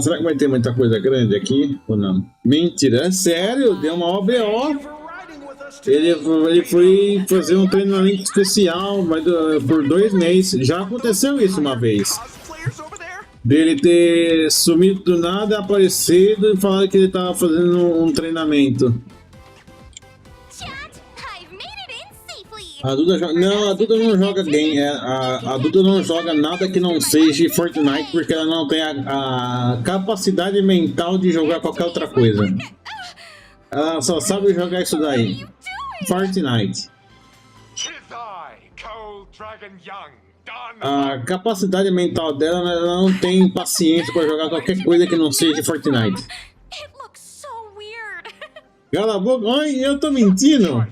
[SPEAKER 4] Será que vai ter muita coisa grande aqui ou não? Mentira, é sério, deu uma OBO. Ele foi fazer um treinamento especial por 2 meses. Já aconteceu isso uma vez. Dele ter sumido do nada, aparecido e falado que ele tava fazendo um treinamento.
[SPEAKER 7] Chat, I've made it in safely.
[SPEAKER 4] A Duda joga... Não, a Duda não joga game. A Duda não joga nada que não seja Fortnite porque ela não tem a capacidade mental de jogar qualquer outra coisa. Ela só sabe jogar isso daí. Fortnite. A capacidade mental dela, ela não tem paciência para jogar qualquer coisa que não seja Fortnite. Cala a boca. Ai, eu tô mentindo.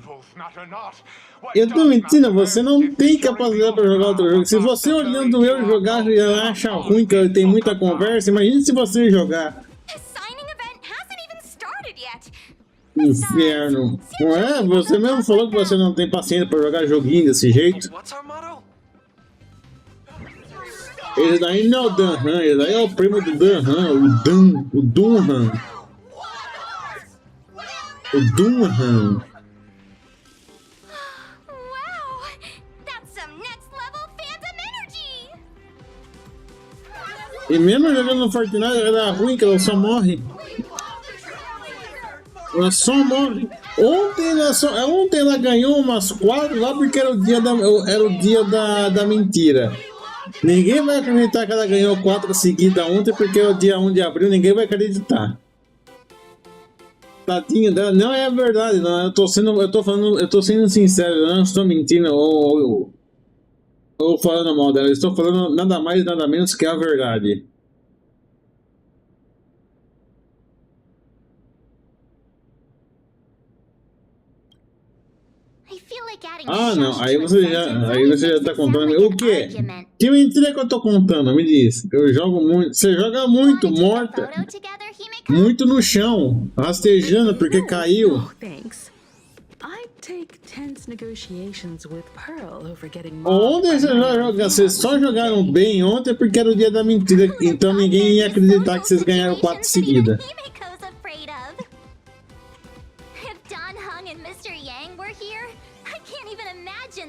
[SPEAKER 4] Eu tô mentindo, você não tem capacidade para jogar outro jogo. Se você olhando eu jogar e acha ruim que tem muita conversa, imagine se você jogar. Inferno. Não é? Você mesmo falou que você não tem paciência para jogar joguinho desse jeito. Esse daí não é o Dunham, esse daí é o primo do Dunham, o Dunham. O Dunham. E mesmo jogando no Fortnite, ela é ruim, que ela só morre. Ela só morre. Ontem ela ganhou umas 4 lá porque era o dia da mentira. Ninguém vai acreditar que ela ganhou 4 seguidas ontem porque é o dia 1 de abril, ninguém vai acreditar. Tadinha dela, não é verdade, não, eu tô sendo sincero, eu não estou mentindo ou falando mal dela, eu estou falando nada mais nada menos que a verdade. Ah, não, aí você já tá contando. O quê? Que mentira que eu tô contando? Me diz. Eu jogo muito. Você joga muito, morta. Muito no chão, rastejando porque caiu. Ontem vocês só jogaram bem ontem porque era o dia da mentira. Então ninguém ia acreditar que vocês ganharam 4 seguidas.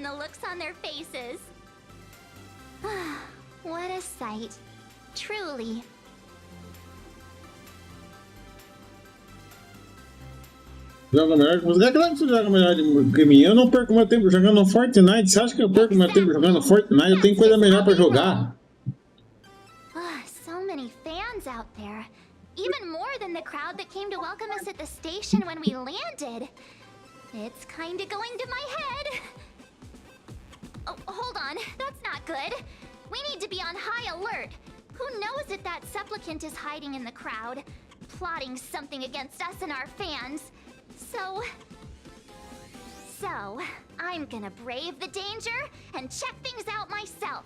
[SPEAKER 7] The looks on their faces. What a sight. Truly.
[SPEAKER 4] Joga melhor que você. É claro que você joga melhor que mim. Eu não perco meu tempo jogando Fortnite. Você acha que eu perco meu tempo jogando Fortnite? Eu tenho coisa melhor pra jogar.
[SPEAKER 7] So many fans out there. Even more than the crowd that came to welcome us at the station when we landed. It's kinda going to my head. Oh, hold on. That's not good. We need to be on high alert. Who knows if that supplicant is hiding in the crowd, plotting something against us and our fans. So, I'm gonna brave the danger and check things out myself.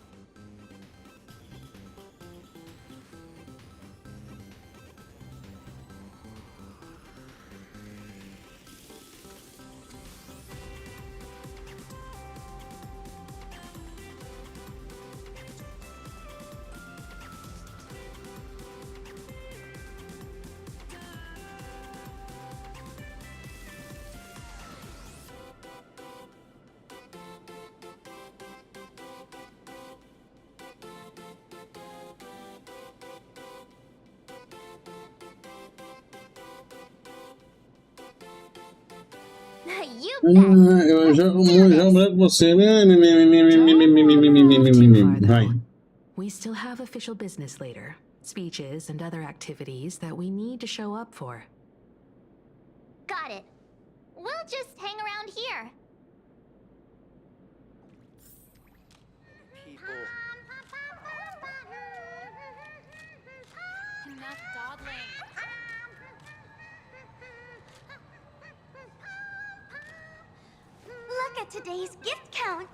[SPEAKER 4] Eu jogo melhor que você. Vai.
[SPEAKER 10] We still have official business later, speeches and other activities that we need to show up for.
[SPEAKER 7] Got it. We'll just hang around here.
[SPEAKER 22] Enough dawdling.
[SPEAKER 7] Look at today's gift count.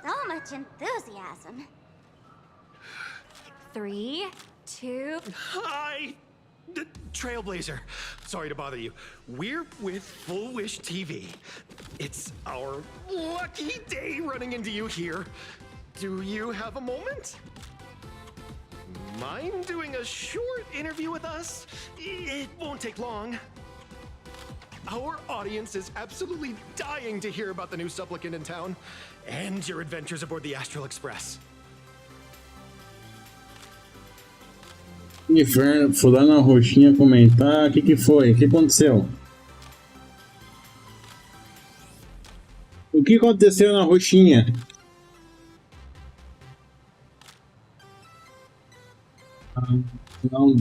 [SPEAKER 7] So much enthusiasm.
[SPEAKER 22] 3, 2...
[SPEAKER 9] Hi! Trailblazer. Sorry to bother you. We're with Full Wish TV. It's our lucky day running into you here. Do you have a moment? Mind doing a short interview with us? It won't take long. Our audience is absolutely dying to hear about the new supplicant in town and your adventures aboard the Astral Express.
[SPEAKER 4] Inferno, fulano roxinha comentar. O que foi? O que aconteceu? O que aconteceu na roxinha? Não,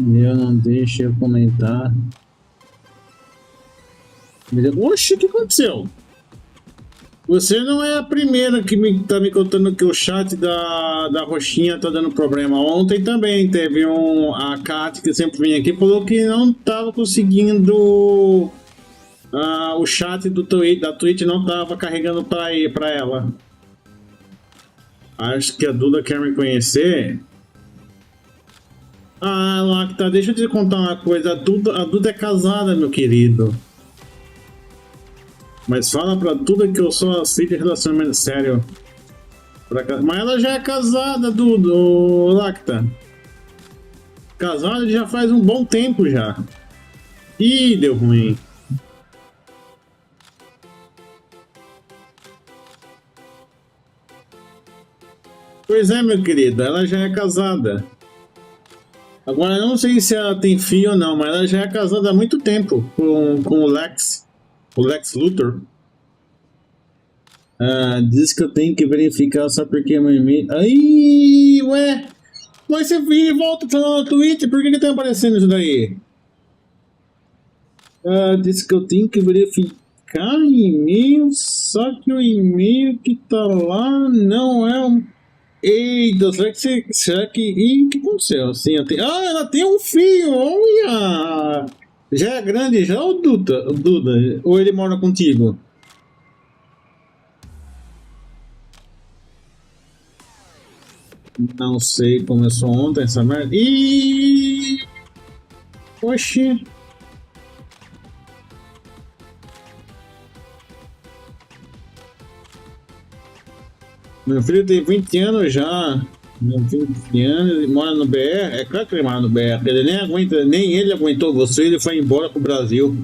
[SPEAKER 4] eu não deixo eu comentar. Oxe, o que aconteceu? Você não é a primeira que tá me contando que o chat da roxinha tá dando problema. Ontem também teve a Kat, que sempre vem aqui, falou que não tava conseguindo o chat da Twitch não tava carregando pra ela. Acho que a Duda quer me conhecer. Ah, Lacta, deixa eu te contar uma coisa. A Duda é casada, meu querido. Mas fala pra Duda que eu só aceito relacionamento sério. Mas ela já é casada, do Lacta. Casada já faz um bom tempo já. Ih, deu ruim. Pois é, meu querido, ela já é casada. Agora, eu não sei se ela tem filho ou não, mas ela já é casada há muito tempo com o Lex Luthor. Diz que eu tenho que verificar só porque meu e-mail... Aí, ué! Mas você vira e volta falando no Twitch, por que tá aparecendo isso daí? Diz que eu tenho que verificar e-mail, só que o e-mail que tá lá não é um... Eita, será que... Ih, o que aconteceu? Assim, ela tem um filho, olha! Já é grande já, ou Duda? Ou ele mora contigo? Não sei, começou ontem essa merda. Ih! Oxi! Meu filho tem 20 anos já. 20 anos, ele mora no BR. É claro que ele mora no BR. Nem ele aguentou você, ele foi embora pro Brasil.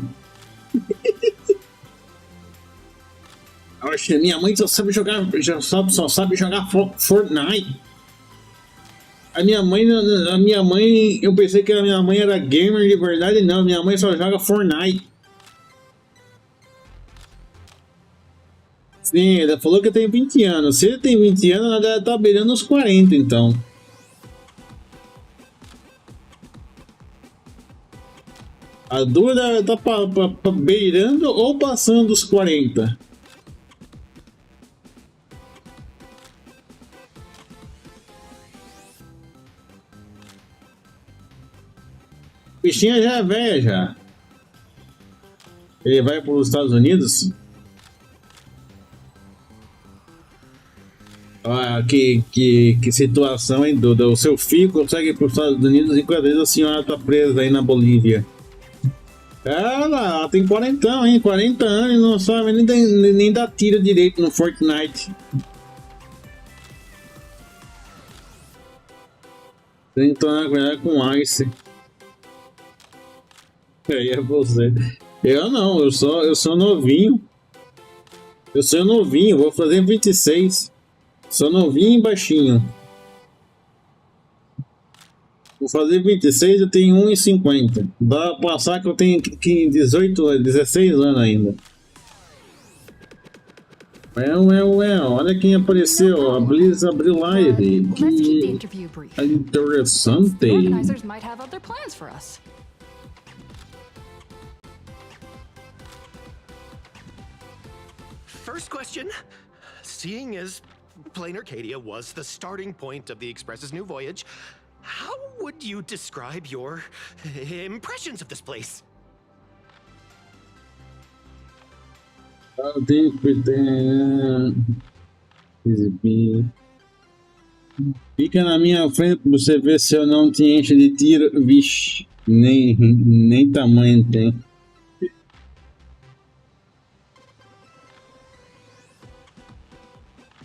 [SPEAKER 4] Oxe, minha mãe só sabe jogar Fortnite. A minha mãe, eu pensei que a minha mãe era gamer de verdade, não. Minha mãe só joga Fortnite. Sim, ela falou que tem 20 anos. Se ele tem 20 anos, ela deve estar beirando os 40, então. A dúvida está beirando ou passando os 40. Bichinha já é velha já. Ele vai para os Estados Unidos? Ah, que situação, hein, Duda? O seu filho consegue ir para os Estados Unidos enquanto a senhora está presa aí na Bolívia. Ela tem 40, hein? 40 anos e não sabe nem dar tiro direito no Fortnite. Tem que tomar cuidado com Ice. Aí é você. Eu não, eu sou novinho. Eu sou novinho, vou fazer 26. Sou novinho e baixinho. Vou fazer 26, eu tenho 1,50. Dá pra passar que eu tenho 16 anos ainda. Olha quem apareceu. A Blizz abriu live. Que interessante.
[SPEAKER 2] Organizers might have other plans for us.
[SPEAKER 9] First question. Seeing as Plain Arcadia was the starting point of the Express's new voyage, how would you describe your impressions of this place?
[SPEAKER 4] Fica na minha frente pra você ver se eu não te encho de tiro. Vixe, nem tamanho tem.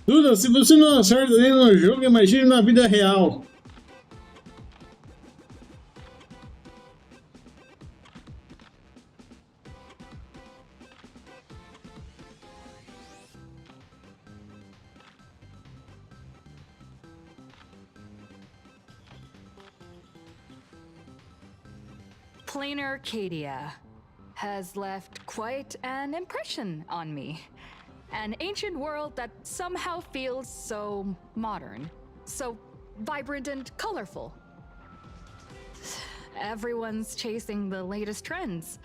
[SPEAKER 4] Duda, se você não acerta nem no jogo, imagine na vida real.
[SPEAKER 2] Plain Arcadia. has left quite an impression on me. An ancient world that somehow feels so modern, so vibrant and colorful. Everyone's chasing the latest trends,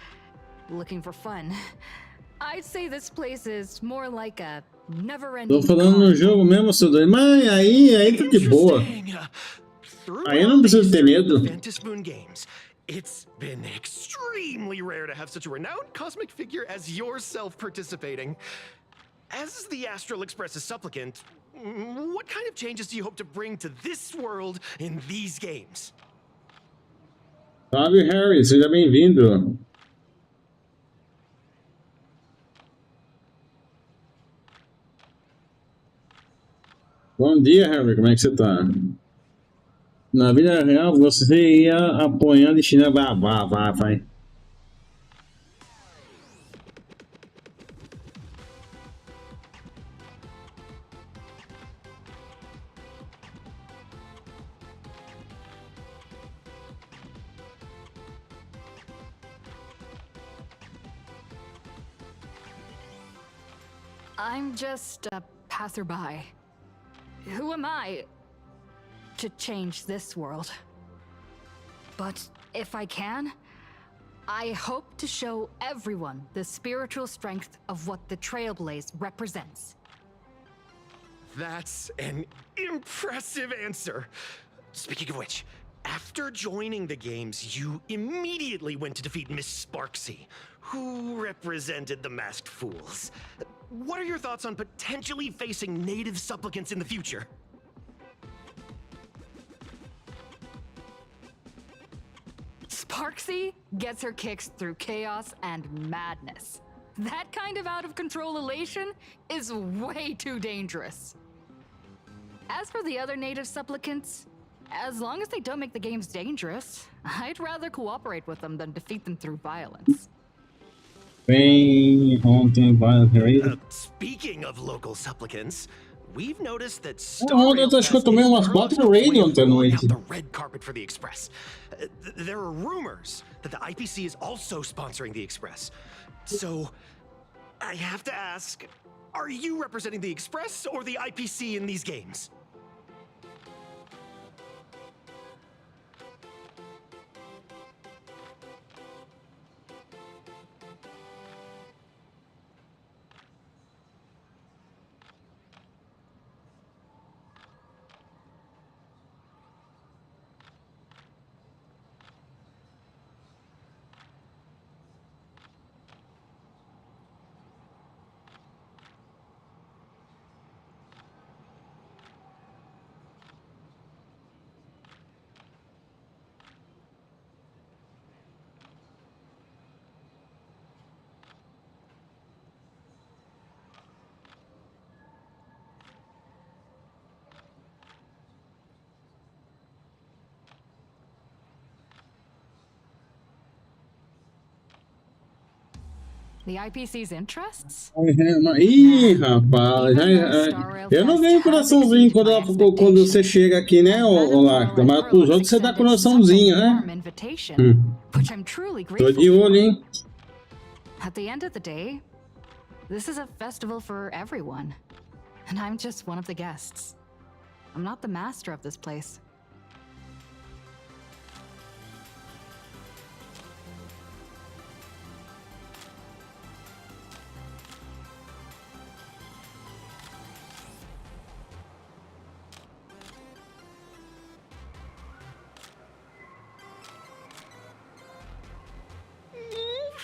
[SPEAKER 2] looking for fun. I'd say this place is more like a never-ending.
[SPEAKER 4] Tô falando no jogo mesmo, seu doido. Mas aí tá de boa. Aí eu não preciso ter medo.
[SPEAKER 9] It's been extremely rare to have such a renowned cosmic figure as yourself participating. As the Astral Express's supplicant, what kind of changes do you hope to bring to this world in these games?
[SPEAKER 4] Salve, Harry, seja bem-vindo. Bom dia, Harry, como é que você tá? Na vida real, você ia apoiando e China, vai.
[SPEAKER 2] I'm just a passerby. Who am I to change this world? But if I can, I hope to show everyone the spiritual strength of what the Trailblaze represents.
[SPEAKER 9] That's an impressive answer. Speaking of which, after joining the games, you immediately went to defeat Miss Sparksy, who represented the Masked Fools. What are your thoughts on potentially facing native supplicants in the future?
[SPEAKER 2] Sparksy gets her kicks through chaos and madness. That kind of out-of-control elation is way too dangerous. As for the other native supplicants, as long as they don't make the games dangerous, I'd rather cooperate with them than defeat them through violence.
[SPEAKER 9] Speaking of local supplicants, we've noticed that
[SPEAKER 4] Ontem eu acho que eu tomei umas 4 raid ontem à noite.
[SPEAKER 9] the red carpet for the Express. There are rumors that the IPC is also sponsoring the Express. So, I have to ask, are you representing the Express or the IPC in these games?
[SPEAKER 2] The IPC's interests?
[SPEAKER 4] Ih, rapaz, eu não ganho coraçãozinho quando você chega aqui, né, ô Lacta? Mas pros outros você dá coraçãozinho, né? Tô de olho, hein?
[SPEAKER 2] At the end of the day, this is a festival for everyone. And I'm just one of the guests. I'm not the master of this place.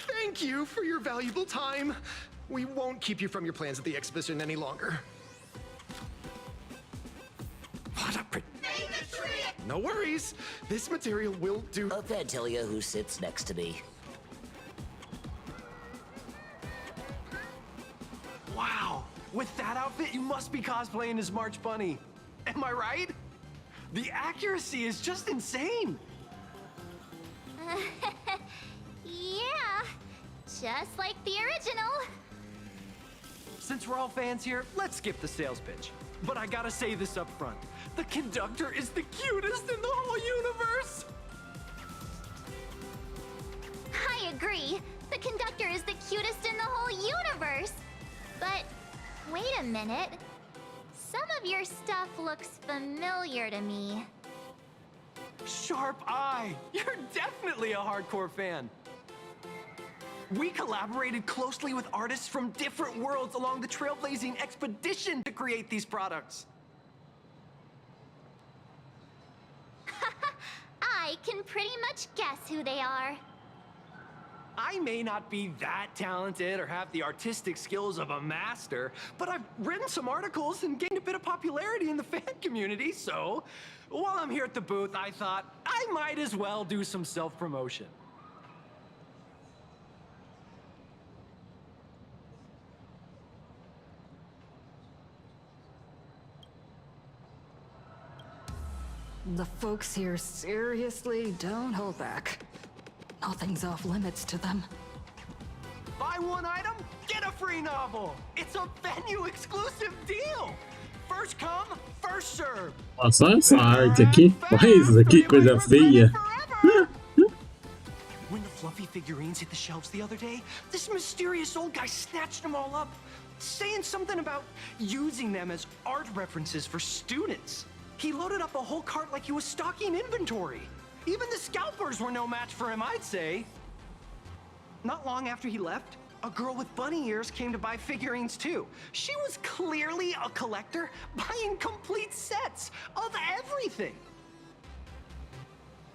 [SPEAKER 9] Thank you for your valuable time. We won't keep you from your plans at the exhibition any longer. What a No worries. This material will do.
[SPEAKER 8] I'll tell you who sits next to me.
[SPEAKER 14] Wow. With that outfit, you must be cosplaying as March Bunny. Am I right? The accuracy is just insane.
[SPEAKER 7] Yeah, just like the original.
[SPEAKER 14] Since we're all fans here, let's skip the sales pitch. But I gotta say this up front. The conductor is the cutest in the whole universe!
[SPEAKER 7] I agree. The conductor is the cutest in the whole universe. But wait a minute. Some of your stuff looks familiar to me.
[SPEAKER 14] Sharp eye! You're definitely a hardcore fan. We collaborated closely with artists from different worlds along the trailblazing expedition to create these products.
[SPEAKER 7] I can pretty much guess who they are.
[SPEAKER 14] I may not be that talented or have the artistic skills of a master, but I've written some articles and gained a bit of popularity in the fan community, so while I'm here at the booth, I thought I might as well do some self-promotion.
[SPEAKER 2] The folks here seriously don't hold back. Nothing's off limits to them.
[SPEAKER 14] Buy one item, get a free novel. It's a venue-exclusive deal. First come, first serve.
[SPEAKER 4] Nossa, essa arte aqui. Olha isso aqui, coisa feia.
[SPEAKER 14] When the fluffy figurines hit the shelves the other day, this mysterious old guy snatched them all up, saying something about using them as art references for students. He loaded up a whole cart like he was stocking inventory. Even the scalpers were no match for him, I'd say. Not long after he left, a girl with bunny ears came to buy figurines too. She was clearly a collector, buying complete sets of everything.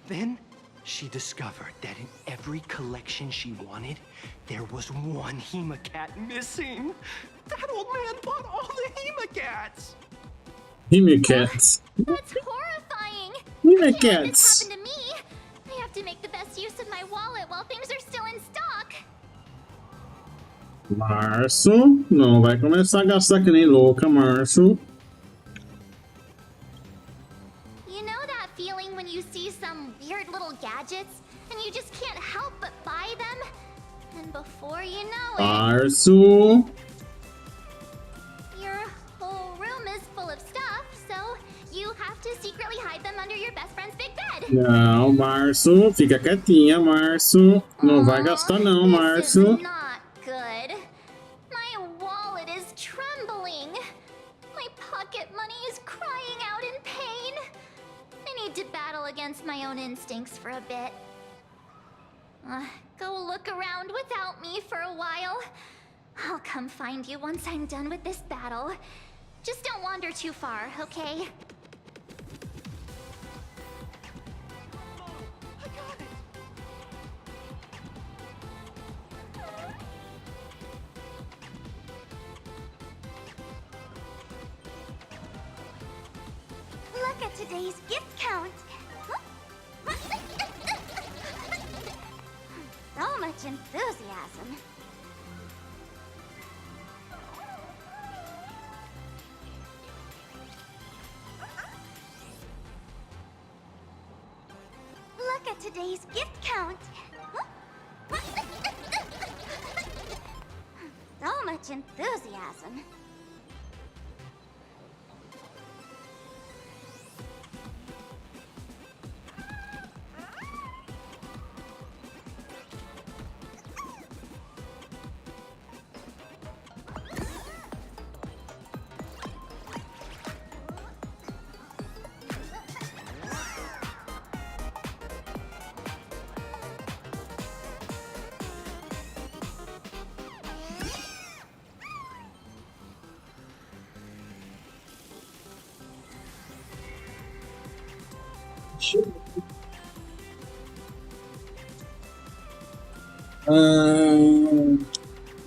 [SPEAKER 14] Then she discovered that in every collection she wanted, there was one Hemacat missing. That old man bought all the Hemacats.
[SPEAKER 4] Hemacats.
[SPEAKER 7] That's horrifying.
[SPEAKER 4] Hemacats.
[SPEAKER 7] Can't let this happen to me. I have to make the best use of my wallet while things are still in stock.
[SPEAKER 4] Março, não vai começar a gastar que nem louca, Março.
[SPEAKER 7] You know that feeling when you see some weird little gadgets and you just can't help but buy them? And before you know it,
[SPEAKER 4] Março.
[SPEAKER 7] your whole room is full of stuff, so you have to secretly hide them under your best friend's big bed.
[SPEAKER 4] Não, Março, fica quietinha, Março. Não vai gastar não, Março.
[SPEAKER 7] Not good. My wallet is trembling. My pocket money is crying out in pain. I need to battle against my own instincts for a bit. Go look around without me for a while. I'll come find you once I'm done with this battle. Just don't wander too far, okay?
[SPEAKER 3] Look at today's gift count. So much enthusiasm. Look at today's gift count. So much enthusiasm.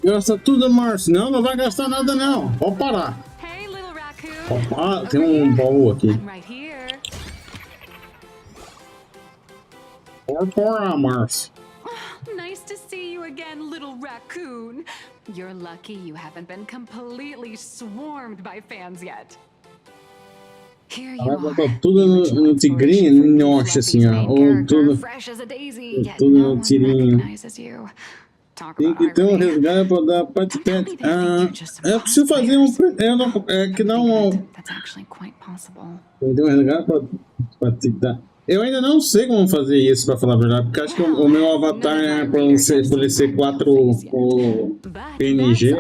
[SPEAKER 4] Gasta tudo, Março. Não, não vai gastar nada não. Pode parar.
[SPEAKER 21] Hey, little raccoon.
[SPEAKER 4] Ah, tem baú aqui.
[SPEAKER 21] Right here.
[SPEAKER 4] Pode parar, Março.
[SPEAKER 21] Nice to see you again, little raccoon. You're lucky you haven't been completely swarmed by fans yet. Here you
[SPEAKER 4] Vai
[SPEAKER 21] are.
[SPEAKER 4] botar tudo no tigrinho, nossa senhora. Ou tudo,
[SPEAKER 21] Fresh as a daisy, yet
[SPEAKER 4] tudo
[SPEAKER 21] no
[SPEAKER 4] no
[SPEAKER 21] one
[SPEAKER 4] tirinho.
[SPEAKER 21] recognizes you. Talk
[SPEAKER 4] Tem
[SPEAKER 21] about
[SPEAKER 4] que ter um
[SPEAKER 21] irony.
[SPEAKER 4] resgate para dar pat-pat. Eu preciso fazer um. É que dá um.
[SPEAKER 21] That's actually quite possible.
[SPEAKER 4] Tem que ter um resgate para te dar. Eu ainda não sei como fazer isso, pra falar a verdade, porque acho que o meu avatar, né, por ele ser 4 o PNG,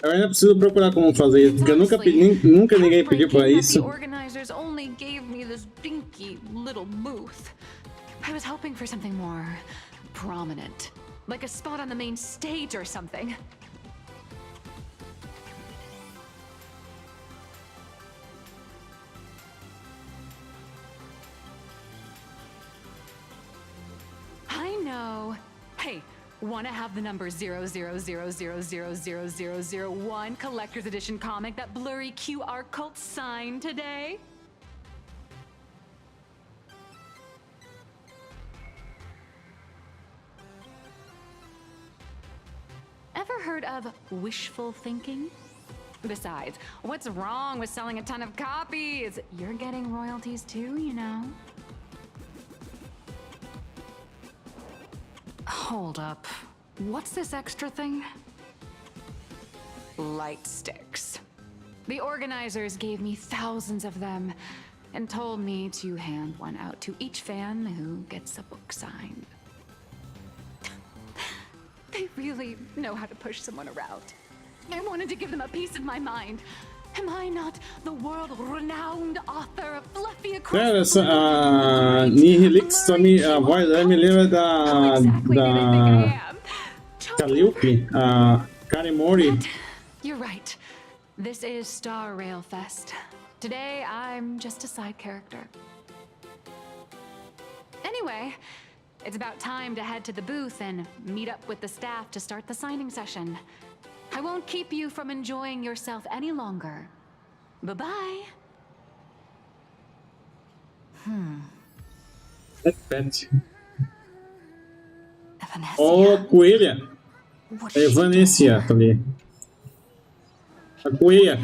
[SPEAKER 4] eu ainda preciso procurar como fazer isso, porque eu nunca ninguém pediu pra isso.
[SPEAKER 21] I was hoping for something more prominent, like a spot on the main stage or something. I know. Hey, wanna have the number 000000001 collector's edition comic that blurry QR cult signed today? Ever heard of wishful thinking? Besides, what's wrong with selling a ton of copies? You're getting royalties too, you know. Hold up. What's this extra thing? Light sticks. The organizers gave me thousands of them and told me to hand one out to each fan who gets a book signed. They really know how to push someone around. I wanted to give them a piece of my mind. Am I not the world-renowned author of fluffy across
[SPEAKER 4] Cara, essa Nihilix também, a voz dela me lembra da Calliope, a Karimori.
[SPEAKER 21] You're right. This is Star Rail Fest. Today, I'm just a side character. Anyway, it's about time to head to the booth and meet up with the staff to start the signing session. I won't keep you from enjoying yourself any longer. Bye-bye.
[SPEAKER 4] Repete. Oh, coelha. É Vanessa, tá ali. A coelha.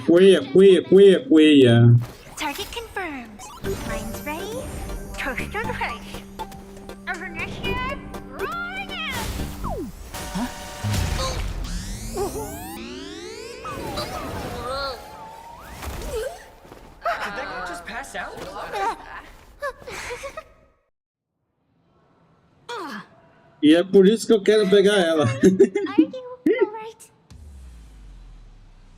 [SPEAKER 3] Target confirmed. Mine's ready. Toast on face. Initiate, rolling out. Huh?
[SPEAKER 5] Did that guy just pass out?
[SPEAKER 4] E é por isso que eu quero pegar ela.
[SPEAKER 3] Are you alright?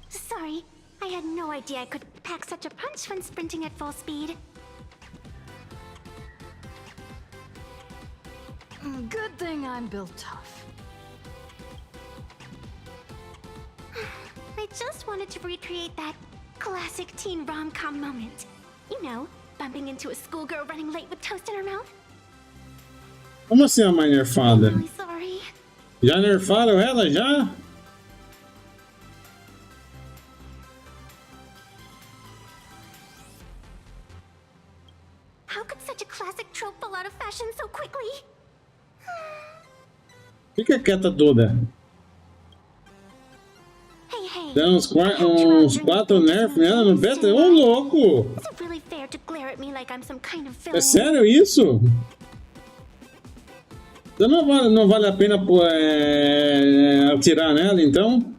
[SPEAKER 3] Sorry, I had no idea I could pack such a punch when sprinting at full speed.
[SPEAKER 2] Good thing I'm built tough.
[SPEAKER 3] I just wanted to recreate that classic teen rom-com moment. You know, bumping into a schoolgirl running late with toast in her mouth.
[SPEAKER 4] Como assim a mãe nerfada?
[SPEAKER 3] I'm sorry.
[SPEAKER 4] Já nerfaram ela, já?
[SPEAKER 3] How could such a classic trope fall out of fashion so quickly?
[SPEAKER 4] Fica quieta toda.
[SPEAKER 3] Hey, hey.
[SPEAKER 4] Dá uns 4 nerfs nela no beta? Ô, louco!
[SPEAKER 3] Is it really fair to glare at me like I'm some kind of
[SPEAKER 4] É
[SPEAKER 3] villain?
[SPEAKER 4] sério isso? Então não vale a pena atirar nela, então?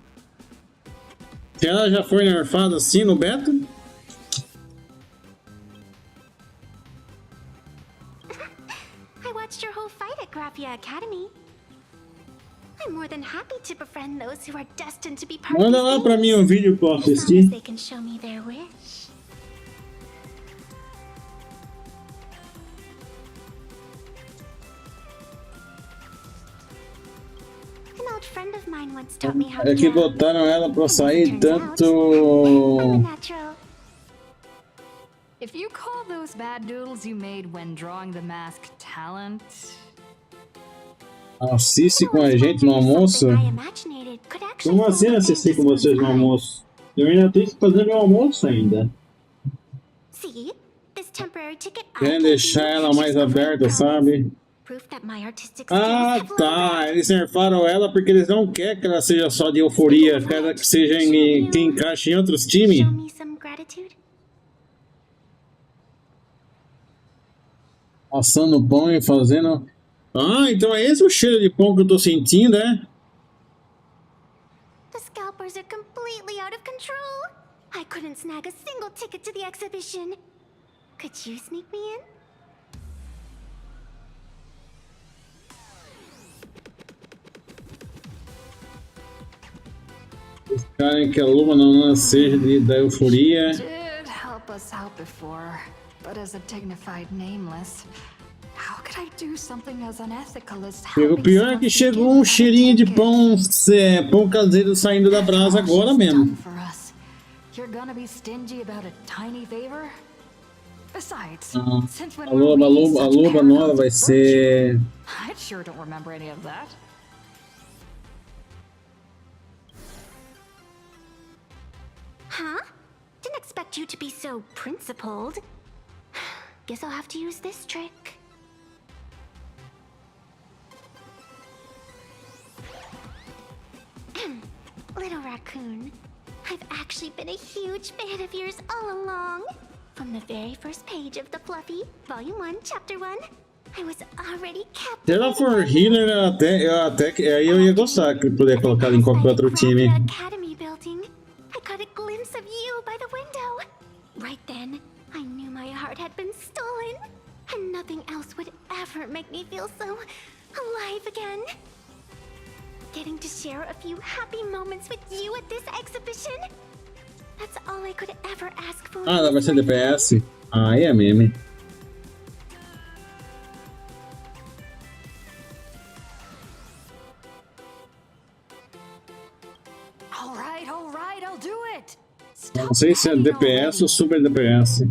[SPEAKER 4] Se ela já foi nerfada assim no beta?
[SPEAKER 3] I watched your whole fight at Graphia Academy. I'm more than happy to befriend those who are destined to be part
[SPEAKER 4] Manda
[SPEAKER 3] of
[SPEAKER 4] lá
[SPEAKER 3] these
[SPEAKER 4] pra mim um vídeo pra eu
[SPEAKER 3] as long as
[SPEAKER 4] assistir.
[SPEAKER 3] they can show me their wish. An old friend of mine once taught me how to
[SPEAKER 4] É que
[SPEAKER 3] draw.
[SPEAKER 4] botaram ela pra sair
[SPEAKER 3] I'm a
[SPEAKER 4] tanto...
[SPEAKER 3] natural.
[SPEAKER 2] If you call those bad doodles you made when drawing the mask talent...
[SPEAKER 4] Assiste com a gente no almoço?
[SPEAKER 3] I imaginated could actually
[SPEAKER 4] Como assim assistir com vocês no almoço? Eu ainda tenho que fazer meu almoço ainda.
[SPEAKER 3] See, this temporary ticket
[SPEAKER 4] Querem deixar ela mais aberta, sabe?
[SPEAKER 3] proof that my artistic
[SPEAKER 4] Ah,
[SPEAKER 3] skills have
[SPEAKER 4] tá. Eles nerfaram ela porque eles não querem que ela seja só de euforia, querem que seja que encaixe em outros times.
[SPEAKER 3] show me some gratitude.
[SPEAKER 4] Assando pão e fazendo... Ah, então é esse o cheiro de pão que eu tô sentindo, é?
[SPEAKER 3] The scalpers are completely out of control. I couldn't snag a single ticket to the exhibition.
[SPEAKER 18] Could you sneak me in?
[SPEAKER 4] Querem que a luva não seja da euforia.
[SPEAKER 2] Did help us out before, but as a dignified nameless, how could I do something as unethical as
[SPEAKER 4] O pior é que chegou um cheirinho de pão, pão caseiro saindo da brasa agora mesmo.
[SPEAKER 2] You're gonna be stingy about a tiny favor? Besides, since when
[SPEAKER 4] A loba nova vai ser.
[SPEAKER 2] I sure don't remember any of that.
[SPEAKER 18] Huh? Didn't expect you to be so principled. Guess I'll have to use this trick. Little raccoon, I've actually been a huge fan of yours all along. From the very first page of The Fluffy, Volume 1, Chapter 1, I was already captivated.
[SPEAKER 4] Se ela for healer, aí eu ia gostar que poder colocar ela em qualquer outro time.
[SPEAKER 18] Academy building, I got a glimpse of you by the window. Right then, I knew my heart had been stolen, and nothing else would ever make me feel so alive again. Getting to share a few happy moments with you at this exhibition, that's all I could ever ask for.
[SPEAKER 4] Ah, ela vai ser DPS? Ah, é meme.
[SPEAKER 2] All right, I'll do it.
[SPEAKER 4] Não sei se é DPS ou Super DPS.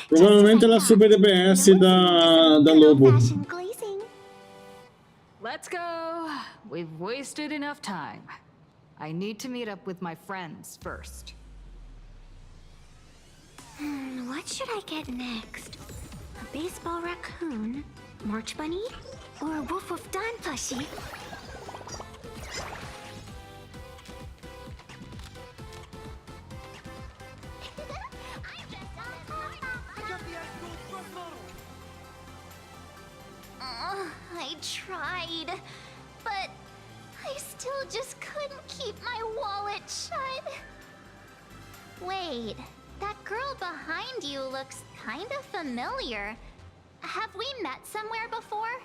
[SPEAKER 4] Provavelmente ela é Super DPS da Lobo.
[SPEAKER 2] Let's go. We've wasted enough time. I need to meet up with my friends first.
[SPEAKER 18] What should I get next? A baseball raccoon, March Bunny, or a Wolf of Dawn plushie?
[SPEAKER 7] I tried, but I still just couldn't keep my wallet shut. Wait, that girl behind you looks kind of familiar. Have we met somewhere before?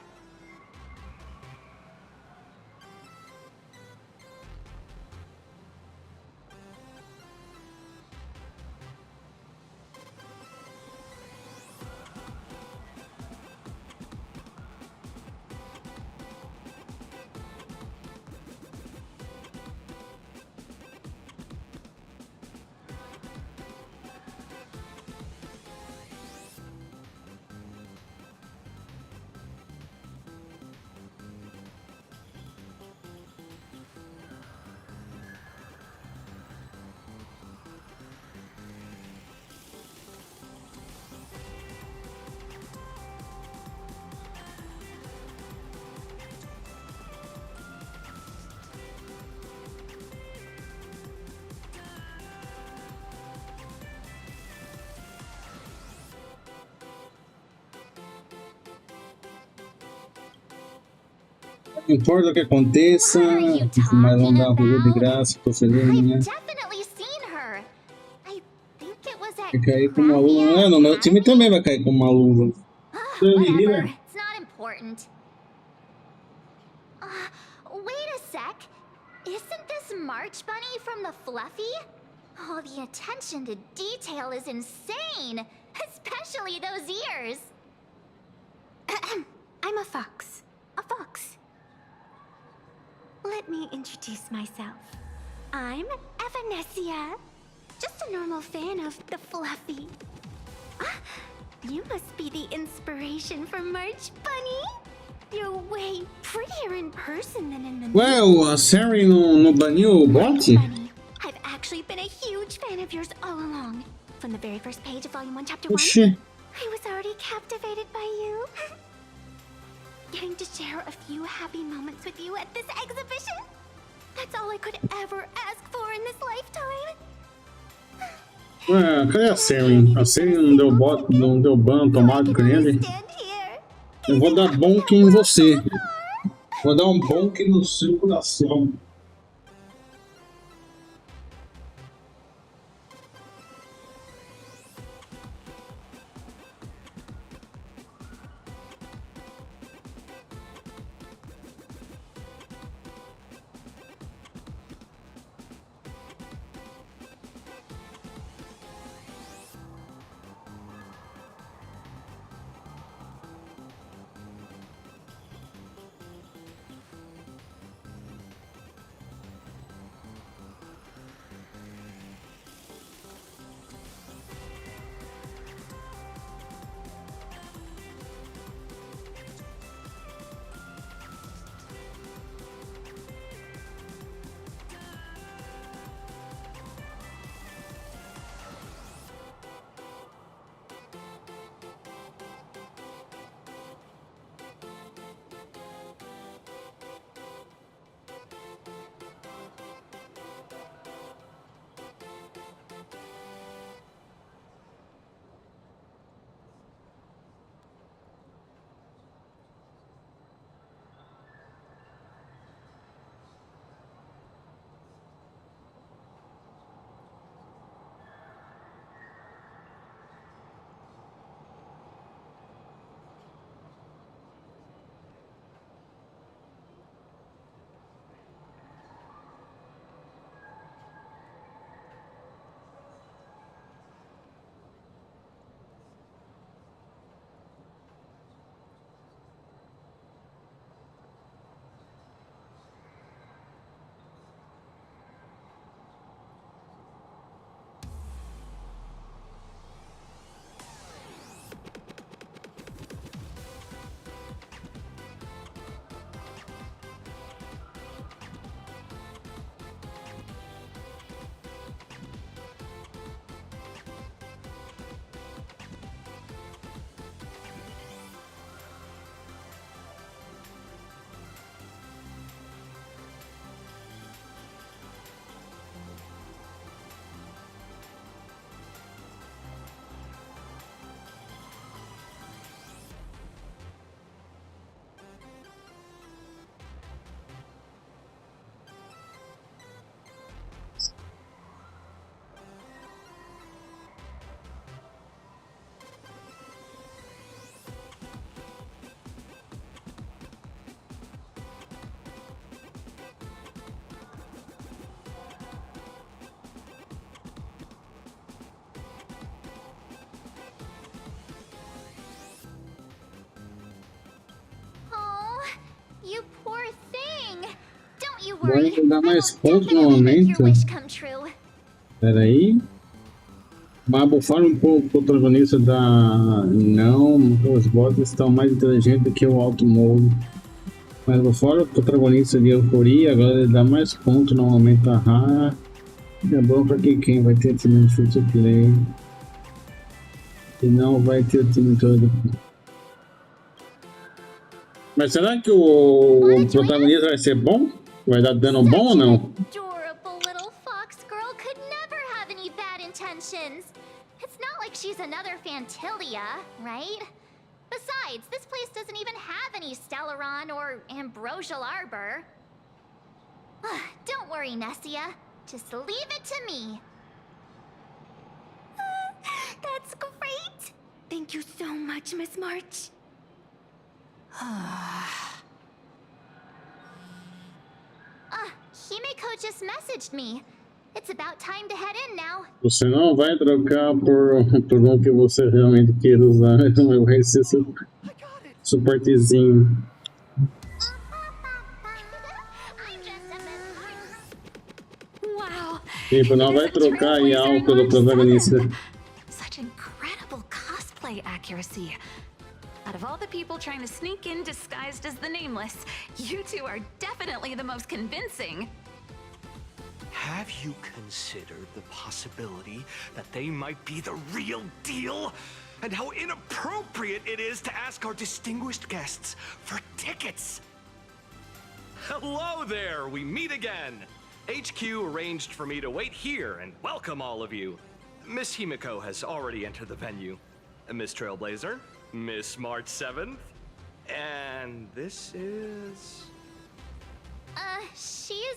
[SPEAKER 4] Não importa o que aconteça, mas vão dar um de graça, tô feliz, né? Vai cair com uma luva. Não, no meu time também vai cair com uma luva.
[SPEAKER 7] Whatever, it's not important. Wait a sec. Isn't this March Bunny from the Fluffy? Oh, the attention to detail is insane, especially those ears.
[SPEAKER 18] I'm a fox. A fox. Let me introduce myself. I'm Evanesia. Just a normal fan of the Fluffy. You must be the inspiration for March Bunny. You're way prettier in person than in the movie.
[SPEAKER 4] Ué, a Sari no baniu o bot?
[SPEAKER 18] I've actually been a huge fan of yours all along. From the very first page of Volume 1, Chapter 1,
[SPEAKER 4] Oxi.
[SPEAKER 18] I was already captivated by you. Getting to share a few happy moments with you at this exhibition, that's all I could ever ask for in this lifetime.
[SPEAKER 4] Ué, cadê a Sari? A Sari não deu ban automático nele? Eu vou dar bonk em você. Vou dar um bonk no seu coração. Vai dar mais pontos no momento. Pera aí. Mas bufaram um pouco o protagonista da... Não, os bots estão mais inteligentes do que o alto modo. Mas bufaram o protagonista de euforia, agora ele dá mais pontos no momento da rara. É bom pra quem vai ter time de free to play. E não vai ter o time todo. Mas será que o protagonista vai ser bom? Vai dar dano bom ou não?
[SPEAKER 7] Adorable little fox girl could never have any bad intentions. It's not like she's another Fantilia, right? Besides, this place doesn't even have any Stellaron or Ambrosial Arbor. Don't worry, Nessia. Just leave it to me.
[SPEAKER 18] That's great! Thank you so much, Miss March.
[SPEAKER 7] Himeko just messaged me. It's about time to head in now.
[SPEAKER 4] Você não vai trocar por um que você realmente queira usar, então vai ser suportezinho.
[SPEAKER 2] Wow.
[SPEAKER 4] Tipo, não vai trocar Yao pelo protagonista.
[SPEAKER 21] Such incredible cosplay accuracy. Out of all the people trying to sneak in disguised as the Nameless, you two are definitely the most convincing.
[SPEAKER 14] Have you considered the possibility that they might be the real deal? And how inappropriate it is to ask our distinguished guests for tickets?
[SPEAKER 13] Hello there, we meet again. HQ arranged for me to wait here and welcome all of you. Miss Himeko has already entered the venue. Miss Trailblazer, Miss March 7th, and this is...
[SPEAKER 7] She's,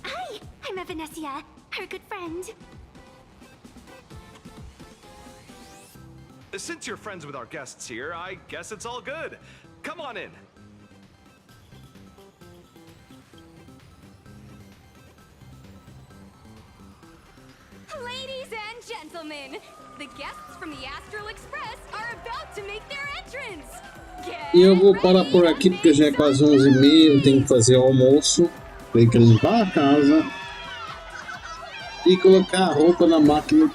[SPEAKER 18] Hi, I'm Evanesia, her good friend.
[SPEAKER 13] Since you're friends with our guests here, I guess it's all good. Come on in.
[SPEAKER 22] Ladies and gentlemen, the guests from the Astral Express are about to make their entrance.
[SPEAKER 4] E eu vou parar por aqui porque já é quase 11h30, eu tenho que fazer o almoço, tenho que limpar a casa e colocar a roupa na máquina.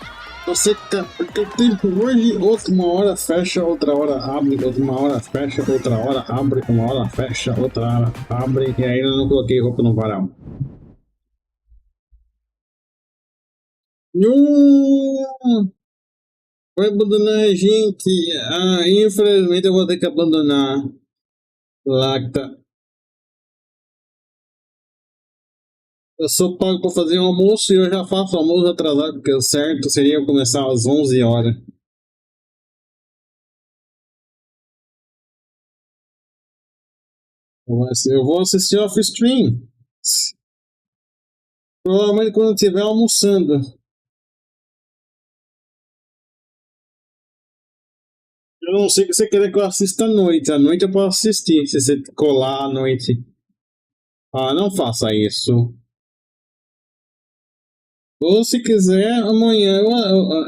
[SPEAKER 4] Você porque o tempo hoje, uma hora fecha, outra hora abre, uma hora fecha, outra hora abre, uma hora fecha, outra hora abre, e aí eu não coloquei roupa no varal. Vai abandonar a gente. Infelizmente eu vou ter que abandonar. Lacta. Eu sou pago para fazer um almoço e eu já faço o almoço atrasado, porque o certo seria eu começar às 11 horas. Eu vou assistir off-stream. Provavelmente quando eu estiver almoçando. Eu não sei o que você quer que eu assista à noite. À noite eu posso assistir, se você colar à noite. Não faça isso. Ou se quiser, amanhã.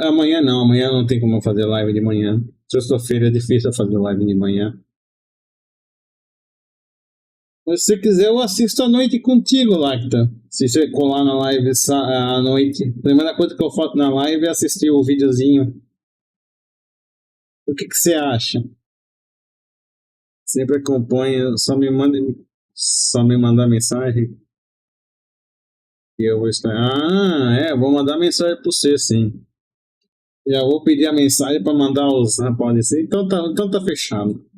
[SPEAKER 4] Amanhã não tem como eu fazer live de manhã. Sexta-feira é difícil fazer live de manhã. Mas se você quiser, eu assisto à noite contigo, Lacta. Se você colar na live à noite. A primeira coisa que eu faço na live é assistir o videozinho. O que você acha? Sempre acompanha, só me mandar mensagem. E eu vou estar. Vou mandar mensagem para você, sim. Já vou pedir a mensagem para mandar os rapazes. Então tá fechado.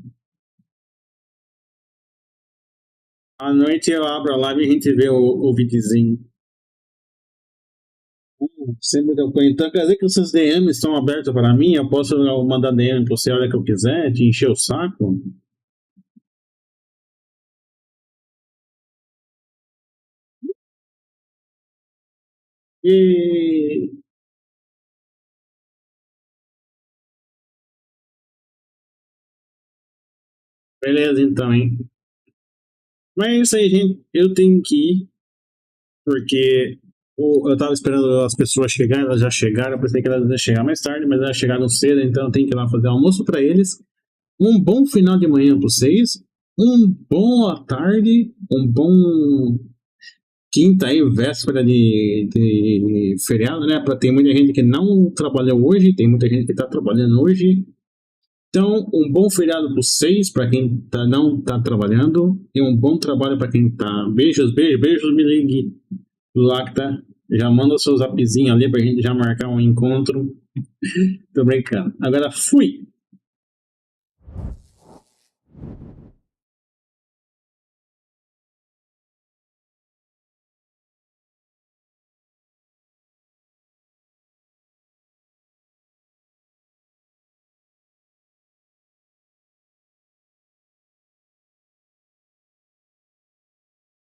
[SPEAKER 4] À noite eu abro a live e a gente vê o videozinho. Sempre deu coisa. Então quer dizer que os seus DMs estão abertos para mim? Eu posso mandar DM para você a hora que eu quiser? Te encher o saco? Beleza, então, hein? Mas é isso aí, gente. Eu tenho que ir. Porque Eu tava esperando as pessoas chegarem, elas já chegaram. Eu pensei que elas iam chegar mais tarde, mas elas chegaram cedo, então eu tenho que ir lá fazer almoço para eles. Um bom final de manhã para vocês. Um bom à tarde. Um bom quinta aí, véspera de feriado, né? Tem muita gente que não trabalhou hoje, tem muita gente que tá trabalhando hoje. Então, um bom feriado para vocês, para quem não tá trabalhando, e um bom trabalho para quem tá. Beijos, me ligue. Lacta, já manda o seu zapzinho ali pra gente já marcar um encontro. Tô brincando. Agora fui!